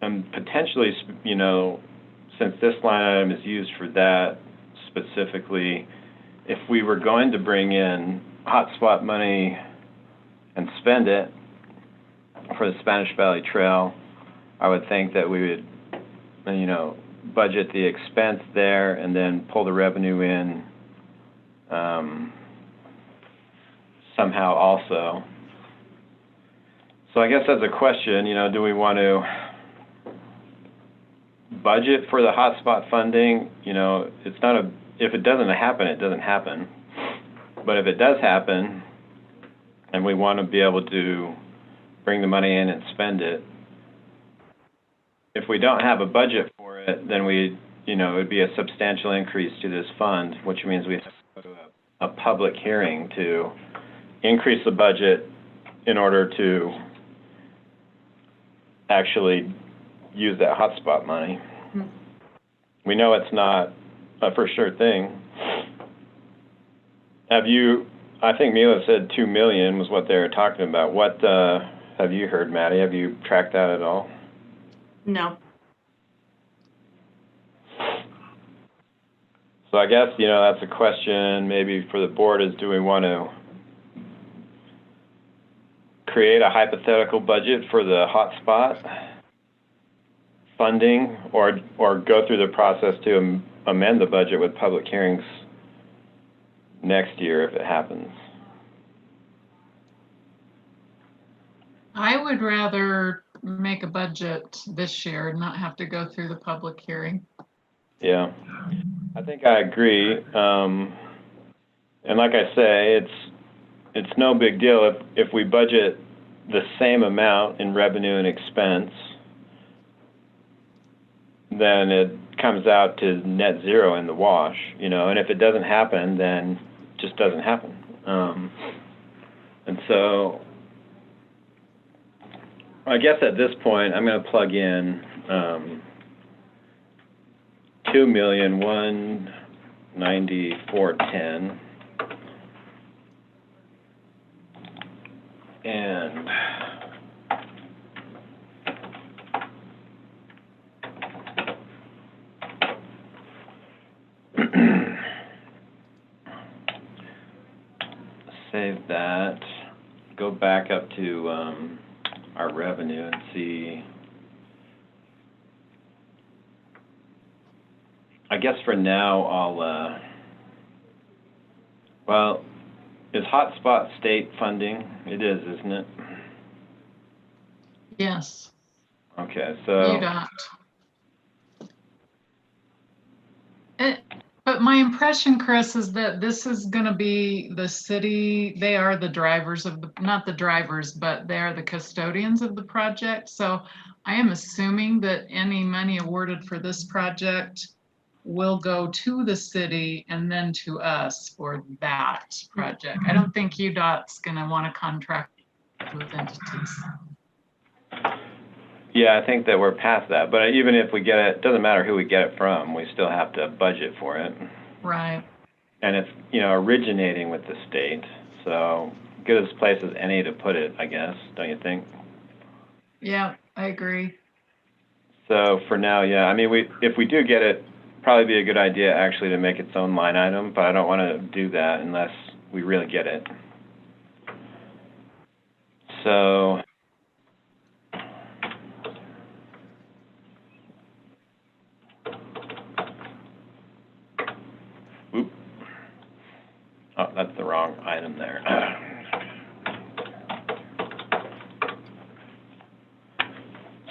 [SPEAKER 1] and potentially, since this line item is used for that specifically, if we were going to bring in hotspot money and spend it for the Spanish Valley Trail, I would think that we would, budget the expense there and then pull the revenue in somehow also. So I guess that's a question, do we want to budget for the hotspot funding? It's not if it doesn't happen, it doesn't happen. But if it does happen, and we want to be able to bring the money in and spend it. If we don't have a budget for it, then it would be a substantial increase to this fund, which means we have to go to a public hearing to increase the budget in order to actually use that hotspot money. We know it's not a for sure thing. I think Mila said 2 million was what they were talking about. What have you heard, Maddie? Have you tracked that at all?
[SPEAKER 8] No.
[SPEAKER 1] So I guess, that's a question maybe for the board is, do we want to create a hypothetical budget for the hotspot funding, or go through the process to amend the budget with public hearings next year if it happens?
[SPEAKER 9] I would rather make a budget this year and not have to go through the public hearing.
[SPEAKER 1] Yeah, I think I agree. And like I say, it's no big deal if we budget the same amount in revenue and expense, then it comes out to net zero in the wash, and if it doesn't happen, then it just doesn't happen. And so I guess at this point, I'm going to plug in 2,194,10, and save that, go back up to our revenue and see. I guess for now I'll, well, is hotspot state funding? It is, isn't it?
[SPEAKER 9] Yes.
[SPEAKER 1] Okay, so.
[SPEAKER 9] UDOT. But my impression, Chris, is that this is going to be the city. They are the drivers of not the drivers, but they are the custodians of the project. So I am assuming that any money awarded for this project will go to the city and then to us for that project. I don't think UDOT's going to want to contract with entities.
[SPEAKER 1] Yeah, I think that we're past that. But even if we get it, doesn't matter who we get it from, we still have to budget for it.
[SPEAKER 9] Right.
[SPEAKER 1] And it's, originating with the state. So good as place as any to put it, I guess, don't you think?
[SPEAKER 9] Yeah, I agree.
[SPEAKER 1] So for now, yeah, I mean, if we do get it, probably be a good idea actually to make its own line item, but I don't want to do that unless we really get it. So oh, that's the wrong item there.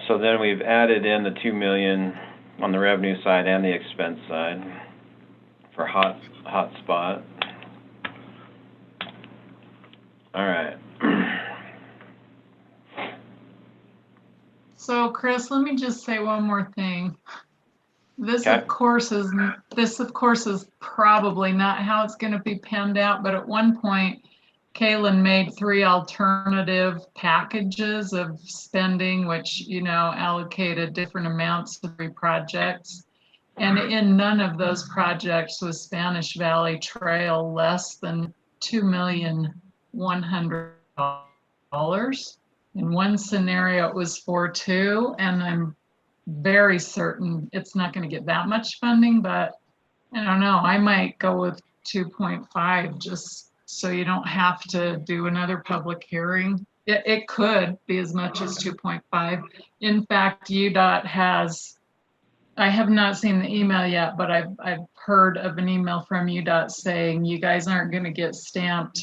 [SPEAKER 1] So then we've added in the 2 million on the revenue side and the expense side for hotspot. All right.
[SPEAKER 9] So Chris, let me just say one more thing. This
[SPEAKER 1] Okay.
[SPEAKER 9] of course is probably not how it's going to be panned out, but at one point Kaylin made 3 alternative packages of spending, which, allocated different amounts to 3 projects. And in none of those projects was Spanish Valley Trail less than $2,100,000. In one scenario, it was 4.2, and I'm very certain it's not going to get that much funding, but I don't know. I might go with 2.5 just so you don't have to do another public hearing. It could be as much as 2.5. In fact, UDOT has, I have not seen the email yet, but I've heard of an email from UDOT saying you guys aren't going to get stamped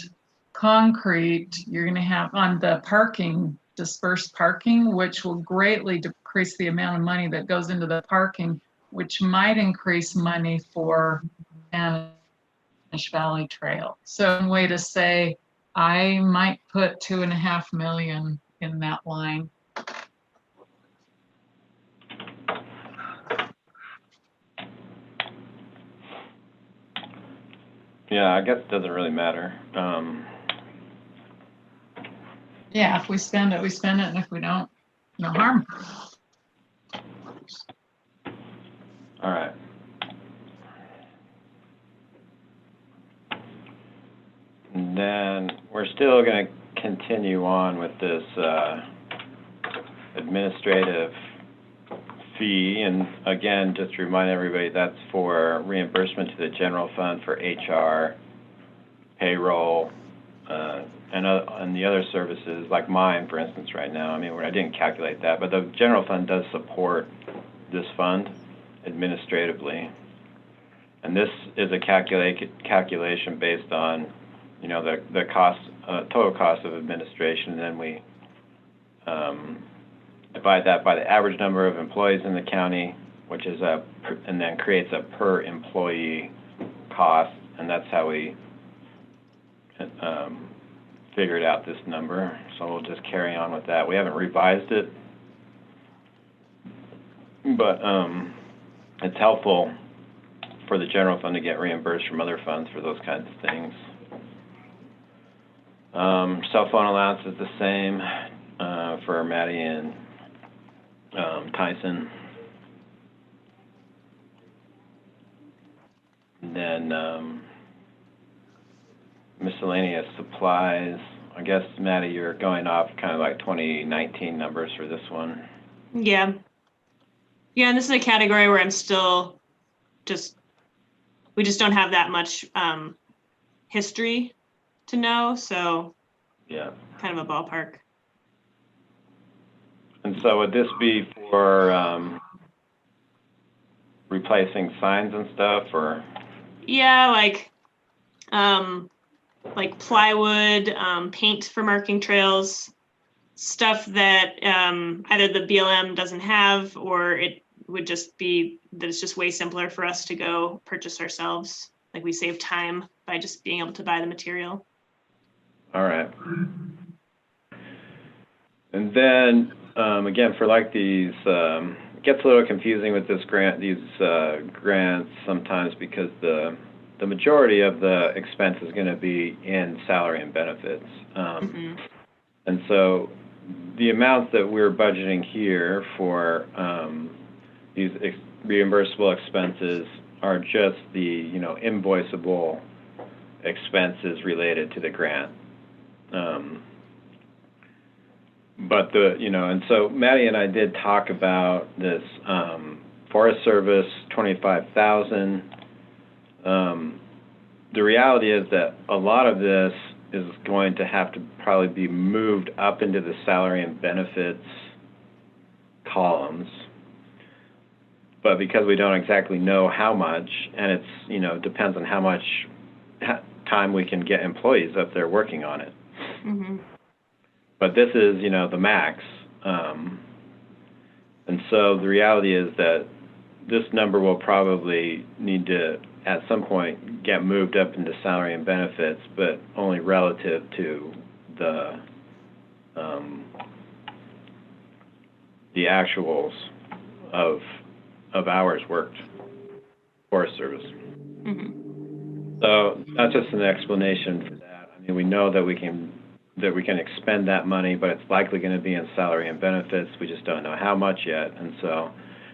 [SPEAKER 9] concrete. You're going to have on the parking, dispersed parking, which will greatly decrease the amount of money that goes into the parking, which might increase money for Spanish Valley Trail. So one way to say I might put 2.5 million in that line.
[SPEAKER 1] Yeah, I guess it doesn't really matter.
[SPEAKER 9] Yeah, if we spend it, we spend it, and if we don't, no harm.
[SPEAKER 1] All right. And then we're still going to continue on with this administrative fee. And again, just to remind everybody, that's for reimbursement to the general fund for HR, payroll, and the other services, like mine, for instance, right now. I mean, I didn't calculate that, but the general fund does support this fund administratively. And this is a calculation based on, you know, the cost, total cost of administration, and then we divide that by the average number of employees in the county, which is and then creates a per employee cost, and that's how we figured out this number. So we'll just carry on with that. We haven't revised it, but it's helpful for the general fund to get reimbursed from other funds for those kinds of things. Cell phone allowance is the same for Maddie and Tyson. And then miscellaneous supplies. I guess, Maddie, you're going off kind of like 2019 numbers for this one.
[SPEAKER 8] Yeah. Yeah, and this is a category where I'm still we just don't have that much history to know, so
[SPEAKER 1] yeah,
[SPEAKER 8] kind of a ballpark.
[SPEAKER 1] And so would this be for replacing signs and stuff, or?
[SPEAKER 8] Yeah, like plywood, paint for marking trails, stuff that either the BLM doesn't have, or it would just be that it's just way simpler for us to go purchase ourselves. Like we save time by just being able to buy the material.
[SPEAKER 1] All right. And then again, for like these, it gets a little confusing with this these grants sometimes, because the majority of the expense is going to be in salary and benefits. And so the amounts that we're budgeting here for these reimbursable expenses are just the, you know, invoiceable expenses related to the grant. But and so Maddie and I did talk about this Forest Service 25,000. The reality is that a lot of this is going to have to probably be moved up into the salary and benefits columns. But because we don't exactly know how much, and it's, depends on how much time we can get employees up there working on it. But this is, the max. And so the reality is that this number will probably need to, at some point, get moved up into salary and benefits, but only relative to the actuals of hours worked, Forest Service. So that's just an explanation for that. I mean, we know that we can expend that money, but it's likely going to be in salary and benefits. We just don't know how much yet. And so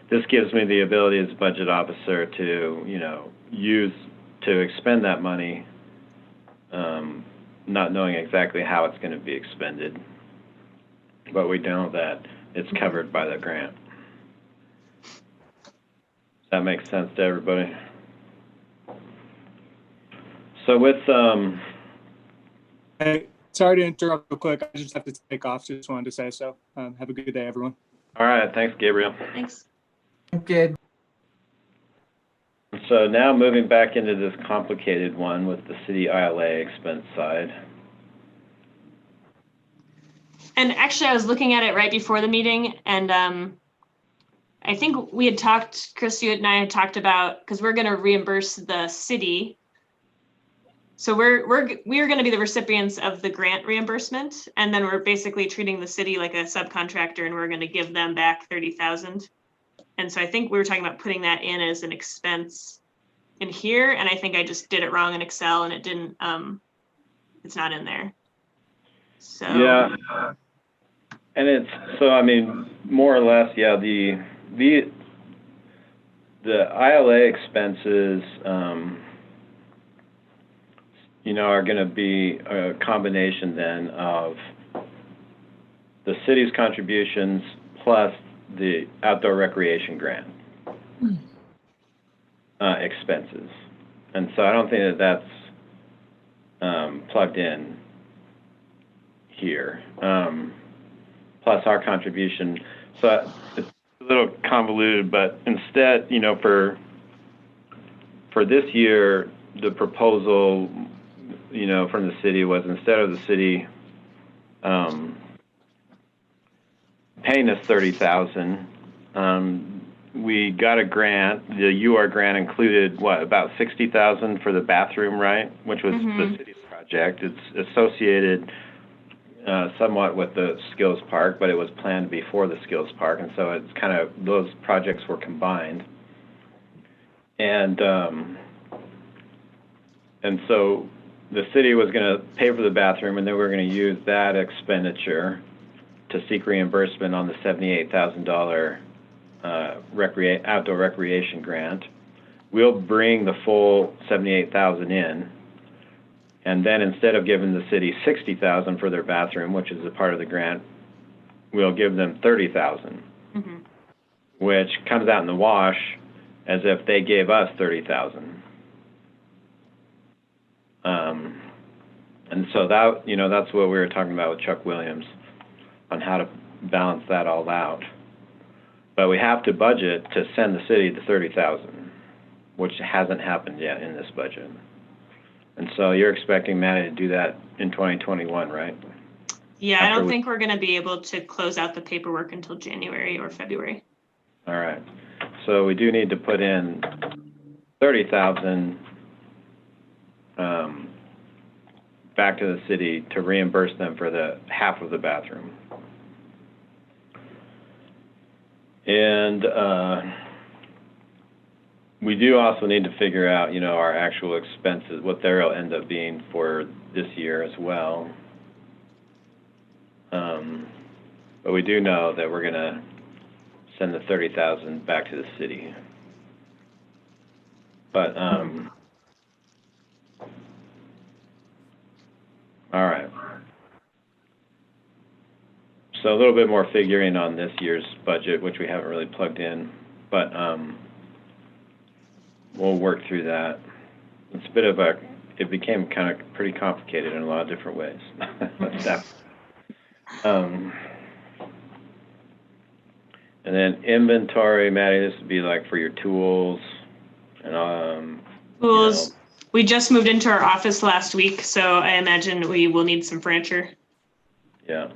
[SPEAKER 1] this gives me the ability as budget officer to, to expend that money, not knowing exactly how it's going to be expended. But we know that it's covered by the grant. Does that make sense to everybody? So with
[SPEAKER 2] Hey, sorry to interrupt real quick. I just have to take off. Just wanted to say so. Have a good day, everyone.
[SPEAKER 1] All right. Thanks, Gabriel.
[SPEAKER 8] Thanks.
[SPEAKER 7] Okay.
[SPEAKER 1] So now moving back into this complicated one with the city ILA expense side.
[SPEAKER 8] And actually, I was looking at it right before the meeting, and I think we had talked, Chris, you and I had talked about, because we're going to reimburse the city So we are going to be the recipients of the grant reimbursement, and then we're basically treating the city like a subcontractor, and we're going to give them back 30,000. And so I think we were talking about putting that in as an expense in here, and I think I just did it wrong in Excel, and it didn't. It's not in there. So
[SPEAKER 1] yeah, and it's so I mean more or less, yeah. The ILA expenses. You know, are going to be a combination then of the city's contributions plus the outdoor recreation grant expenses. And so I don't think that that's plugged in here. Plus our contribution. So it's a little convoluted, but instead, you know, for this year, the proposal, you know, from the city was instead of the city paying us $30,000, we got a grant. The UR grant included what, about $60,000 for the bathroom, right? Which was the city's project. It's associated somewhat with the skills park, but it was planned before the skills park, and so it's kind of those projects were combined. And so the city was going to pay for the bathroom, and then we were going to use that expenditure to seek reimbursement on the $78,000 outdoor recreation grant. We'll bring the full $78,000 in, and then instead of giving the city $60,000 for their bathroom, which is a part of the grant, we'll give them $30,000, which comes out in the wash as if they gave us $30,000. And so that, you know, that's what we were talking about with Chuck Williams on how to balance that all out. But we have to budget to send the city the $30,000, which hasn't happened yet in this budget. And so you're expecting Maddie to do that in 2021, right?
[SPEAKER 8] Yeah, I don't think we're going to be able to close out the paperwork until January or February.
[SPEAKER 1] All right. So we do need to put in $30,000 back to the city to reimburse them for the half of the bathroom. And we do also need to figure out, you know, our actual expenses, what they'll end up being for this year as well. But we do know that we're going to send the $30,000 back to the city. But all right. So a little bit more figuring on this year's budget, which we haven't really plugged in, but we'll work through that. It's a bit of it became kind of pretty complicated in a lot of different ways. And then inventory, Maddie, this would be like for your tools and
[SPEAKER 8] tools.
[SPEAKER 1] You know,
[SPEAKER 8] we just moved into our office last week, so I imagine we will need some furniture.
[SPEAKER 1] Yeah.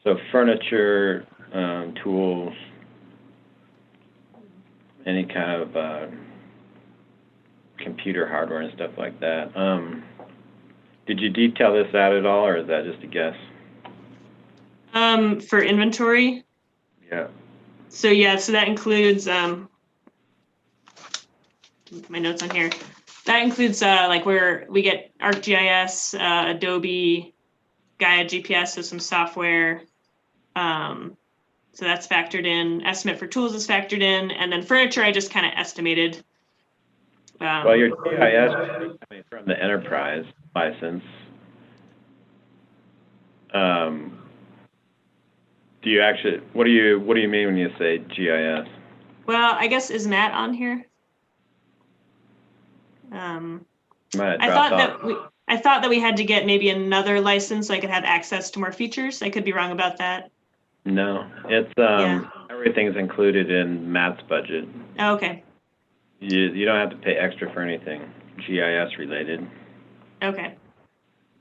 [SPEAKER 1] So furniture, tools, any kind of computer hardware and stuff like that. Did you detail this out at all, or is that just a guess?
[SPEAKER 8] For inventory?
[SPEAKER 1] Yeah.
[SPEAKER 8] So yeah, so that includes my notes on here. That includes like where we get ArcGIS, Adobe, Gaia GPS, so some software. So that's factored in. Estimate for tools is factored in, and then furniture I just kind of estimated.
[SPEAKER 1] Well, your GIS is coming from the enterprise license. Do you actually? What do you mean when you say GIS?
[SPEAKER 8] Well, I guess is Matt on here? I thought that we had to get maybe another license so I could have access to more features. I could be wrong about that.
[SPEAKER 1] No, it's everything's included in Matt's budget.
[SPEAKER 8] Oh, okay.
[SPEAKER 1] You don't have to pay extra for anything GIS related.
[SPEAKER 8] Okay.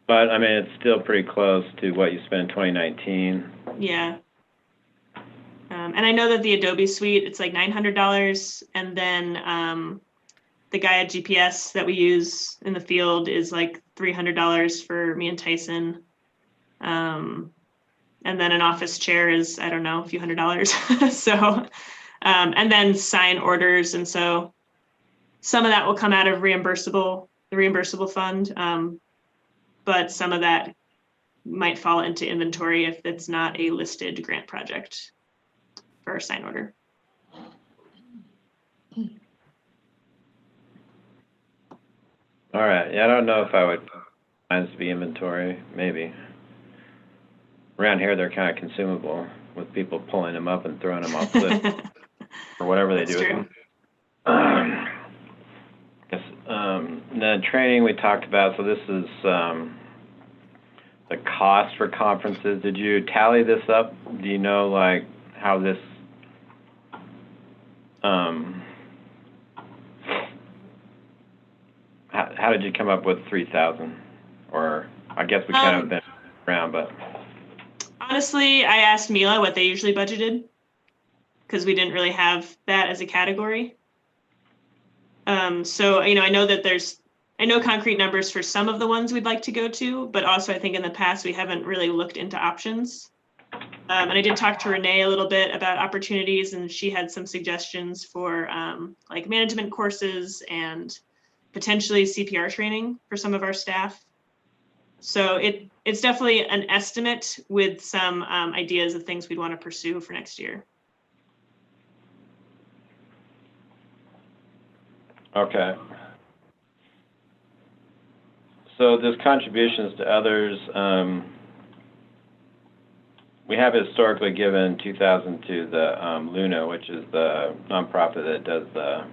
[SPEAKER 1] But I mean, it's still pretty close to what you spent in 2019.
[SPEAKER 8] Yeah. And I know that the Adobe suite, it's like $900, and then the Gaia GPS that we use in the field is like $300 for me and Tyson. And then an office chair is, I don't know, a few $100s. So, and then sign orders. And so some of that will come out of the reimbursable fund. But some of that might fall into inventory if it's not a listed grant project for our sign order.
[SPEAKER 1] All right. Yeah, I don't know if I would find this to be inventory. Maybe. Around here, they're kind of consumable with people pulling them up and throwing them off cliff or whatever they do with them. The training we talked about. So this is the cost for conferences. Did you tally this up? Do you know like how this? How did you come up with 3,000? Or I guess we kind of been around, but.
[SPEAKER 8] Honestly, I asked Mila what they usually budgeted because we didn't really have that as a category. So, you know, I know that I know concrete numbers for some of the ones we'd like to go to, but also I think in the past we haven't really looked into options. And I did talk to Renee a little bit about opportunities, and she had some suggestions for like management courses and potentially CPR training for some of our staff. So it's definitely an estimate with some ideas of things we'd want to pursue for next year.
[SPEAKER 1] Okay. So there's contributions to others. We have historically given 2,000 to the Luna, which is the nonprofit that does the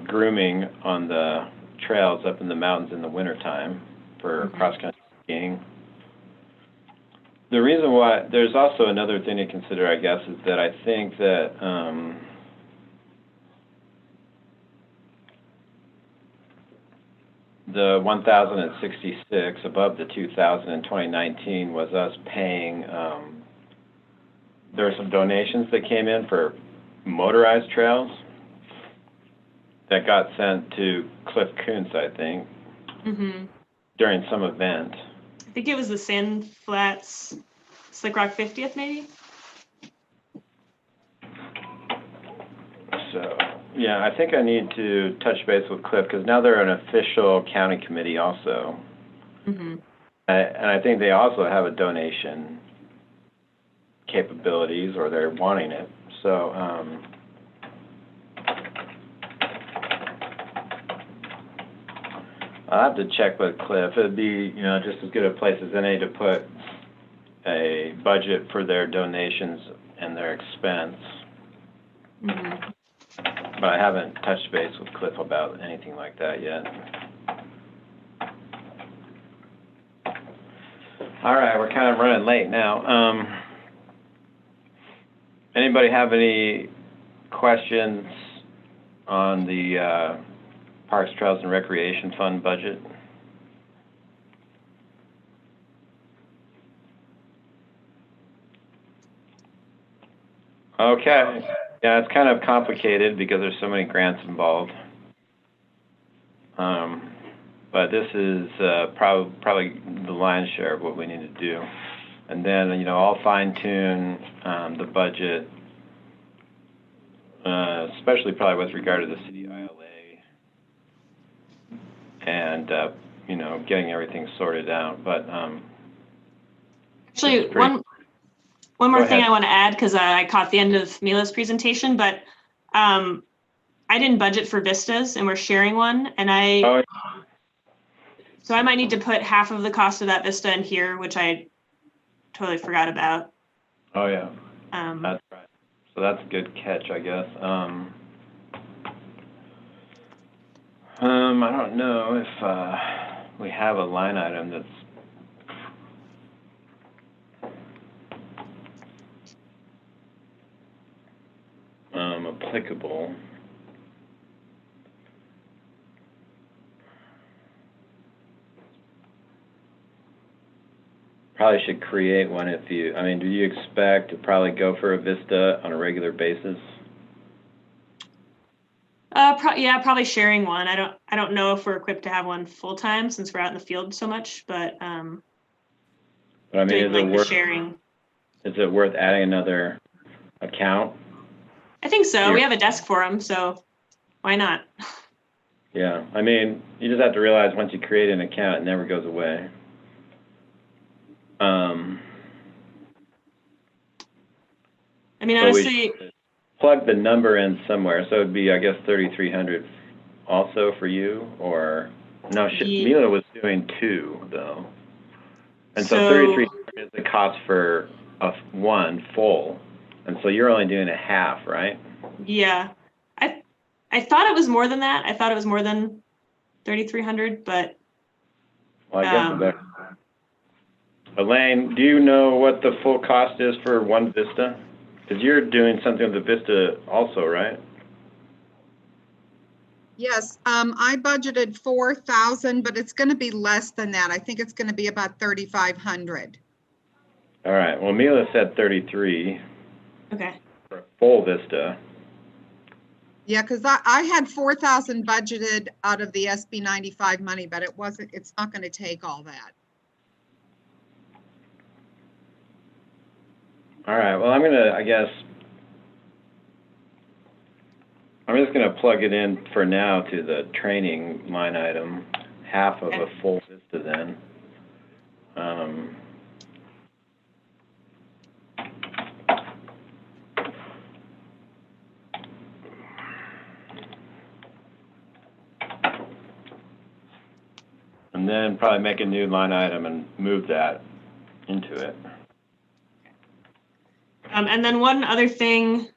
[SPEAKER 1] grooming on the trails up in the mountains in the wintertime for cross-country skiing. The reason why, there's also another thing to consider, I guess, is that I think that the 1,066 above the 2,000 in 2019 was us paying, there were some donations that came in for motorized trails that got sent to Cliff Kuntz, I think, during some event.
[SPEAKER 8] I think it was the Sand Flats Slick Rock 50th, maybe?
[SPEAKER 1] So, yeah, I think I need to touch base with Cliff because now they're an official county committee also. And I think they also have a donation capabilities, or they're wanting it. So, I'll have to check with Cliff. It'd be, you know, just as good a place as any to put a budget for their donations and their expense. But I haven't touched base with Cliff about anything like that yet. All right, we're kind of running late now. Anybody have any questions on the Parks, Trails, and Recreation Fund budget? Okay. Yeah, it's kind of complicated because there's so many grants involved. But this is probably the lion's share of what we need to do. And then, you know, I'll fine-tune the budget, especially probably with regard to the city ILA and, you know, getting everything sorted out. But
[SPEAKER 8] actually, one more thing I want to add, because I caught the end of Mila's presentation, but I didn't budget for vistas, and we're sharing one, and so I might need to put half of the cost of that vista in here, which I totally forgot about.
[SPEAKER 1] Oh yeah, that's right. So that's a good catch, I guess. I don't know if we have a line item that's applicable. Probably should create one if you, I mean, do you expect to probably go for a vista on a regular basis?
[SPEAKER 8] Yeah, probably sharing one. I don't know if we're equipped to have one full time since we're out in the field so much, but
[SPEAKER 1] But I mean,
[SPEAKER 8] doing like the sharing.
[SPEAKER 1] Is it worth adding another account?
[SPEAKER 8] I think so.
[SPEAKER 1] Here.
[SPEAKER 8] We have a desk for them, so why not?
[SPEAKER 1] Yeah, I mean, you just have to realize once you create an account, it never goes away.
[SPEAKER 8] I mean,
[SPEAKER 1] but we
[SPEAKER 8] honestly,
[SPEAKER 1] should plug the number in somewhere. So it'd be, I guess, 3,300 also for you, or no? Mila was doing 2 though, and so 3,300 is the cost for one full, and so you're only doing a half, right?
[SPEAKER 8] yeah, I thought it was more than that. I thought it was more than 3,300, but
[SPEAKER 1] Well, I guess that. Elaine, do you know what the full cost is for one Vista? Because you're doing something with the Vista also, right?
[SPEAKER 3] Yes, I budgeted 4,000, but it's going to be less than that. I think it's going to be about 3,500.
[SPEAKER 1] All right. Well, Mila said 33.
[SPEAKER 8] Okay.
[SPEAKER 1] For a full Vista.
[SPEAKER 3] Yeah, because I had 4,000 budgeted out of the SB 95 money, but it's not going to take all that.
[SPEAKER 1] All right. Well, I'm just gonna plug it in for now to the training line item, half of a full Vista then. And then probably make a new line item and move that into it.
[SPEAKER 8] And then one other thing,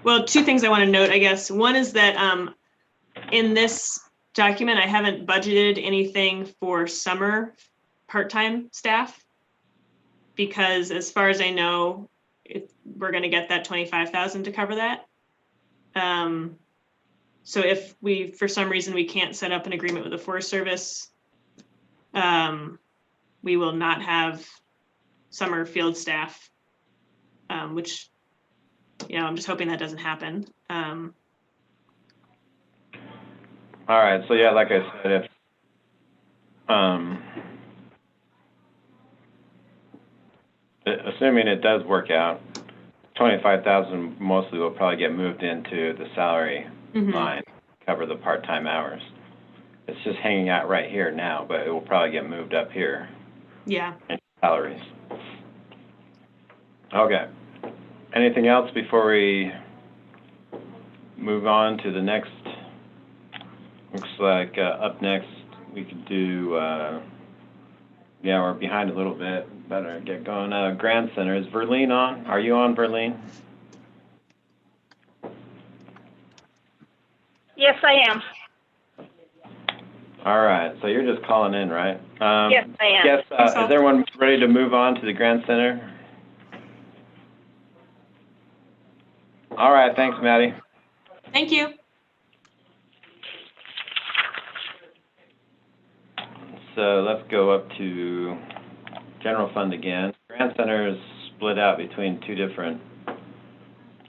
[SPEAKER 8] well, 2 things I want to note, I guess. One is that in this document, I haven't budgeted anything for summer part-time staff because as far as I know, we're going to get that 25,000 to cover that. So if we, for some reason, we can't set up an agreement with the Forest Service, we will not have summer field staff, which, I'm just hoping that doesn't happen.
[SPEAKER 1] All right. So yeah, like I said, if assuming it does work out, 25,000 mostly will probably get moved into the salary line, cover the part-time hours. It's just hanging out right here now, but it will probably get moved up here.
[SPEAKER 8] Yeah.
[SPEAKER 1] In salaries. Okay. Anything else before we move on to the next? Looks like up next we could do, yeah, we're behind a little bit. Better get going. Grant Center, is Verlene on? Are you on, Verlene?
[SPEAKER 11] Yes, I am.
[SPEAKER 1] All right, so you're just calling in, right?
[SPEAKER 11] Yes, I am.
[SPEAKER 1] Yes, is everyone ready to move on to the Grant Center? All right, thanks, Maddie.
[SPEAKER 8] Thank you.
[SPEAKER 1] So let's go up to general fund again. Grant Center is split out between 2 different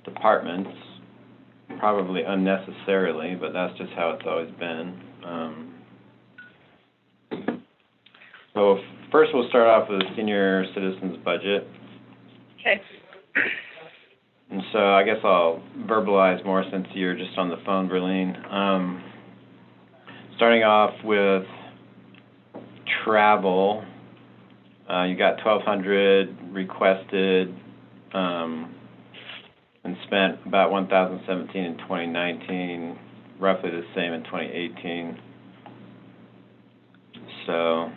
[SPEAKER 1] departments, probably unnecessarily, but that's just how it's always been. So first we'll start off with the senior citizens budget.
[SPEAKER 11] Okay.
[SPEAKER 1] And so I guess I'll verbalize more since you're just on the phone, Verlene. Starting off with travel, you got 1,200 requested and spent about 1,017 in 2019, roughly the same in 2018. So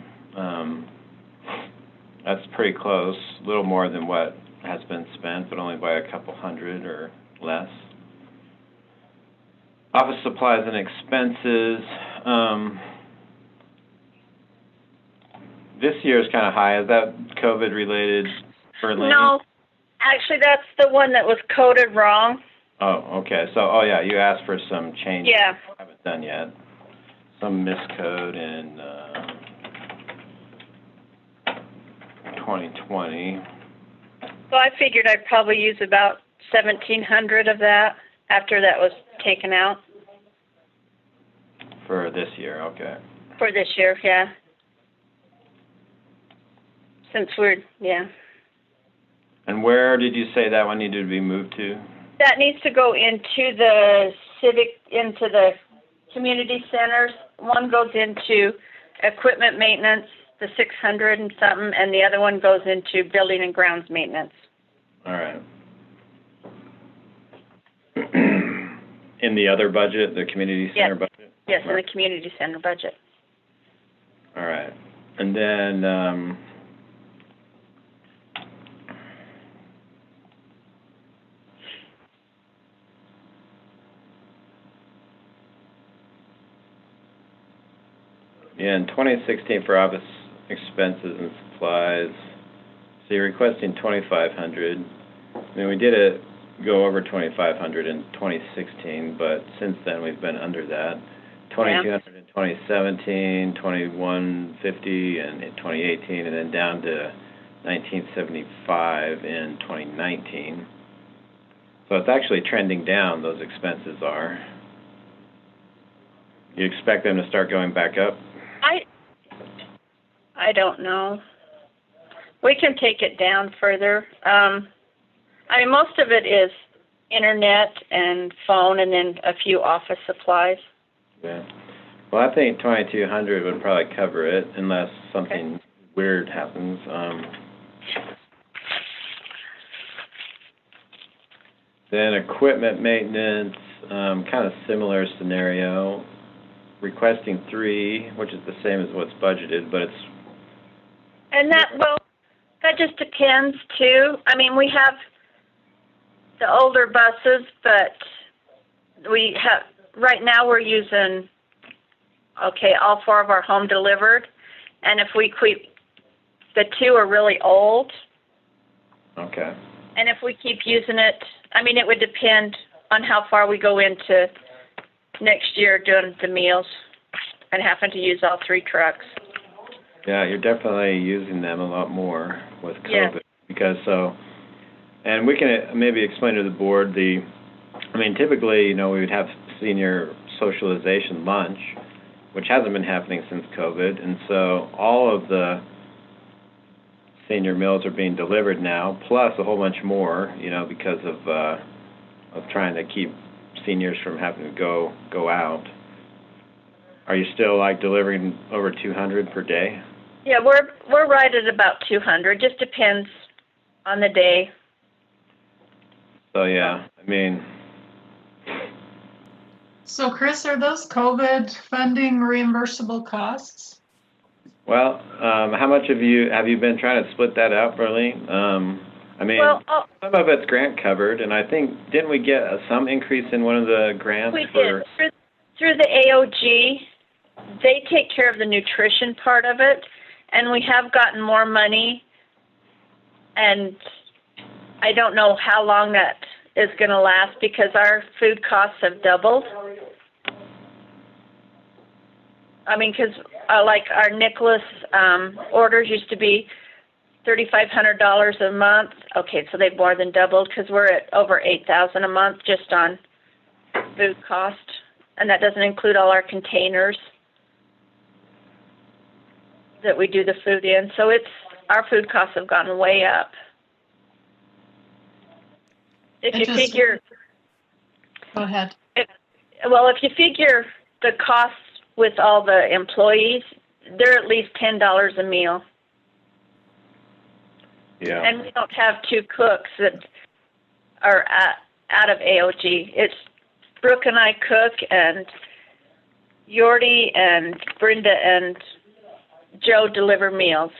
[SPEAKER 1] that's pretty close, a little more than what has been spent, but only by a couple hundred or less. Office supplies and expenses. This year is kind of high. Is that COVID related, Verlene?
[SPEAKER 11] No, actually, that's the one that was coded wrong.
[SPEAKER 1] Oh, okay. So, oh yeah, you asked for some changes.
[SPEAKER 11] Yeah.
[SPEAKER 1] I haven't done yet. Some miscode in 2020.
[SPEAKER 11] So I figured I'd probably use about 1,700 of that after that was taken out.
[SPEAKER 1] For this year, okay.
[SPEAKER 11] for this year, yeah. Since yeah.
[SPEAKER 1] And where did you say that one needed to be moved to?
[SPEAKER 11] That needs to go into the into the community centers. One goes into equipment maintenance, the 600 and something, and the other one goes into building and grounds maintenance.
[SPEAKER 1] All right. In the other budget, the community center budget?
[SPEAKER 11] Yes, in the community center budget.
[SPEAKER 1] All right. And then, in 2016 for office expenses and supplies, so you're requesting 2,500. I mean, we did go over 2,500 in 2016, but since then we've been under that. 2,200 in 2017, 2,150 in 2018, and then down to 1,975 in 2019. So it's actually trending down, those expenses are. You expect them to start going back up?
[SPEAKER 11] I don't know. We can take it down further. I mean, most of it is internet and phone, and then a few office supplies.
[SPEAKER 1] Yeah. Well, I think 2,200 would probably cover it, unless something weird happens. Then equipment maintenance, kind of similar scenario. Requesting 3, which is the same as what's budgeted, but it's...
[SPEAKER 11] And that, well, that just depends, too. I mean, we have the older buses, but we have, right now we're using, all 4 of our home delivered. And if we keep, the 2 are really old.
[SPEAKER 1] Okay.
[SPEAKER 11] And if we keep using it, I mean, it would depend on how far we go into next year doing the meals and having to use all 3 trucks.
[SPEAKER 1] Yeah, you're definitely using them a lot more with COVID.
[SPEAKER 11] Yeah.
[SPEAKER 1] Because and we can maybe explain to the board I mean, typically, we would have senior socialization lunch, which hasn't been happening since COVID. And so all of the senior meals are being delivered now, plus a whole bunch more, because of trying to keep seniors from having to go out. Are you still delivering over 200 per day?
[SPEAKER 11] Yeah, we're right at about 200. Just depends on the day.
[SPEAKER 1] So yeah, I mean.
[SPEAKER 9] So Chris, are those COVID funding reimbursable costs?
[SPEAKER 1] Well, how much have you been trying to split that out, Berlene? I mean, some of it's grant covered, and I think, didn't we get some increase in one of the grants?
[SPEAKER 11] We did. Through the AOG, they take care of the nutrition part of it, and we have gotten more money, and I don't know how long that is going to last because our food costs have doubled. I mean, because our Nicholas orders used to be $3,500 a month. Okay, so they've more than doubled because we're at over $8,000 a month just on food cost, and that doesn't include all our containers that we do the food in. So our food costs have gone way up. If you figure,
[SPEAKER 9] go ahead.
[SPEAKER 11] If you figure the costs with all the employees, they're at least $10 a meal.
[SPEAKER 1] Yeah.
[SPEAKER 11] And we don't have 2 cooks that are out of AOG. It's Brooke and I cook, and Yordi and Brenda and Joe deliver meals.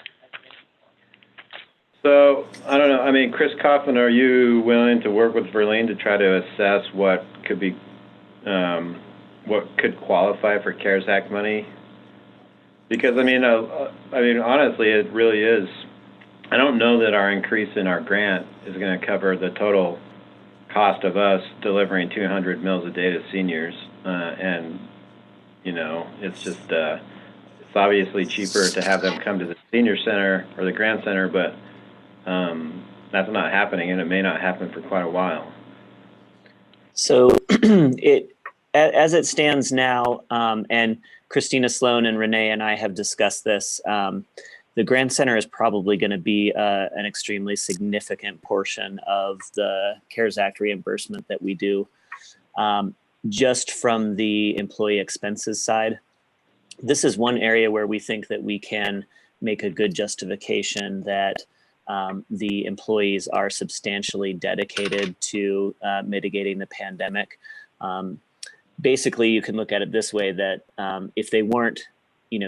[SPEAKER 1] So, I don't know. I mean, Chris Coughlin, are you willing to work with Verlene to try to assess what could be, what could qualify for CARES Act money? Because, I mean, honestly, it really is. I don't know that our increase in our grant is going to cover the total cost of us delivering 200 meals a day to seniors. And, it's just, it's obviously cheaper to have them come to the senior center or the grant center, but that's not happening, and it may not happen for quite a while.
[SPEAKER 10] So as it stands now, and Christina Sloan and Renee and I have discussed this, the Grand Center is probably going to be an extremely significant portion of the CARES Act reimbursement that we do, just from the employee expenses side. This is one area where we think that we can make a good justification that the employees are substantially dedicated to mitigating the pandemic. Basically, you can look at it this way, that if they weren't,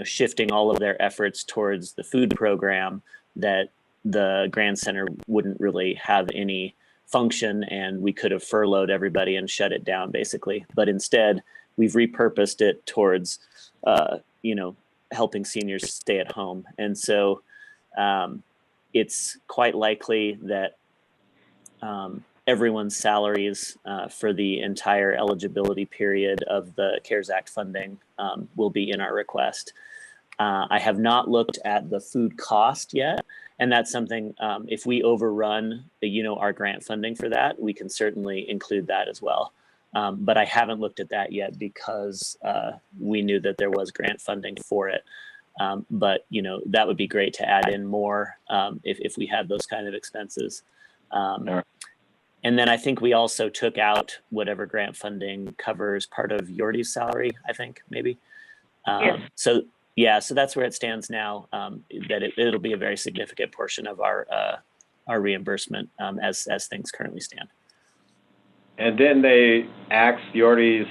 [SPEAKER 10] shifting all of their efforts towards the food program, that the Grand Center wouldn't really have any function, and we could have furloughed everybody and shut it down, basically. But instead, we've repurposed it towards, helping seniors stay at home. And so it's quite likely that everyone's salaries for the entire eligibility period of the CARES Act funding will be in our request. I have not looked at the food cost yet, and that's something, if we overrun our grant funding for that, we can certainly include that as well. But I haven't looked at that yet because we knew that there was grant funding for it. But that would be great to add in more if we had those kind of expenses. And then I think we also took out whatever grant funding covers part of Yordi's salary, I think, maybe.
[SPEAKER 11] Yes.
[SPEAKER 10] So that's where it stands now, that it'll be a very significant portion of our reimbursement as things currently stand.
[SPEAKER 1] And didn't they axe Yordi's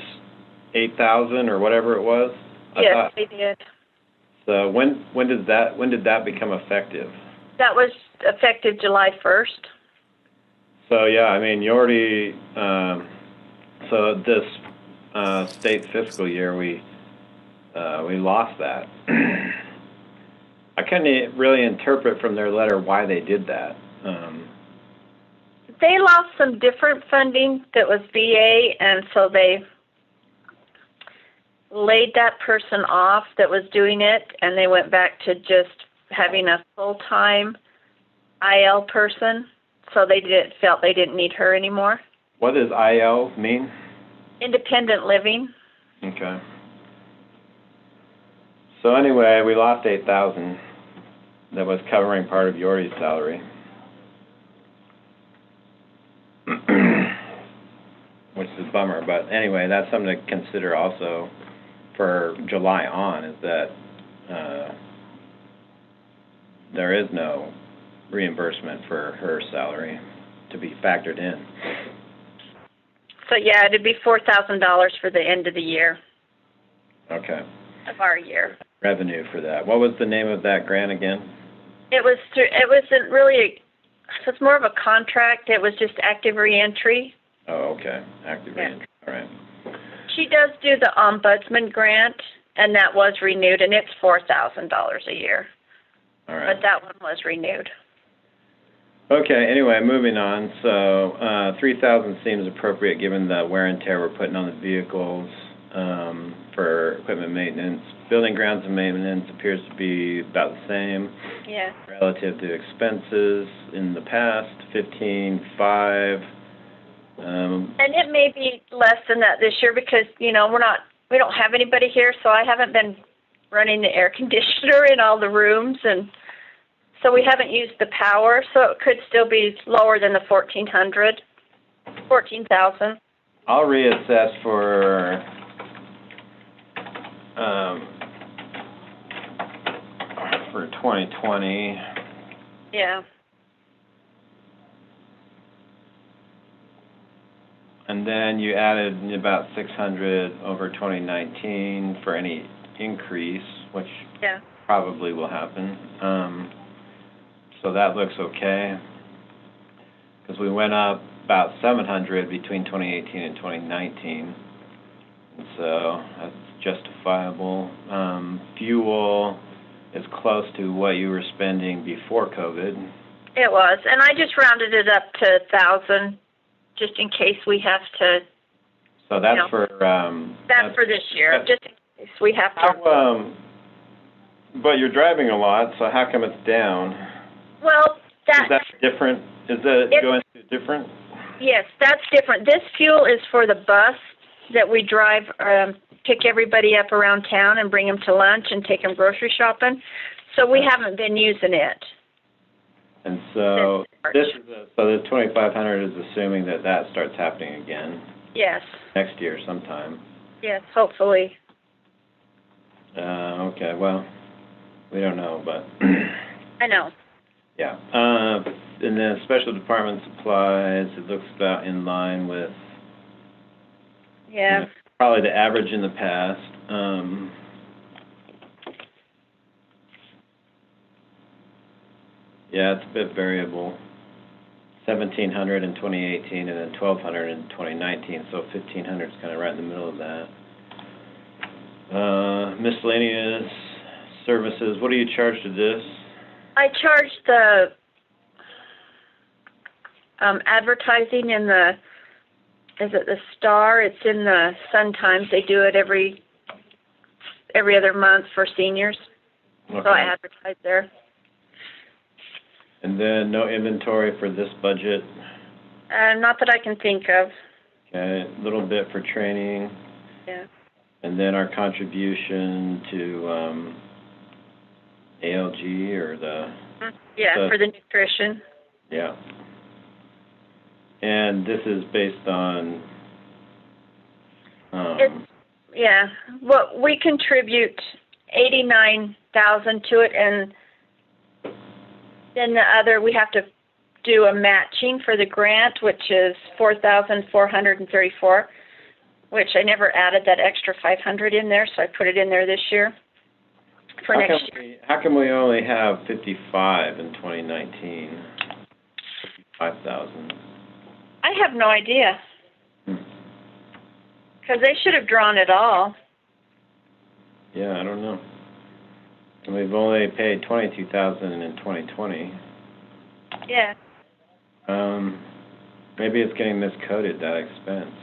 [SPEAKER 1] 8,000 or whatever it was?
[SPEAKER 11] Yes, they did.
[SPEAKER 1] So when did that become effective?
[SPEAKER 11] That was effective July 1st.
[SPEAKER 1] So yeah, I mean, Yordi, so this state fiscal year, we lost that. I couldn't really interpret from their letter why they did that.
[SPEAKER 11] They lost some different funding that was VA, and so they laid that person off that was doing it, and they went back to just having a full-time IL person. So they felt they didn't need her anymore.
[SPEAKER 1] What does IL mean?
[SPEAKER 11] Independent living.
[SPEAKER 1] Okay. So anyway, we lost 8,000. That was covering part of Yordi's salary, which is a bummer. But anyway, that's something to consider also for July on, is that there is no reimbursement for her salary to be factored in.
[SPEAKER 11] So yeah, it'd be $4,000 for the end of the year.
[SPEAKER 1] Okay.
[SPEAKER 11] Of our year.
[SPEAKER 1] Revenue for that. What was the name of that grant again?
[SPEAKER 11] It wasn't really. It's more of a contract. It was just active reentry.
[SPEAKER 1] Oh, okay. Active reentry. All right.
[SPEAKER 11] She does do the ombudsman grant, and that was renewed, and it's $4,000 a year.
[SPEAKER 1] All right.
[SPEAKER 11] But that one was renewed.
[SPEAKER 1] Okay, anyway, moving on. So 3,000 seems appropriate given the wear and tear we're putting on the vehicles for equipment maintenance. Building grounds and maintenance appears to be about the same.
[SPEAKER 11] Yeah.
[SPEAKER 1] Relative to expenses in the past, 15.5.
[SPEAKER 11] And it may be less than that this year because, we don't have anybody here, so I haven't been running the air conditioner in all the rooms, and so we haven't used the power, so it could still be lower than the 14,000.
[SPEAKER 1] I'll reassess for for 2020.
[SPEAKER 11] Yeah.
[SPEAKER 1] And then you added about 600 over 2019 for any increase, which probably will happen. So that looks okay, because we went up about 700 between 2018 and 2019, and so that's justifiable. Fuel is close to what you were spending before COVID.
[SPEAKER 11] It was, and I just rounded it up to 1,000, just in case we have to.
[SPEAKER 1] So that's for
[SPEAKER 11] that's for this year, just in case we have to.
[SPEAKER 1] But you're driving a lot, so how come it's down?
[SPEAKER 11] Well,
[SPEAKER 1] is that different? Is that going to different?
[SPEAKER 11] Yes, that's different. This fuel is for the bus that we drive, pick everybody up around town and bring them to lunch and take them grocery shopping. So we haven't been using it.
[SPEAKER 1] And so this 2,500 is assuming that that starts happening again
[SPEAKER 11] Yes,
[SPEAKER 1] next year sometime.
[SPEAKER 11] yes, hopefully.
[SPEAKER 1] Okay, well, we don't know, but
[SPEAKER 11] I know.
[SPEAKER 1] yeah. And then special department supplies, it looks about in line with
[SPEAKER 11] Yeah.
[SPEAKER 1] probably the average in the past. Yeah, it's a bit variable. 1,700 in 2018 and then 1,200 in 2019, so 1,500 is kind of right in the middle of that. Miscellaneous services, what do you charge to this?
[SPEAKER 11] I charge the advertising in the, is it the Star? It's in the Sun Times. They do it every other month for seniors.
[SPEAKER 1] Okay.
[SPEAKER 11] So I advertise there.
[SPEAKER 1] And then no inventory for this budget.
[SPEAKER 11] Not that I can think of.
[SPEAKER 1] Okay, a little bit for training.
[SPEAKER 11] Yeah.
[SPEAKER 1] And then our contribution to ALG or the...
[SPEAKER 11] Yeah, for the nutrition.
[SPEAKER 1] Yeah. And this is based on...
[SPEAKER 11] Yeah. Well, we contribute $89,000 to it, and then the other, we have to do a matching for the grant, which is $4,434, which I never added that extra $500 in there, so I put it in there this year for next year.
[SPEAKER 1] How come we only have 55 in 2019? 55,000.
[SPEAKER 11] I have no idea. Because they should have drawn it all.
[SPEAKER 1] Yeah, I don't know. And we've only paid 22,000 in 2020.
[SPEAKER 11] Yeah.
[SPEAKER 1] Maybe it's getting miscoded, that expense.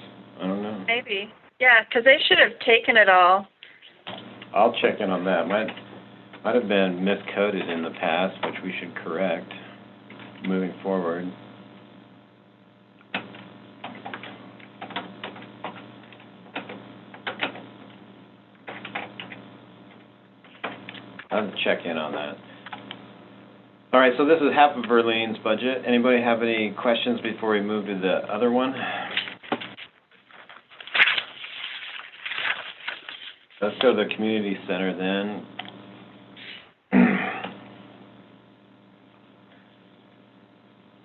[SPEAKER 1] I don't know.
[SPEAKER 11] Maybe. Yeah, because they should have taken it all.
[SPEAKER 1] I'll check in on that. Might have been miscoded in the past, which we should correct moving forward. I'll check in on that. All right, so this is half of Verlene's budget. Anybody have any questions before we move to the other one? Let's go to the community center then.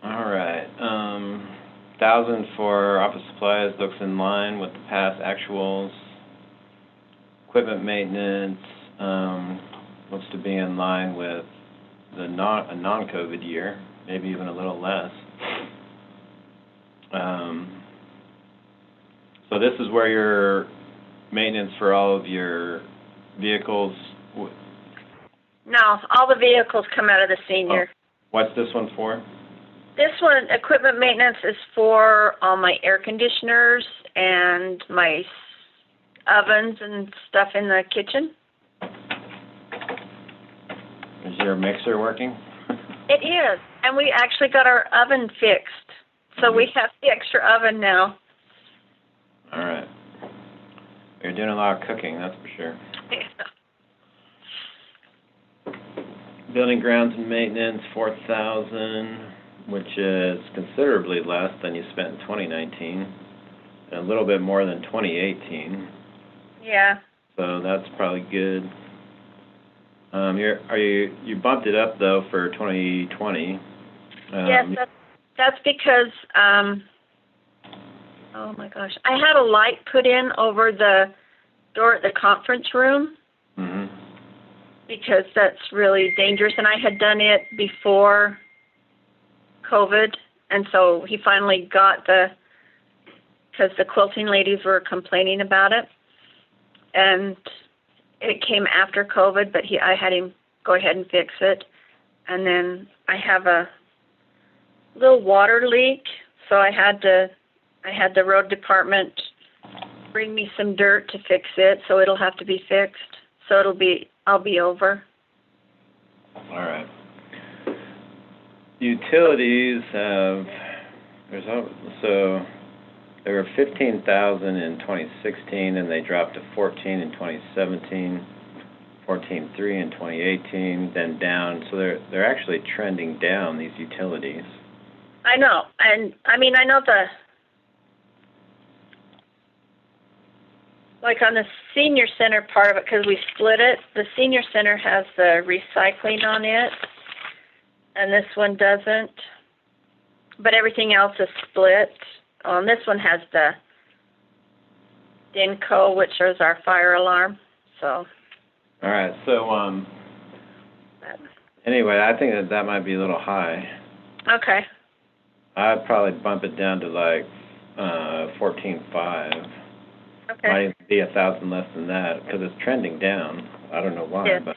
[SPEAKER 1] All right, 1,000 for office supplies looks in line with the past actuals. Equipment maintenance looks to be in line with the non-COVID year, maybe even a little less. So this is where your maintenance for all of your vehicles.
[SPEAKER 11] No, all the vehicles come out of the senior.
[SPEAKER 1] Oh, what's this one for?
[SPEAKER 11] This one, equipment maintenance, is for all my air conditioners and my ovens and stuff in the kitchen.
[SPEAKER 1] Is your mixer working?
[SPEAKER 11] It is, and we actually got our oven fixed, so we have the extra oven now.
[SPEAKER 1] All right. You're doing a lot of cooking, that's for sure. Building grounds and maintenance, 4,000, which is considerably less than you spent in 2019, and a little bit more than 2018.
[SPEAKER 11] Yeah.
[SPEAKER 1] So that's probably good. You bumped it up though for 2020.
[SPEAKER 11] Yes, that's because oh my gosh, I had a light put in over the door at the conference room.
[SPEAKER 1] Mm-hmm.
[SPEAKER 11] Because that's really dangerous, and I had done it before COVID, and so he finally got because the quilting ladies were complaining about it, and it came after COVID, but I had him go ahead and fix it. And then I have a little water leak, so I had the road department bring me some dirt to fix it, so it'll have to be fixed. So I'll be over.
[SPEAKER 1] All right. Utilities have, so There were 15,000 in 2016, and they dropped to 14 in 2017, 14.3 in 2018, then down. So they're actually trending down, these utilities.
[SPEAKER 11] I know, and I mean, I know like on the senior center part of it, because we split it, the senior center has the recycling on it, and this one doesn't. But everything else is split. This one has the DINCO, which is our fire alarm. So.
[SPEAKER 1] All right. So anyway, I think that might be a little high.
[SPEAKER 11] Okay.
[SPEAKER 1] I'd probably bump it down to like 14.5.
[SPEAKER 11] Okay.
[SPEAKER 1] Might even be 1,000 less than that because it's trending down. I don't know why, but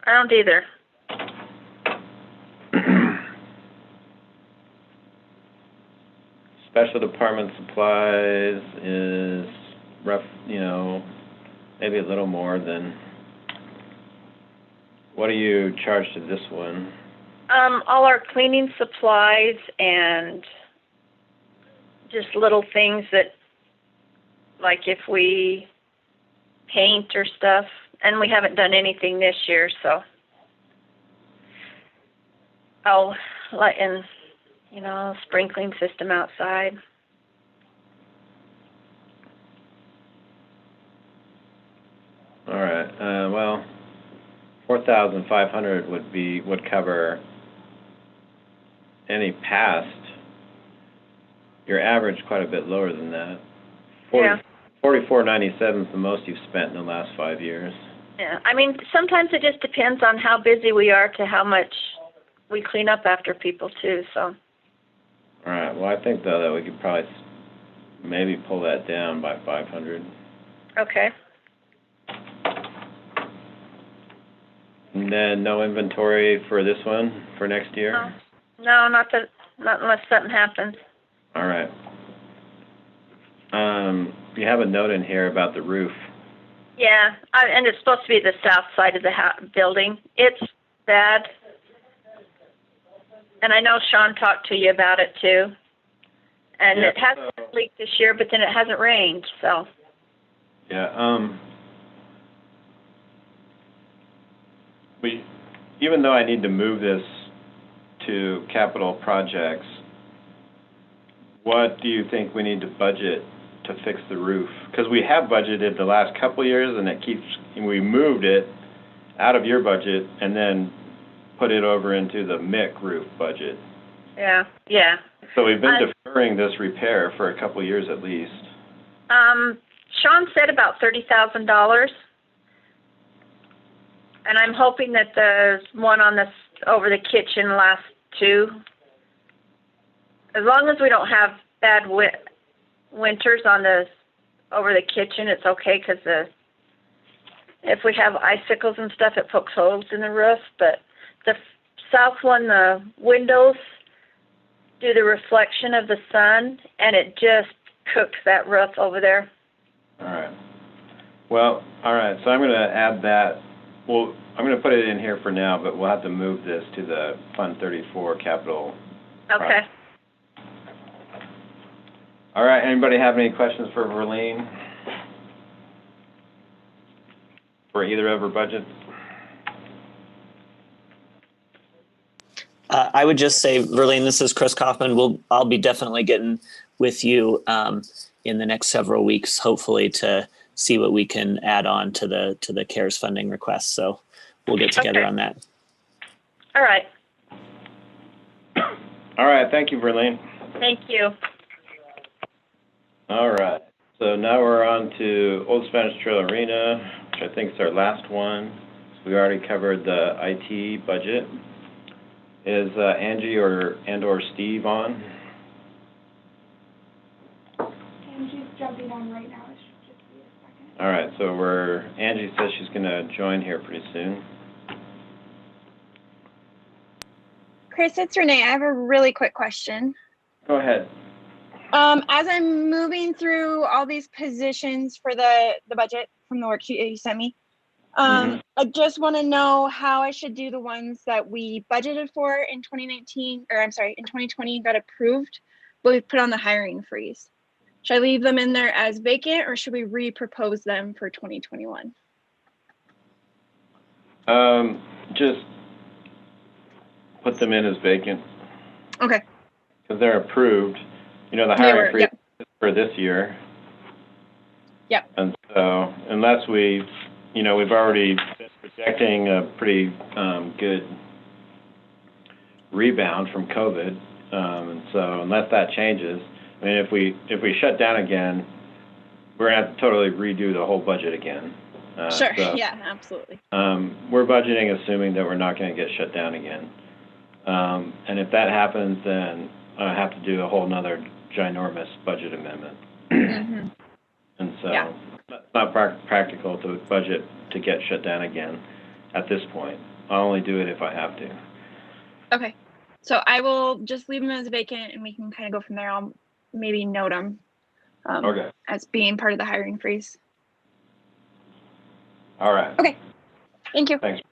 [SPEAKER 11] I don't either.
[SPEAKER 1] Special department supplies is rough, maybe a little more than. What do you charge to this one?
[SPEAKER 11] All our cleaning supplies and just little things that, like if we paint or stuff, and we haven't done anything this year, so. Oh, and, sprinkling system outside.
[SPEAKER 1] All right, well, 4,500 would cover any past. Your average quite a bit lower than that. 44.97 is the most you've spent in the last 5 years.
[SPEAKER 11] Yeah, I mean, sometimes it just depends on how busy we are to how much we clean up after people too, so.
[SPEAKER 1] All right, well, I think, though, that we could probably maybe pull that down by 500.
[SPEAKER 11] Okay.
[SPEAKER 1] And then no inventory for this one for next year?
[SPEAKER 11] No, not unless something happens.
[SPEAKER 1] All right. You have a note in here about the roof.
[SPEAKER 11] Yeah, and it's supposed to be the south side of the building. It's bad. And I know Sean talked to you about it too. And it hasn't leaked this year, but then it hasn't rained, so.
[SPEAKER 1] Yeah, even though I need to move this to capital projects, what do you think we need to budget to fix the roof? Because we have budgeted the last couple of years, and we moved it out of your budget and then put it over into the MIC roof budget.
[SPEAKER 11] Yeah.
[SPEAKER 1] So we've been deferring this repair for a couple of years at least.
[SPEAKER 11] Sean said about $30,000. And I'm hoping that the one over the kitchen lasts too. As long as we don't have bad winters over the kitchen, it's okay, because if we have icicles and stuff, it pokes holes in the roof. But the south one, the windows do the reflection of the sun, and it just cooks that roof over there.
[SPEAKER 1] All right. Well, all right, so I'm going to add that. Well, I'm going to put it in here for now, but we'll have to move this to the Fund 34 capital.
[SPEAKER 11] Okay.
[SPEAKER 1] Project. All right, anybody have any questions for Verlene? For either of her budgets?
[SPEAKER 10] I would just say, Verlene, this is Chris Kaufman. I'll be definitely getting with you in the next several weeks, hopefully, to see what we can add on to the CARES funding request. So we'll get together on that.
[SPEAKER 11] All right.
[SPEAKER 1] All right, thank you, Verlene.
[SPEAKER 11] Thank you.
[SPEAKER 1] All right, so now we're on to Old Spanish Trail Arena, which I think is our last one. So we already covered the IT budget. Is Angie or Steve on?
[SPEAKER 12] Angie's jumping on right now. It should just be a second.
[SPEAKER 1] All right, so Angie says she's going to join here pretty soon.
[SPEAKER 12] Chris, it's Renee. I have a really quick question.
[SPEAKER 1] Go ahead.
[SPEAKER 12] As I'm moving through all these positions for the budget from the worksheet you sent me, I just want to know how I should do the ones that we budgeted for in 2020 got approved, but we put on the hiring freeze. Should I leave them in there as vacant or should we re-propose them for 2021?
[SPEAKER 1] Just put them in as vacant.
[SPEAKER 12] Okay.
[SPEAKER 1] Because they're approved. You know, the
[SPEAKER 12] They
[SPEAKER 1] hiring
[SPEAKER 12] were,
[SPEAKER 1] freeze
[SPEAKER 12] yep.
[SPEAKER 1] is for this year.
[SPEAKER 12] Yep.
[SPEAKER 1] And so unless we've already been projecting a pretty good rebound from COVID. And so unless that changes, I mean, if we shut down again, we're gonna have to totally redo the whole budget again.
[SPEAKER 12] Sure,
[SPEAKER 1] So,
[SPEAKER 12] yeah, absolutely.
[SPEAKER 1] we're budgeting assuming that we're not gonna get shut down again. And if that happens, then I have to do a whole nother ginormous budget amendment.
[SPEAKER 12] Mm-hmm.
[SPEAKER 1] And so
[SPEAKER 12] Yeah.
[SPEAKER 1] it's not practical to budget to get shut down again at this point. I'll only do it if I have to.
[SPEAKER 12] Okay, so I will just leave them as vacant and we can kind of go from there. I'll maybe note them
[SPEAKER 1] Okay.
[SPEAKER 12] as being part of the hiring freeze.
[SPEAKER 1] All right.
[SPEAKER 12] Okay, thank you.
[SPEAKER 1] Thanks.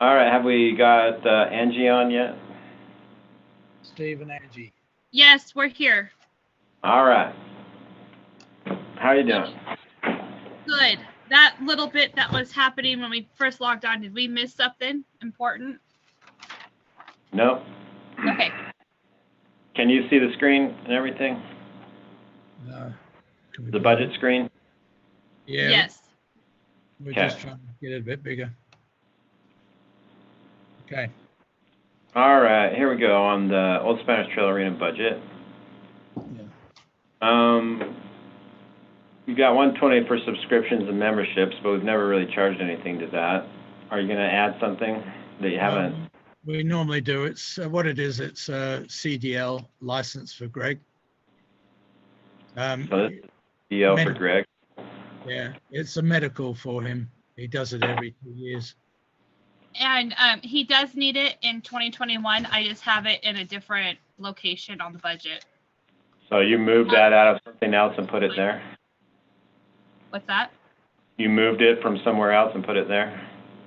[SPEAKER 1] All right, have we got Angie on yet?
[SPEAKER 13] Steve and Angie.
[SPEAKER 14] Yes, we're here.
[SPEAKER 1] All right. How you doing?
[SPEAKER 14] Good. That little bit that was happening when we first logged on, did we miss something important?
[SPEAKER 1] No.
[SPEAKER 14] Okay.
[SPEAKER 1] Can you see the screen and everything? The budget screen?
[SPEAKER 13] Yeah.
[SPEAKER 14] Yes.
[SPEAKER 13] We're
[SPEAKER 1] Okay.
[SPEAKER 13] just trying to get it a bit bigger. Okay.
[SPEAKER 1] All right, here we go on the Old Spanish Trail Arena budget. You got 120 for subscriptions and memberships, but we've never really charged anything to that. Are you going to add something that you haven't?
[SPEAKER 13] We normally do. It's what it is. It's a CDL license for Greg.
[SPEAKER 1] So this is DL for Greg.
[SPEAKER 13] Yeah, it's a medical for him. He does it every 2 years.
[SPEAKER 14] And he does need it in 2021. I just have it in a different location on the budget.
[SPEAKER 1] So you moved that out of something else and put it there?
[SPEAKER 14] What's that?
[SPEAKER 1] You moved it from somewhere else and put it there?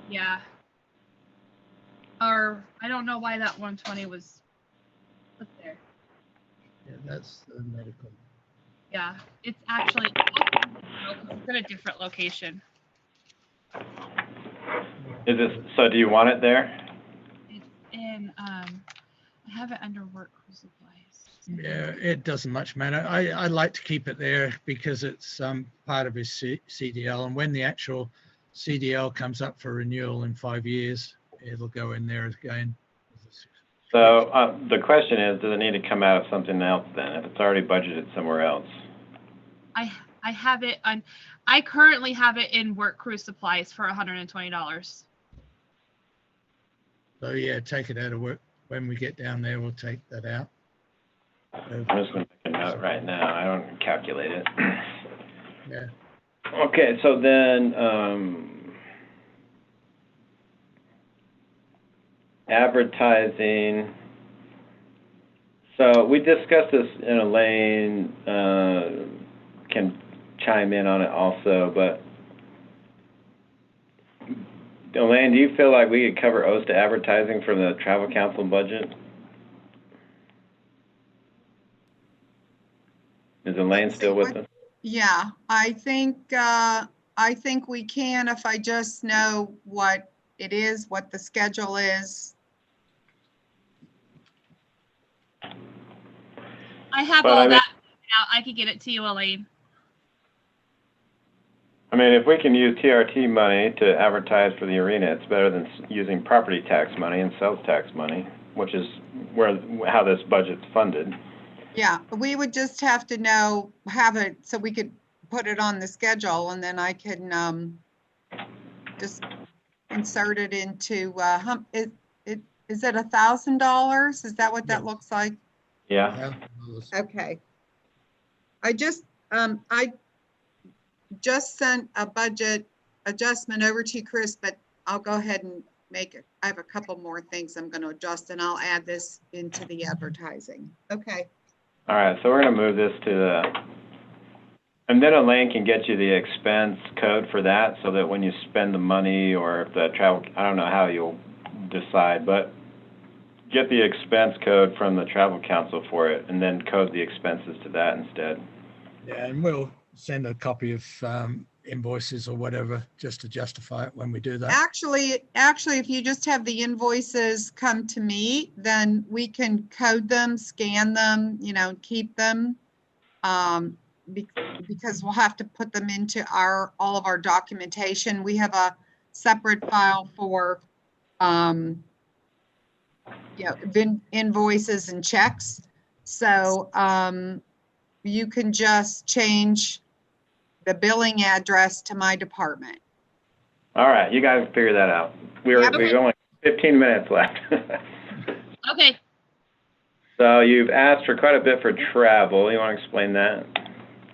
[SPEAKER 14] Yeah. Or I don't know why that 120 was put there.
[SPEAKER 13] Yeah, that's the medical.
[SPEAKER 14] Yeah, it's actually it's in a different location.
[SPEAKER 1] Is this, so do you want it there?
[SPEAKER 14] It's in I have it under work supplies.
[SPEAKER 13] Yeah, it doesn't much matter. I like to keep it there because it's part of his CDL, and when the actual CDL comes up for renewal in 5 years, it'll go in there again.
[SPEAKER 1] So the question is, does it need to come out of something else then, if it's already budgeted somewhere else?
[SPEAKER 14] I have it on. I currently have it in work crew supplies for $120.
[SPEAKER 13] So yeah, take it out of work. When we get down there, we'll take that out.
[SPEAKER 1] I'm just going to make a note right now. I don't calculate it.
[SPEAKER 13] Yeah.
[SPEAKER 1] Okay, so then advertising. So we discussed this, and Elaine can chime in on it also, but Elaine, do you feel like we could cover OSTA advertising from the travel council budget? Is Elaine still with us?
[SPEAKER 3] Yeah, I think we can if I just know what it is, what the schedule is.
[SPEAKER 14] I have
[SPEAKER 1] But
[SPEAKER 14] all
[SPEAKER 1] I mean-
[SPEAKER 14] that out. I could get it to you, Elaine.
[SPEAKER 1] I mean, if we can use TRT money to advertise for the arena, it's better than using property tax money and sales tax money, which is how this budget's funded.
[SPEAKER 3] Yeah, we would just have to have it so we could put it on the schedule, and then I can just insert it into, is it $1,000? Is that what that looks like?
[SPEAKER 1] Yeah.
[SPEAKER 3] Okay. I just sent a budget adjustment over to Chris, but I'll go ahead and make it. I have a couple more things I'm going to adjust, and I'll add this into the advertising. Okay.
[SPEAKER 1] All right, so we're going to move this to the, and then Elaine can get you the expense code for that so that when you spend the money or if the travel, I don't know how you'll decide, but get the expense code from the travel council for it and then code the expenses to that instead.
[SPEAKER 13] Yeah, and we'll send a copy of invoices or whatever just to justify it when we do that.
[SPEAKER 3] Actually, if you just have the invoices come to me, then we can code them, scan them, you know, keep them. Because we'll have to put them into all of our documentation. We have a separate file for invoices and checks. So you can just change the billing address to my department.
[SPEAKER 1] All right, you guys figure that out. We've only 15 minutes left.
[SPEAKER 14] Okay.
[SPEAKER 1] So you've asked for quite a bit for travel. You want to explain that?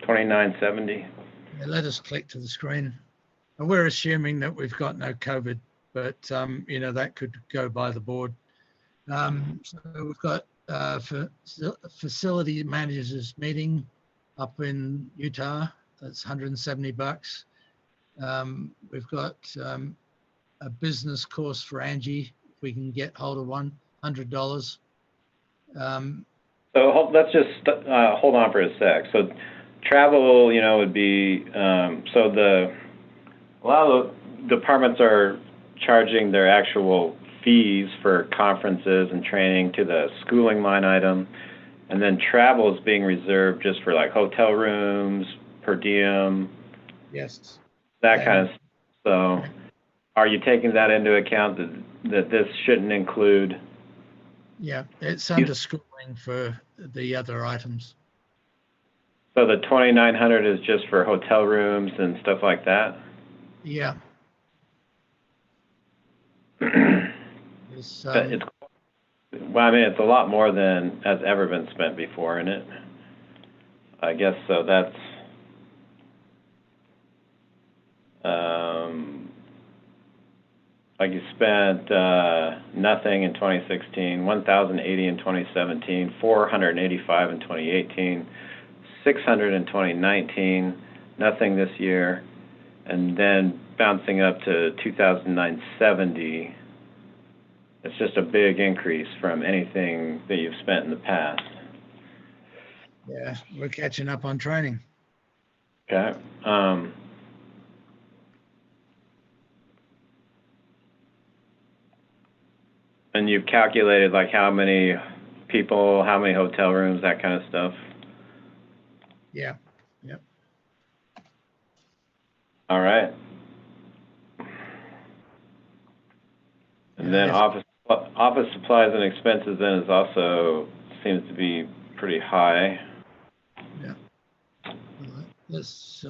[SPEAKER 1] 2970.
[SPEAKER 13] Yeah, let us click to the screen. And we're assuming that we've got no COVID, but you know, that could go by the board. So we've got for facility managers meeting up in Utah. That's $170. We've got a business course for Angie. If we can get hold of one, $100.
[SPEAKER 1] So let's just hold on for a sec. So travel, you know, would be a lot of the departments are charging their actual fees for conferences and training to the schooling line item, and then travel is being reserved just for like hotel rooms, per diem,
[SPEAKER 13] yes,
[SPEAKER 1] that kind of stuff. So are you taking that into account that this shouldn't include?
[SPEAKER 13] Yeah, it's under schooling for the other items.
[SPEAKER 1] So the 2,900 is just for hotel rooms and stuff like that?
[SPEAKER 13] Yeah.
[SPEAKER 1] Well, I mean, it's a lot more than has ever been spent before, isn't it? I guess so. That's like you spent nothing in 2016, 1,080 in 2017, 485 in 2018, 600 in 2019, nothing this year, and then bouncing up to 2,970. It's just a big increase from anything that you've spent in the past.
[SPEAKER 13] Yeah, we're catching up on training.
[SPEAKER 1] Okay. And you've calculated like how many people, how many hotel rooms, that kind of stuff?
[SPEAKER 13] Yeah. Yep.
[SPEAKER 1] All right. And then office supplies and expenses then is also seems to be pretty high.
[SPEAKER 13] Yeah. This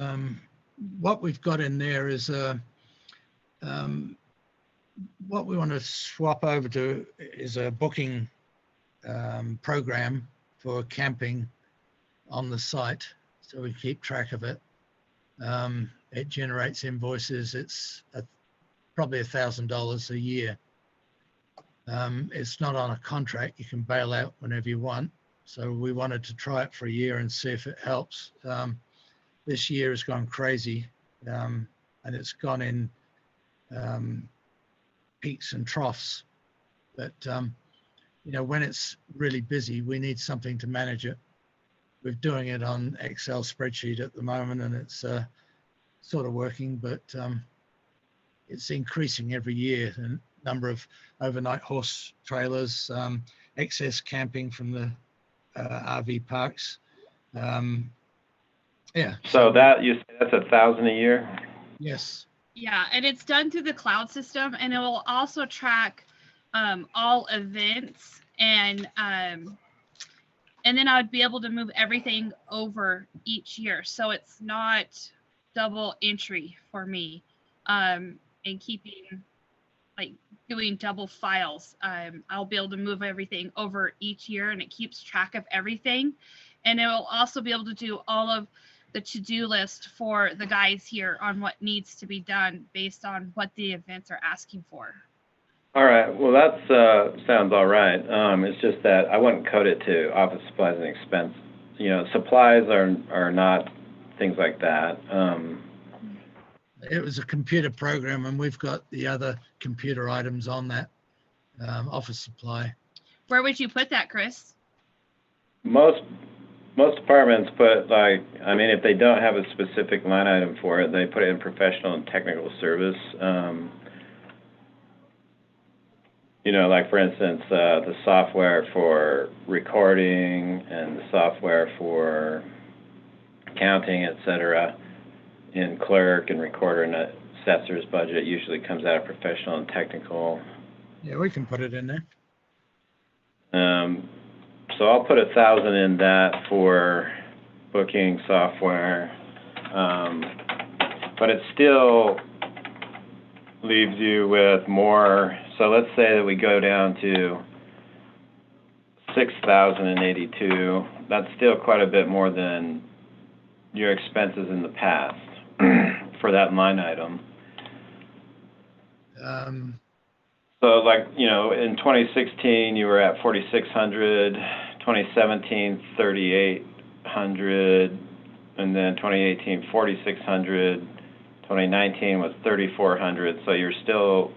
[SPEAKER 13] what we've got in there is what we want to swap over to is a booking program for camping on the site, so we keep track of it. It generates invoices. It's probably $1,000 a year. It's not on a contract. You can bail out whenever you want. So we wanted to try it for a year and see if it helps. This year has gone crazy, and it's gone in peaks and troughs. But you know, when it's really busy, we need something to manage it. We're doing it on Excel spreadsheet at the moment, and it's sort of working, but it's increasing every year. The number of overnight horse trailers, excess camping from the RV parks. Yeah.
[SPEAKER 1] So that that's 1,000 a year?
[SPEAKER 13] Yes.
[SPEAKER 14] Yeah, and it's done through the cloud system, and it will also track all events, and then I would be able to move everything over each year, so it's not double entry for me, and keeping like doing double files. I'll be able to move everything over each year, and it keeps track of everything, and it will also be able to do all of the to-do list for the guys here on what needs to be done based on what the events are asking for.
[SPEAKER 1] All right. Well, that sounds all right. It's just that I wouldn't code it to office supplies and expense. You know, supplies are not things like that.
[SPEAKER 13] It was a computer program, and we've got the other computer items on that office supply.
[SPEAKER 14] Where would you put that, Chris?
[SPEAKER 1] Most departments put, like, I mean, if they don't have a specific line item for it, they put it in professional and technical service. You know, like for instance, the software for recording and the software for counting, et cetera, in clerk and recorder and assessor's budget usually comes out of professional and technical.
[SPEAKER 13] Yeah, we can put it in there.
[SPEAKER 1] So I'll put 1,000 in that for booking software, but it still leaves you with more. So let's say that we go down to 6,082. That's still quite a bit more than your expenses in the past for that line item. So like, you know, in 2016, you were at 4,600, 2017, 3,800, and then 2018, 4,600, 2019 was 3,400. So you're still,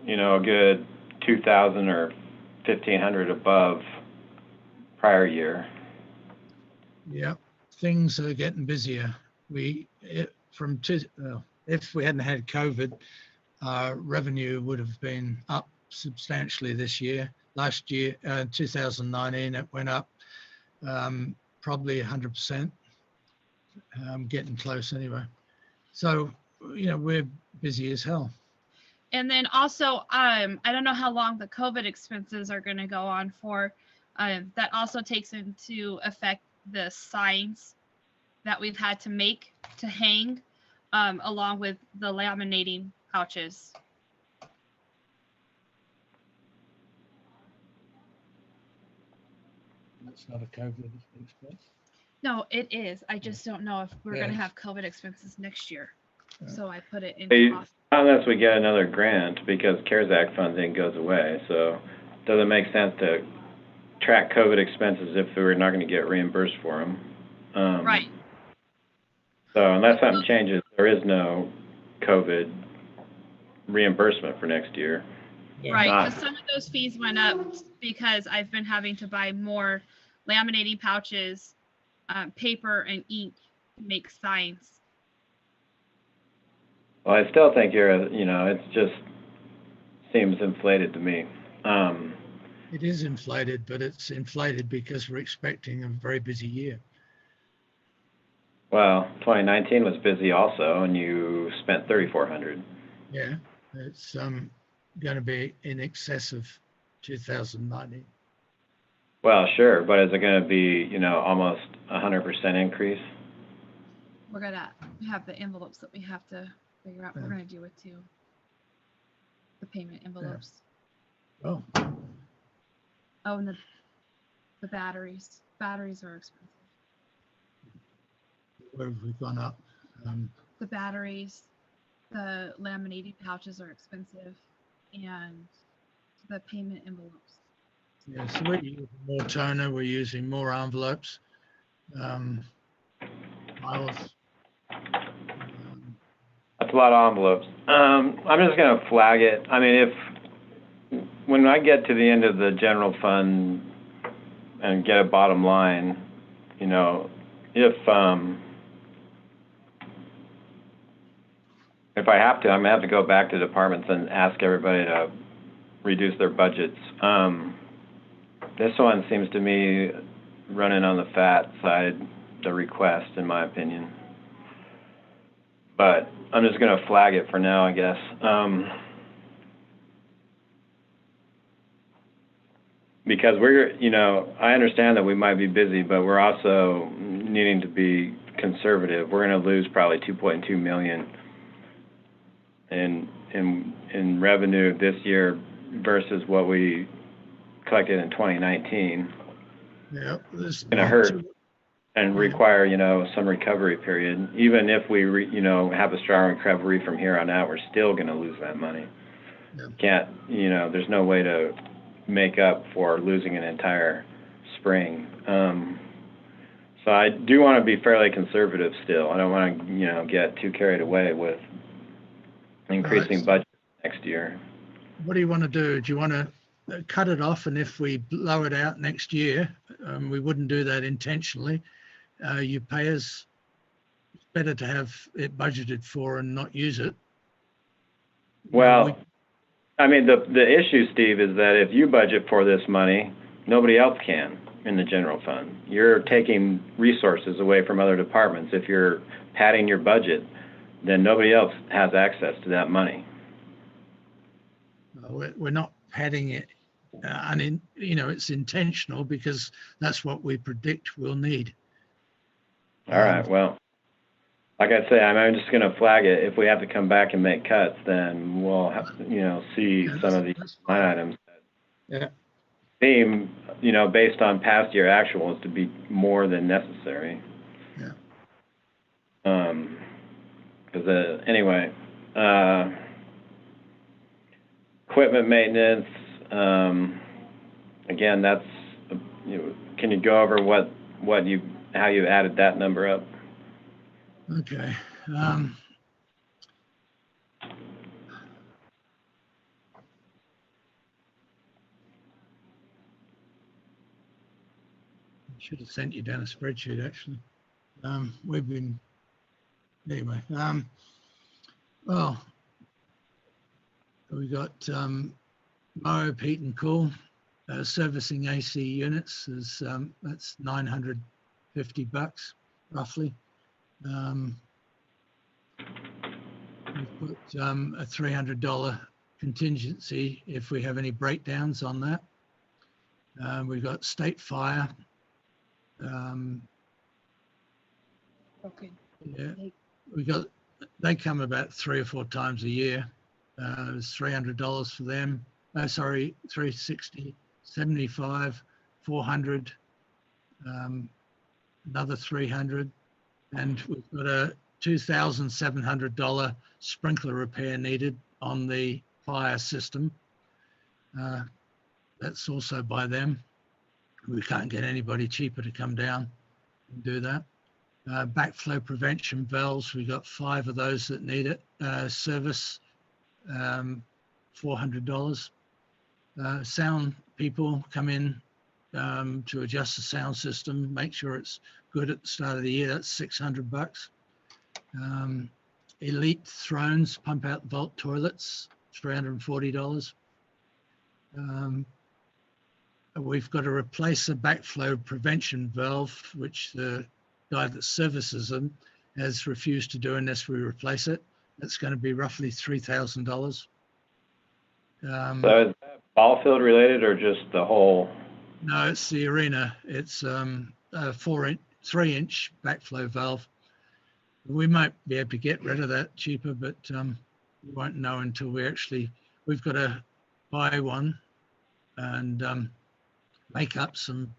[SPEAKER 1] you know, a good 2,000 or 1,500 above prior year.
[SPEAKER 13] Yeah, things are getting busier. If we hadn't had COVID, revenue would have been up substantially this year. Last year, 2019, it went up probably 100%. Getting close anyway. So, you know, we're busy as hell.
[SPEAKER 14] And then also, I don't know how long the COVID expenses are going to go on for. That also takes into effect the signs that we've had to make to hang, along with the laminating pouches.
[SPEAKER 13] That's not a COVID expense.
[SPEAKER 14] No, it is. I just don't know if we're going to have COVID expenses next year. So I put it in.
[SPEAKER 1] Unless we get another grant, because CARES Act funding goes away. So it doesn't make sense to track COVID expenses if we're not going to get reimbursed for them.
[SPEAKER 14] Right.
[SPEAKER 1] So unless something changes, there is no COVID reimbursement for next year.
[SPEAKER 14] Right, because some of those fees went up because I've been having to buy more laminating pouches, paper, and ink to make signs.
[SPEAKER 1] Well, I still think you know, it just seems inflated to me.
[SPEAKER 13] It is inflated, but it's inflated because we're expecting a very busy year.
[SPEAKER 1] Well, 2019 was busy also, and you spent 3,400.
[SPEAKER 13] Yeah, it's going to be in excess of 2019.
[SPEAKER 1] Well, sure, but is it going to be, you know, almost 100% increase?
[SPEAKER 14] We're gonna have the envelopes that we have to figure out what we're gonna do with too. The payment envelopes.
[SPEAKER 13] Yeah. Oh.
[SPEAKER 14] Oh, and the batteries. Batteries are expensive.
[SPEAKER 13] Where have we gone up?
[SPEAKER 14] The batteries, the laminating pouches are expensive, and the payment envelopes.
[SPEAKER 13] Yeah, so we're using more toner, we're using more envelopes. Miles.
[SPEAKER 1] That's a lot of envelopes. I'm just going to flag it. I mean, when I get to the end of the general fund and get a bottom line, you know, if I have to, I'm going to have to go back to departments and ask everybody to reduce their budgets. This one seems to me running on the fat side, the request, in my opinion. But I'm just going to flag it for now, I guess. Because you know, I understand that we might be busy, but we're also needing to be conservative. We're going to lose probably $2.2 million in revenue this year versus what we collected in 2019.
[SPEAKER 13] Yeah,
[SPEAKER 1] it's going to hurt and require, you know, some recovery period. Even if we, you know, have a strong recovery from here on out, we're still going to lose that money.
[SPEAKER 13] Yeah.
[SPEAKER 1] Can't, you know, there's no way to make up for losing an entire spring. So I do want to be fairly conservative still. I don't want to, you know, get too carried away with increasing budget next year.
[SPEAKER 13] What do you want to do? Do you want to cut it off, and if we blow it out next year, we wouldn't do that intentionally. You pay us. It's better to have it budgeted for and not use it.
[SPEAKER 1] Well, I mean, the issue, Steve, is that if you budget for this money, nobody else can in the general fund. You're taking resources away from other departments. If you're padding your budget, then nobody else has access to that money.
[SPEAKER 13] We're not padding it. It's intentional because that's what we predict we'll need.
[SPEAKER 1] All right. Well, like I say, I'm just going to flag it. If we have to come back and make cuts, then we'll have to, see some of these line items that seem, based on past year actuals to be more than necessary.
[SPEAKER 13] Yeah.
[SPEAKER 1] Because anyway, equipment maintenance. Again, that's can you go over how you added that number up?
[SPEAKER 13] Okay. Should have sent you down a spreadsheet actually. We've been anyway. Well, we got Mo, Pete and Cool servicing AC units is that's $950 roughly. We've put a $300 contingency if we have any breakdowns on that. We've got state fire.
[SPEAKER 12] Okay.
[SPEAKER 13] Yeah, they come about 3 or 4 times a year. It's $300 for them. Sorry, $360, $75, $400, another $300, and we've got a $2,700 sprinkler repair needed on the fire system. That's also by them. We can't get anybody cheaper to come down and do that. Backflow prevention valves, we got 5 of those that need it. Service, $400. Sound people come in to adjust the sound system, make sure it's good at the start of the year. That's $600. Elite Thrones pump out vault toilets, $340. We've got to replace a backflow prevention valve, which the guy that services them has refused to do unless we replace it. That's going to be roughly $3,000.
[SPEAKER 1] So is that ball field related or just the whole?
[SPEAKER 13] No, it's the arena. It's a 3-inch backflow valve. We might be able to get rid of that cheaper, but we won't know until we've got to buy one and make up some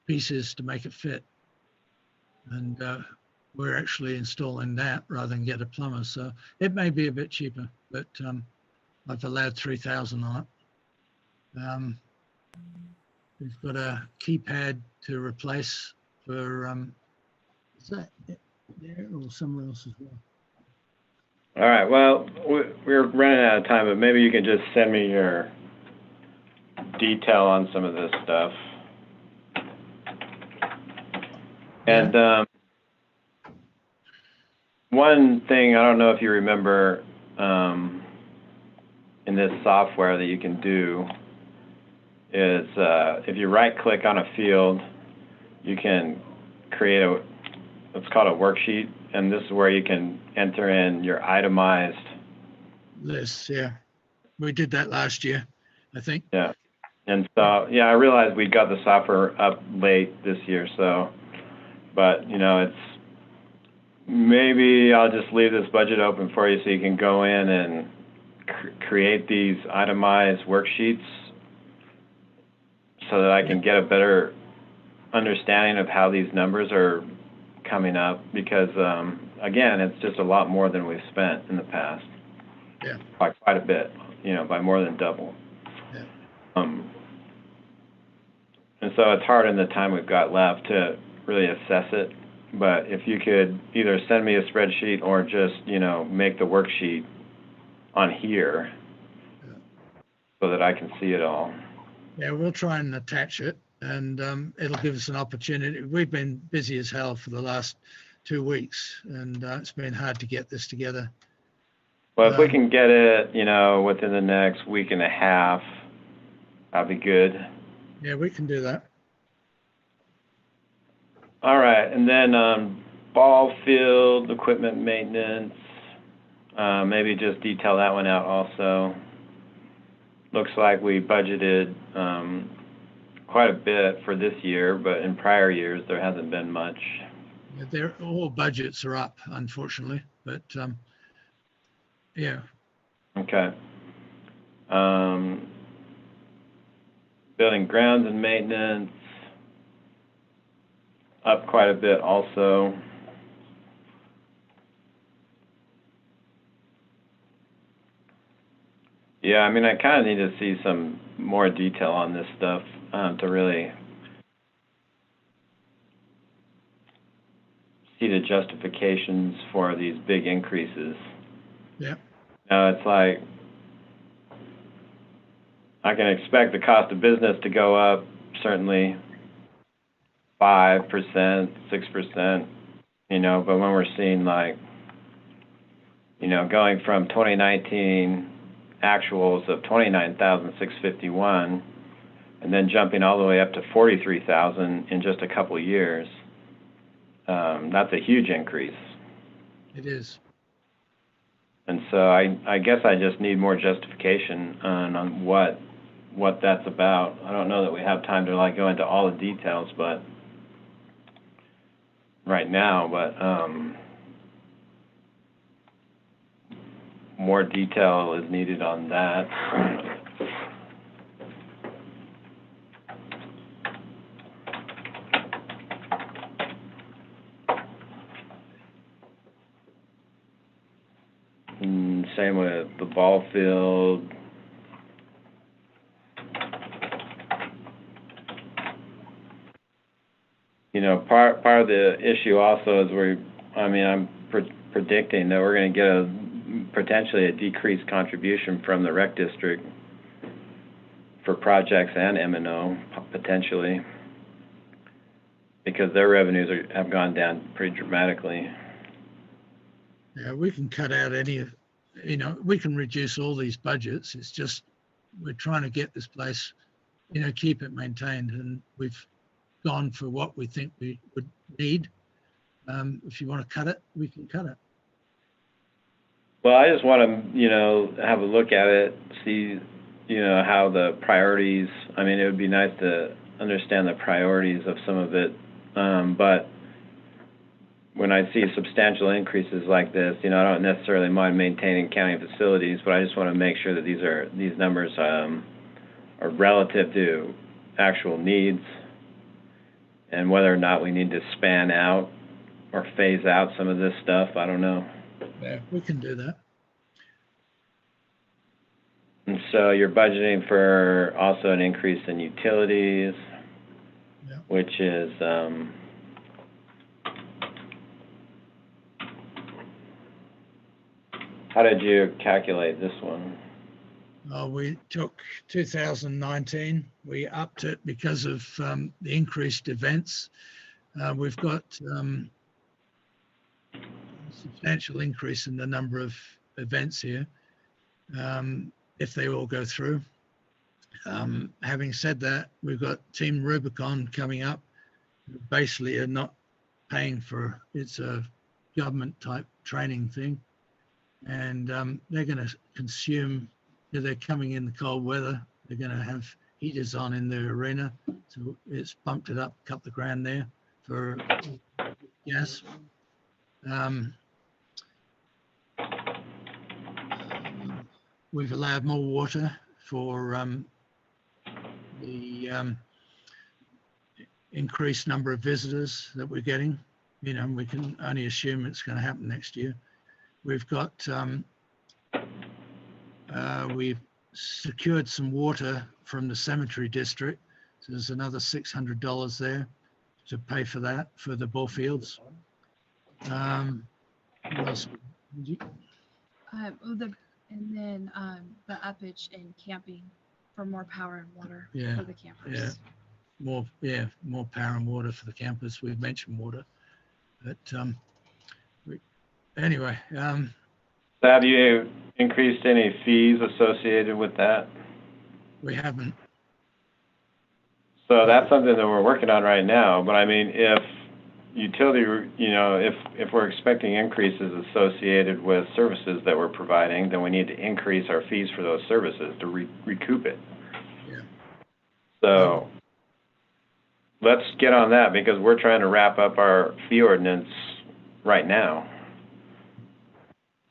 [SPEAKER 13] pieces to make it fit. And we're actually installing that rather than get a plumber. So it may be a bit cheaper, but I've allowed 3,000 on it. We've got a keypad to replace for, is that there or somewhere else as well?
[SPEAKER 1] All right, well, we're running out of time, but maybe you can just send me your detail on some of this stuff. And one thing, I don't know if you remember in this software that you can do is if you right click on a field, you can create what's called a worksheet, and this is where you can enter in your itemized
[SPEAKER 13] lists. Yeah, we did that last year, I think.
[SPEAKER 1] Yeah, and so I realized we got the software up late this year, so but it's maybe I'll just leave this budget open for you so you can go in and create these itemized worksheets so that I can get a better understanding of how these numbers are coming up, because again, it's just a lot more than we've spent in the past.
[SPEAKER 13] Yeah.
[SPEAKER 1] By quite a bit, by more than double.
[SPEAKER 13] Yeah.
[SPEAKER 1] And so it's hard in the time we've got left to really assess it. But if you could either send me a spreadsheet or just, make the worksheet on here so that I can see it all.
[SPEAKER 13] Yeah, we'll try and attach it, and it'll give us an opportunity. We've been busy as hell for the last 2 weeks, and it's been hard to get this together.
[SPEAKER 1] Well, if we can get it, you know, within the next week and a half, that'd be good.
[SPEAKER 13] Yeah, we can do that.
[SPEAKER 1] All right, and then ball field equipment maintenance, maybe just detail that one out also. Looks like we budgeted quite a bit for this year, but in prior years there hasn't been much.
[SPEAKER 13] Yeah, all budgets are up, unfortunately, but yeah.
[SPEAKER 1] Okay. Building grounds and maintenance, up quite a bit also. Yeah, I mean, I kind of need to see some more detail on this stuff to really see the justifications for these big increases.
[SPEAKER 13] Yeah.
[SPEAKER 1] Now, it's like, I can expect the cost of business to go up, certainly 5%, 6%, you know, but when we're seeing like, you know, going from 2019 actuals of 29,651 and then jumping all the way up to 43,000 in just a couple of years, that's a huge increase.
[SPEAKER 13] It is.
[SPEAKER 1] And so I guess I just need more justification on what that's about. I don't know that we have time to like go into all the details, but right now, but more detail is needed on that. And same with the ball field. You know, part of the issue also is I'm predicting that we're going to get potentially a decreased contribution from the rec district for projects and M&O potentially, because their revenues have gone down pretty dramatically.
[SPEAKER 13] Yeah, we can cut out any of, you know, we can reduce all these budgets. It's just we're trying to get this place, you know, keep it maintained, and we've gone for what we think we would need. If you want to cut it, we can cut it.
[SPEAKER 1] Well, I just want to, you know, have a look at it, see, you know, how the priorities, I mean, it would be nice to understand the priorities of some of it, but when I see substantial increases like this, you know, I don't necessarily mind maintaining county facilities, but I just want to make sure that these numbers are relative to actual needs, and whether or not we need to span out or phase out some of this stuff, I don't know.
[SPEAKER 13] Yeah, we can do that.
[SPEAKER 1] And so you're budgeting for also an increase in utilities,
[SPEAKER 13] yeah,
[SPEAKER 1] which is how did you calculate this one?
[SPEAKER 13] We took 2019, we upped it because of the increased events. We've got a substantial increase in the number of events here, if they all go through. Having said that, we've got Team Rubicon coming up. Basically are not paying for, it's a government type training thing. And they're going to consume, they're coming in the cold weather, they're going to have heaters on in their arena. So it's bumped it up a couple of grand there for gas. We've allowed more water for the increased number of visitors that we're getting. You know, we can only assume it's going to happen next year. We've got, we've secured some water from the cemetery district. So there's another $600 there to pay for that, for the ball fields. What else?
[SPEAKER 14] The And then the uppage and camping for more power and water
[SPEAKER 13] Yeah,
[SPEAKER 14] for the campers.
[SPEAKER 13] More power and water for the campers. We've mentioned water, but anyway.
[SPEAKER 1] So have you increased any fees associated with that?
[SPEAKER 13] We haven't.
[SPEAKER 1] So that's something that we're working on right now. But I mean, if utility, if we're expecting increases associated with services that we're providing, then we need to increase our fees for those services to recoup it.
[SPEAKER 13] Yeah.
[SPEAKER 1] So let's get on that, because we're trying to wrap up our fee ordinance right now.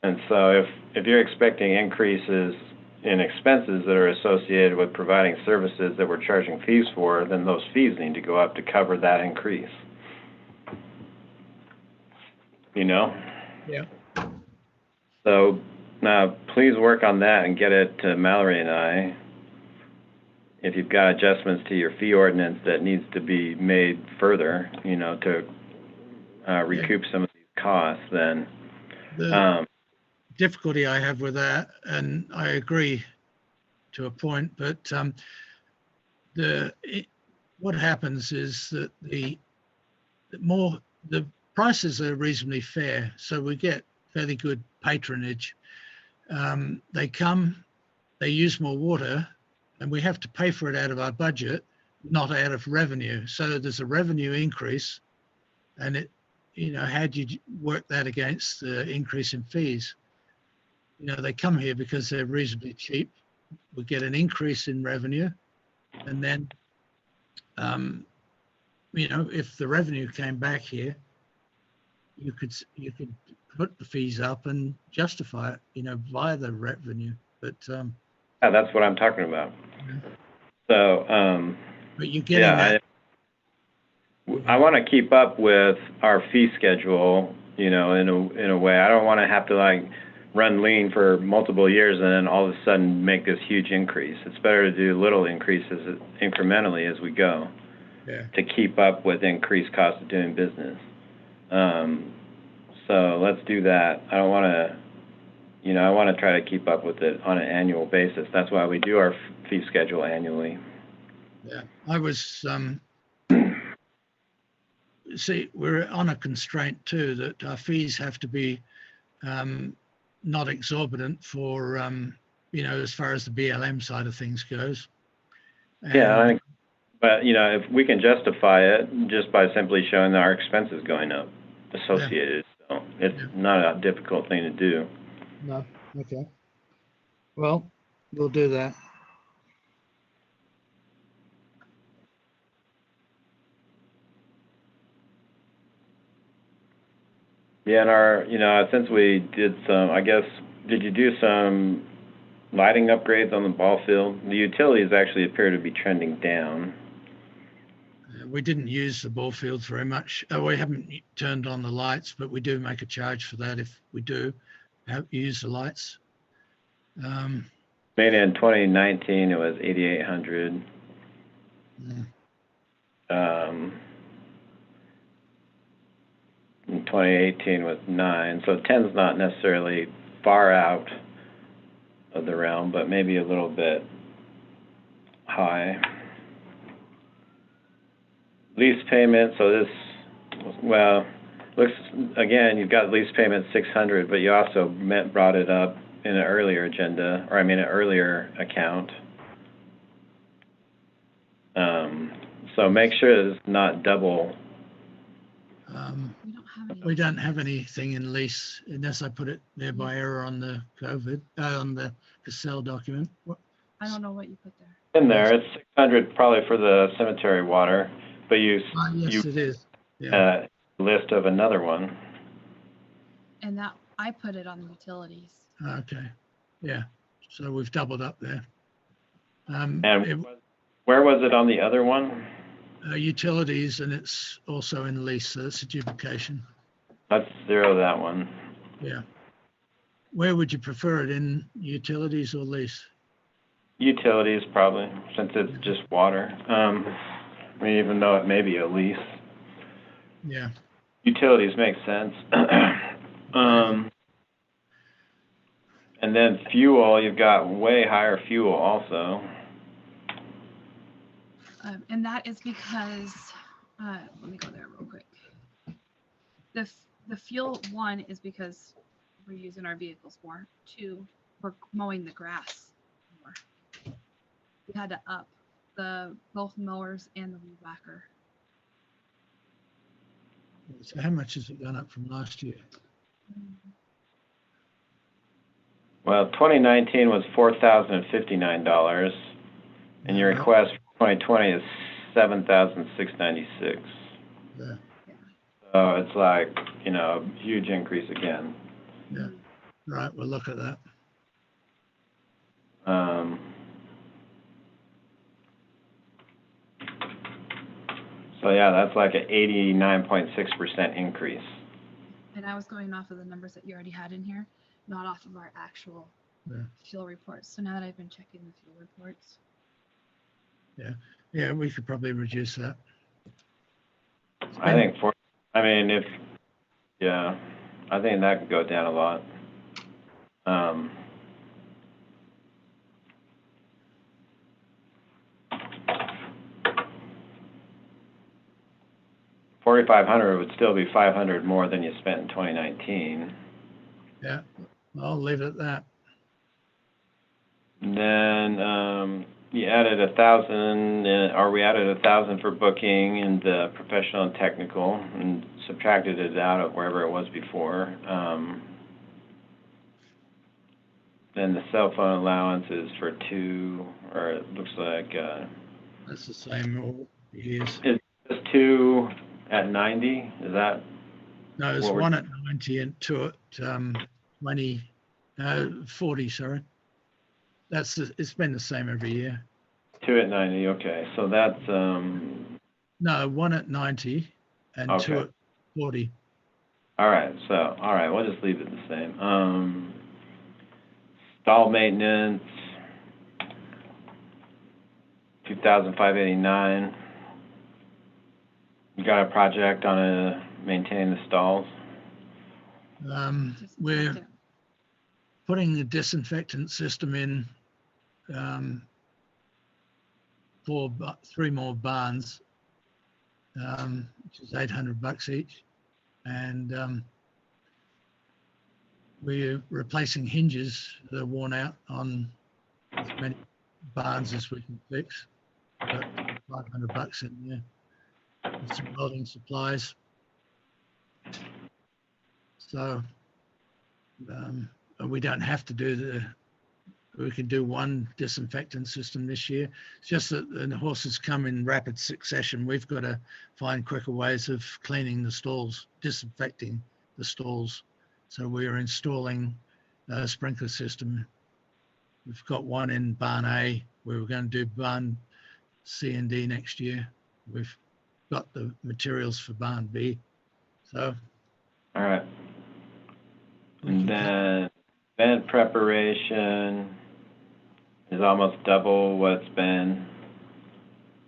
[SPEAKER 1] And so if you're expecting increases in expenses that are associated with providing services that we're charging fees for, then those fees need to go up to cover that increase.
[SPEAKER 13] Yeah.
[SPEAKER 1] So now please work on that and get it to Mallory and I. If you've got adjustments to your fee ordinance that needs to be made further, to recoup some of these costs, then
[SPEAKER 13] The difficulty I have with that, and I agree to a point, but what happens is that the prices are reasonably fair, so we get fairly good patronage. They come, they use more water, and we have to pay for it out of our budget, not out of revenue. So there's a revenue increase, and how do you work that against the increase in fees? They come here because they're reasonably cheap. We get an increase in revenue, and then, if the revenue came back here, you could put the fees up and justify it, via the revenue. But
[SPEAKER 1] yeah, that's what I'm talking about. So,
[SPEAKER 13] but you're getting that.
[SPEAKER 1] I want to keep up with our fee schedule, in a way. I don't want to have to run lean for multiple years and then all of a sudden make this huge increase. It's better to do little increases incrementally as we go, to keep up with increased cost of doing business. So let's do that. I don't want to, I want to try to keep up with it on an annual basis. That's why we do our fee schedule annually.
[SPEAKER 13] Yeah, I was, see, we're on a constraint too, that our fees have to be not exorbitant for, as far as the BLM side of things goes. And,
[SPEAKER 1] but if we can justify it just by simply showing that our expenses going up associated, so it's not a difficult thing to do.
[SPEAKER 13] No, okay. Well, we'll do that.
[SPEAKER 1] Yeah, and since we did some, I guess, did you do some lighting upgrades on the ball field? The utilities actually appear to be trending down.
[SPEAKER 13] We didn't use the ball fields very much. We haven't turned on the lights, but we do make a charge for that if we do use the lights.
[SPEAKER 1] Maybe in 2019 it was 8,800. In 2018 was 9, so 10's not necessarily far out of the realm, but maybe a little bit high. Lease payment, so this, looks, again, you've got lease payment 600, but you also brought it up in an earlier agenda, an earlier account. So make sure it's not double.
[SPEAKER 13] We don't have anything in lease unless I put it there by error on the on the Cassell document.
[SPEAKER 14] I don't know what you put there.
[SPEAKER 1] In there, it's 600 probably for the cemetery water, but yes,
[SPEAKER 13] it is. Yeah.
[SPEAKER 1] List of another one.
[SPEAKER 14] And that I put it on the utilities.
[SPEAKER 13] Okay. Yeah. So we've doubled up there.
[SPEAKER 1] Where was it on the other one?
[SPEAKER 13] Utilities, and it's also in lease, so it's a duplication.
[SPEAKER 1] Let's zero that one.
[SPEAKER 13] Yeah. Where would you prefer it, in utilities or lease?
[SPEAKER 1] Utilities, probably, since it's just water. Even though it may be a lease.
[SPEAKER 13] Yeah.
[SPEAKER 1] Utilities make sense. And And then fuel, you've got way higher fuel also.
[SPEAKER 14] And that is because, let me go there real quick. The fuel, one, is because we're using our vehicles more. Two, we're mowing the grass more. We had to up both mowers and the weed whacker.
[SPEAKER 13] So how much has it gone up from last year?
[SPEAKER 1] Well, 2019 was $4,059, and your request for 2020 is $7,696.
[SPEAKER 13] Yeah.
[SPEAKER 1] So it's like, you know, a huge increase again.
[SPEAKER 13] Yeah. Right. We'll look at that.
[SPEAKER 1] So yeah, that's like an 89.6% increase.
[SPEAKER 14] And I was going off of the numbers that you already had in here, not off of our actual fuel reports. So now that I've been checking the fuel reports.
[SPEAKER 13] Yeah. Yeah, we could probably reduce that.
[SPEAKER 1] I think I think that could go down a lot. 4,500 would still be 500 more than you spent in 2019.
[SPEAKER 13] Yeah, I'll leave it at that.
[SPEAKER 1] And then you added 1,000, or we added 1,000 for booking and the professional and technical, and subtracted it out of wherever it was before. Then the cell phone allowance is for 2, or it looks like
[SPEAKER 13] that's the same all years.
[SPEAKER 1] Is 2 at 90? Is that?
[SPEAKER 13] No, there's 1 at 90 and 2 at 40. Sorry, it's been the same every year.
[SPEAKER 1] 2 at 90. Okay, so that's
[SPEAKER 13] no, 1 at 90 and
[SPEAKER 1] okay.
[SPEAKER 13] 2 at 40.
[SPEAKER 1] All right, we'll just leave it the same. Stall maintenance, 2,589. You got a project on maintaining the stalls?
[SPEAKER 13] We're putting the disinfectant system in for 3 more barns, which is $800 each, and we're replacing hinges that are worn out on as many barns as we can fix. Got $500 in there. And some welding supplies. So we don't have to do we can do 1 disinfectant system this year. It's just that the horses come in rapid succession. We've got to find quicker ways of cleaning the stalls, disinfecting the stalls. So we are installing a sprinkler system. We've got 1 in barn A. We were going to do barn C and D next year. We've got the materials for barn B. So.
[SPEAKER 1] All right. And then event preparation is almost double what it's been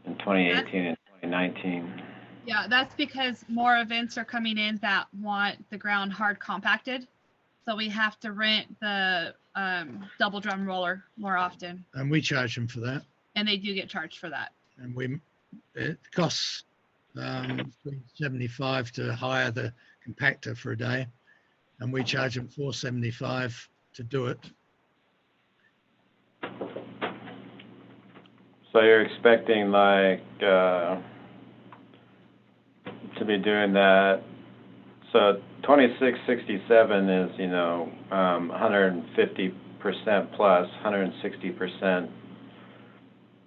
[SPEAKER 1] in 2018 and 2019.
[SPEAKER 14] Yeah, that's because more events are coming in that want the ground hard compacted. So we have to rent the double drum roller more often.
[SPEAKER 13] And we charge them for that.
[SPEAKER 14] And they do get charged for that.
[SPEAKER 13] And it costs $375 to hire the compactor for a day. And we charge them $475 to do it.
[SPEAKER 1] So you're expecting like to be doing that. So 2667 is 150% plus 160%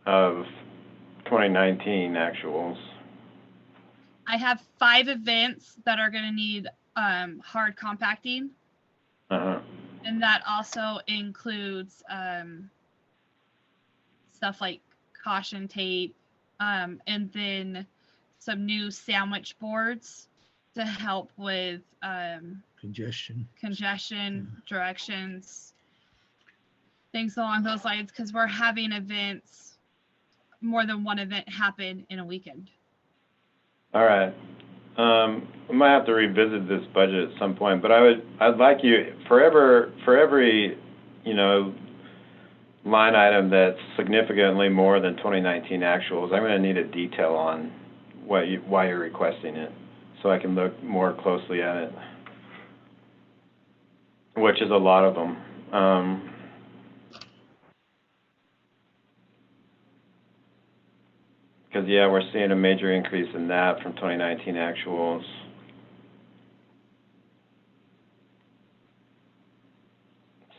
[SPEAKER 1] of 2019 actuals.
[SPEAKER 14] I have 5 events that are going to need hard compacting. And that also includes stuff like caution tape, and then some new sandwich boards to help with congestion, directions, things along those lines, because we're having events, more than 1 event happen in a weekend.
[SPEAKER 1] All right. We might have to revisit this budget at some point, but I'd like you, for every you know, line item that's significantly more than 2019 actuals, I'm going to need a detail on why you're requesting it, so I can look more closely at it, which is a lot of them. Because, yeah, we're seeing a major increase in that from 2019 actuals.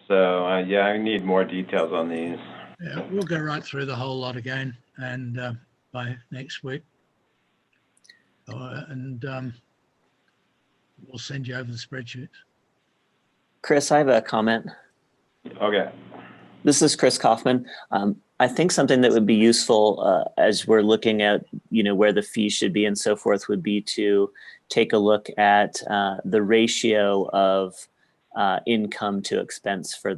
[SPEAKER 1] So, yeah, I need more details on these.
[SPEAKER 13] Yeah, we'll go right through the whole lot again, and by next week. We'll send you over the spreadsheets.
[SPEAKER 10] Chris, I have a comment.
[SPEAKER 1] Okay.
[SPEAKER 10] This is Chris Kaufman. I think something that would be useful as we're looking at, you know, where the fee should be and so forth would be to take a look at the ratio of income to expense for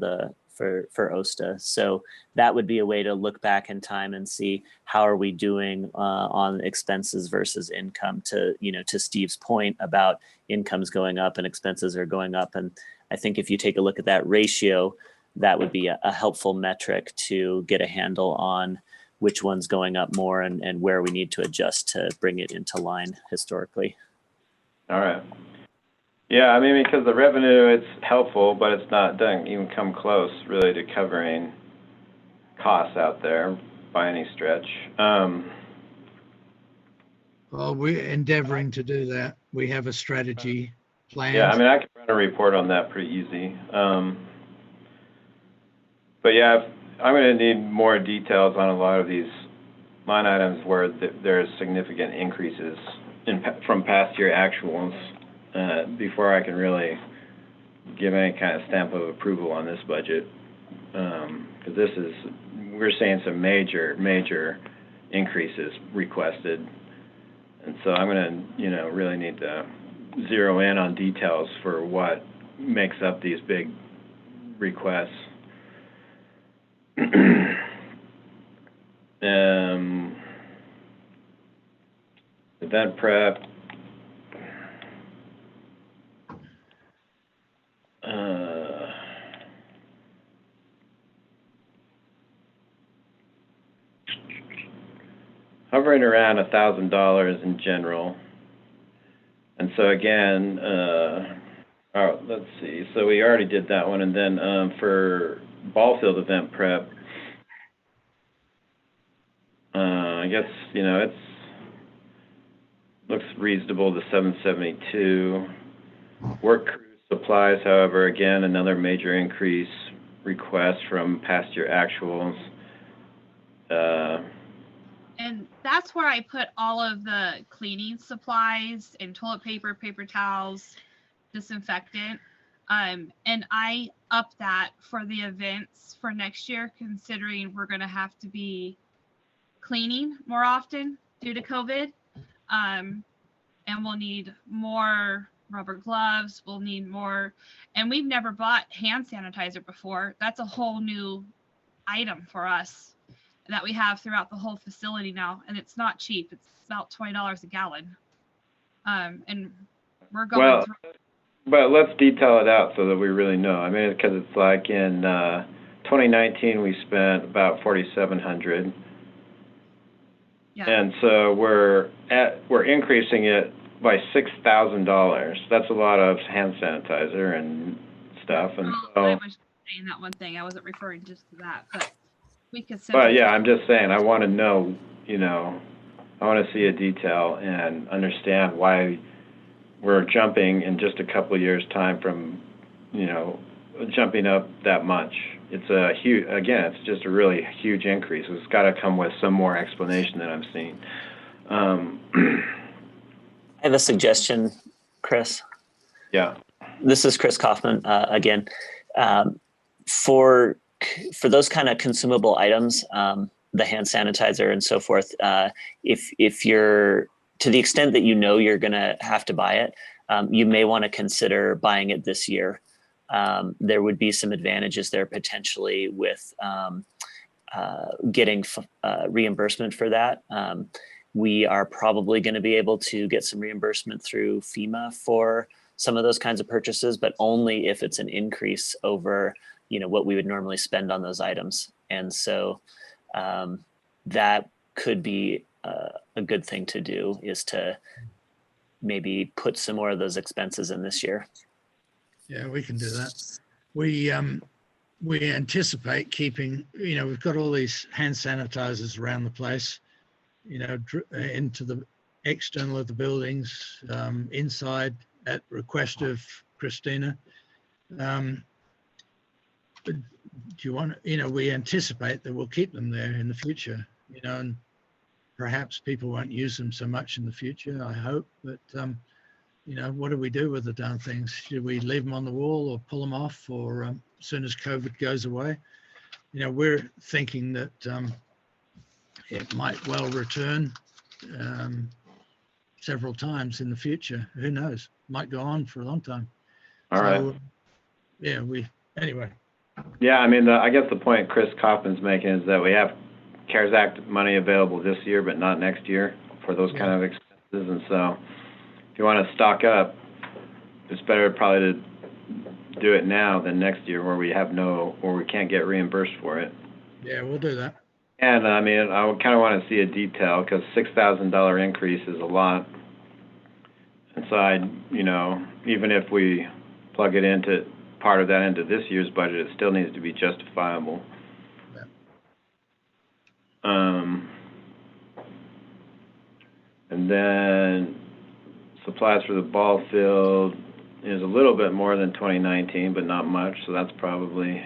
[SPEAKER 10] OSTA. So that would be a way to look back in time and see how are we doing on expenses versus income, to, you know, to Steve's point about incomes going up and expenses are going up. And I think if you take a look at that ratio, that would be a helpful metric to get a handle on which one's going up more and where we need to adjust to bring it into line historically.
[SPEAKER 1] All right. Yeah, I mean, because the revenue, it's helpful, but it doesn't even come close really to covering costs out there by any stretch.
[SPEAKER 13] Well, we're endeavoring to do that. We have a strategy plan.
[SPEAKER 1] Yeah, I mean, I can run a report on that pretty easy. But yeah, I'm going to need more details on a lot of these line items where there's significant increases from past year actuals before I can really give any kind of stamp of approval on this budget. Because we're seeing some major increases requested. And so I'm going to, you know, really need to zero in on details for what makes up these big requests. Event prep. Hovering around $1,000 in general. And so again, let's see. So we already did that one, and then for ball field event prep, I guess, you know, looks reasonable to 772. Work crew supplies, however, again, another major increase request from past year actuals.
[SPEAKER 14] And that's where I put all of the cleaning supplies and toilet paper, paper towels, disinfectant. And I upped that for the events for next year, considering we're going to have to be cleaning more often due to COVID. And we'll need more rubber gloves. We'll need more. And we've never bought hand sanitizer before. That's a whole new item for us that we have throughout the whole facility now. And it's not cheap. It's about $20 a gallon. And we're going through.
[SPEAKER 1] But let's detail it out so that we really know. I mean, because it's like in 2019, we spent about $4,700.
[SPEAKER 14] Yeah.
[SPEAKER 1] And so we're increasing it by $6,000. That's a lot of hand sanitizer and stuff. And so
[SPEAKER 14] I was saying that one thing. I wasn't referring just to that, but we could.
[SPEAKER 1] But yeah, I'm just saying. I want to know. You know, I want to see a detail and understand why we're jumping in just a couple of years' time from, you know, jumping up that much. It's a huge, again, it's just a really huge increase. It's got to come with some more explanation than I'm seeing.
[SPEAKER 10] I have a suggestion, Chris.
[SPEAKER 1] Yeah. This
[SPEAKER 10] is Chris Kaufman again. For those kind of consumable items, the hand sanitizer and so forth, if you're, to the extent that you know you're going to have to buy it, you may want to consider buying it this year. There would be some advantages there potentially with getting reimbursement for that. We are probably going to be able to get some reimbursement through FEMA for some of those kinds of purchases, but only if it's an increase over what we would normally spend on those items. And so that could be a good thing to do, is to maybe put some more of those expenses in this year.
[SPEAKER 13] Yeah, we can do that. We anticipate keeping, we've got all these hand sanitizers around the place, into the external of the buildings, inside at request of Christina. But do you want, we anticipate that we'll keep them there in the future, and perhaps people won't use them so much in the future, I hope. But, what do we do with the darn things? Should we leave them on the wall or pull them off, or as soon as COVID goes away? We're thinking that it might well return several times in the future. Who knows? Might go on for a long time.
[SPEAKER 1] All right.
[SPEAKER 13] Yeah, anyway.
[SPEAKER 1] Yeah, I mean, I guess the point Chris Kaufman's making is that we have CARES Act money available this year, but not next year for those kind of expenses. And so if you want to stock up, it's better probably to do it now than next year, where we can't get reimbursed for it.
[SPEAKER 13] Yeah, we'll do that. And
[SPEAKER 1] I mean, I kind of want to see a detail, because $6,000 increase is a lot. And so even if we plug it into part of that into this year's budget, it still needs to be justifiable.
[SPEAKER 13] Yeah.
[SPEAKER 1] And then supplies for the ball field is a little bit more than 2019, but not much, so that's probably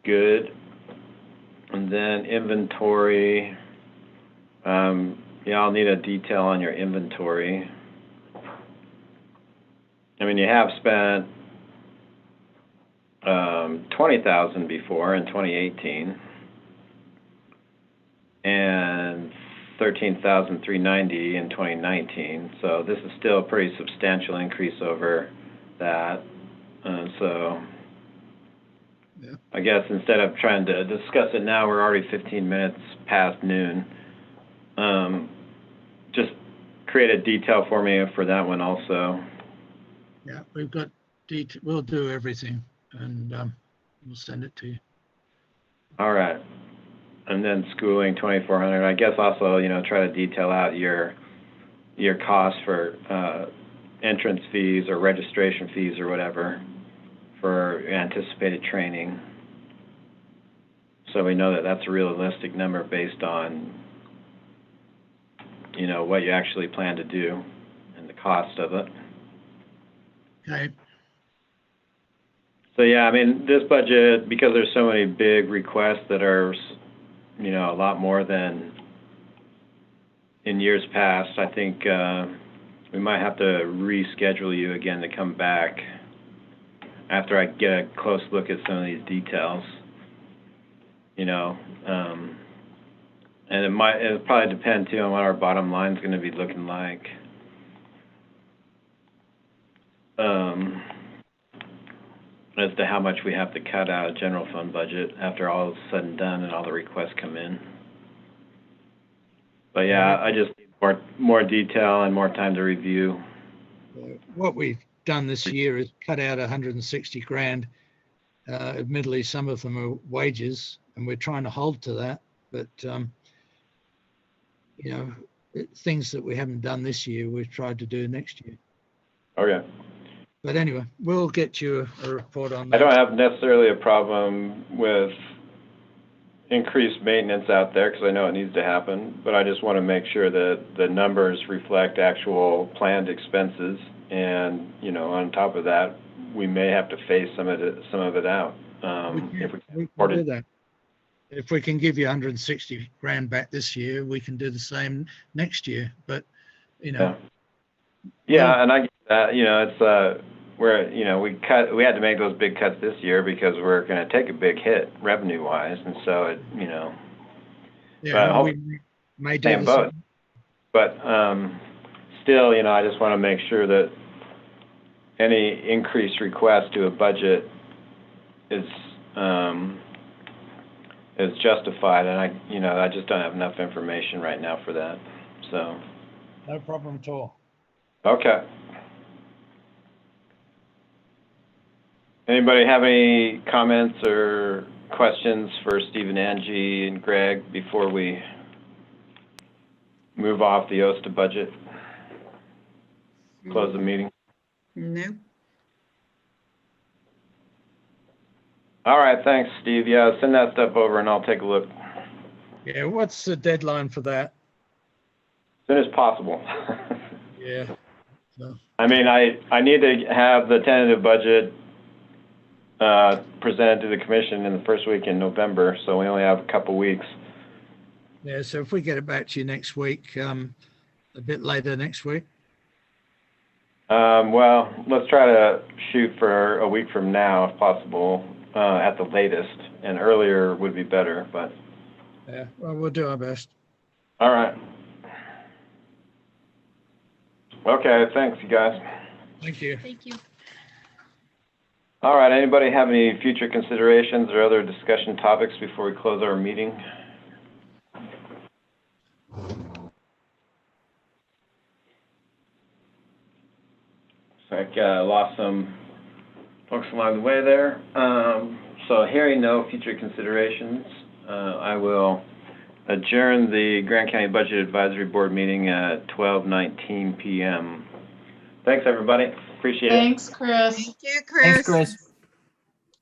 [SPEAKER 1] good. And then inventory, I'll need a detail on your inventory. I mean, you have spent $20,000 before in 2018, and $13,390 in 2019. So this is still a pretty substantial increase over that. So
[SPEAKER 13] yeah.
[SPEAKER 1] I guess instead of trying to discuss it now, we're already 15 minutes past noon. Just create a detail for me for that one also.
[SPEAKER 13] Yeah, we've got detail. We'll do everything, and we'll send it to you.
[SPEAKER 1] All right. And then schooling, 2,400. I guess also, try to detail out your costs for entrance fees or registration fees or whatever for anticipated training. So we know that that's a realistic number based on, what you actually plan to do and the cost of it.
[SPEAKER 13] Okay.
[SPEAKER 1] So yeah, I mean, this budget, because there's so many big requests that are, a lot more than in years past, I think we might have to reschedule you again to come back after I get a close look at some of these details. And it'll probably depend too on what our bottom line is going to be looking like. As to how much we have to cut out of general fund budget after all is said and done and all the requests come in. But yeah, I just need more detail and more time to review.
[SPEAKER 13] What we've done this year is cut out 160 grand. Admittedly, some of them are wages, and we're trying to hold to that. But things that we haven't done this year, we've tried to do next year.
[SPEAKER 1] Okay.
[SPEAKER 13] But anyway, we'll get you a report on that.
[SPEAKER 1] I don't have necessarily a problem with increased maintenance out there, because I know it needs to happen, but I just want to make sure that the numbers reflect actual planned expenses, and on top of that, we may have to phase some of it out. If we can
[SPEAKER 13] do that. If we can give you 160 grand back this year, we can do the same next year. But
[SPEAKER 1] Yeah, and I get that. It's we had to make those big cuts this year because we're going to take a big hit revenue wise, and so it
[SPEAKER 13] Yeah, we may do the
[SPEAKER 1] both.
[SPEAKER 13] same.
[SPEAKER 1] But still, I just want to make sure that any increased request to a budget is justified, and I just don't have enough information right now for that. So.
[SPEAKER 13] No problem at all.
[SPEAKER 1] Okay. Anybody have any comments or questions for Steve and Angie and Greg before we move off the OSTA budget? Close the meeting.
[SPEAKER 3] No.
[SPEAKER 1] All right, thanks, Steve. Yeah, send that stuff over and I'll take a look
[SPEAKER 13] Yeah, what's the deadline for that?
[SPEAKER 1] as soon as possible.
[SPEAKER 13] Yeah. So,
[SPEAKER 1] I mean, I need to have the tentative budget presented to the commission in the first week in November, so we only have a couple weeks.
[SPEAKER 13] yeah, so if we get it back to you next week, a bit later next week.
[SPEAKER 1] Well, let's try to shoot for a week from now if possible, at the latest, and earlier would be better, but.
[SPEAKER 13] Yeah, well, we'll do our best.
[SPEAKER 1] All right. Okay, thanks, you guys.
[SPEAKER 13] Thank you.
[SPEAKER 14] Thank you.
[SPEAKER 1] All right, anybody have any future considerations or other discussion topics before we close our meeting? Looks like lost some folks along the way there. So hearing no future considerations, I will adjourn the Grant County Budget Advisory Board meeting at 12:19 p.m. Thanks, everybody. Appreciate it.
[SPEAKER 9] Thanks, Chris.
[SPEAKER 3] Thank you, Chris.
[SPEAKER 7] Thanks, Chris.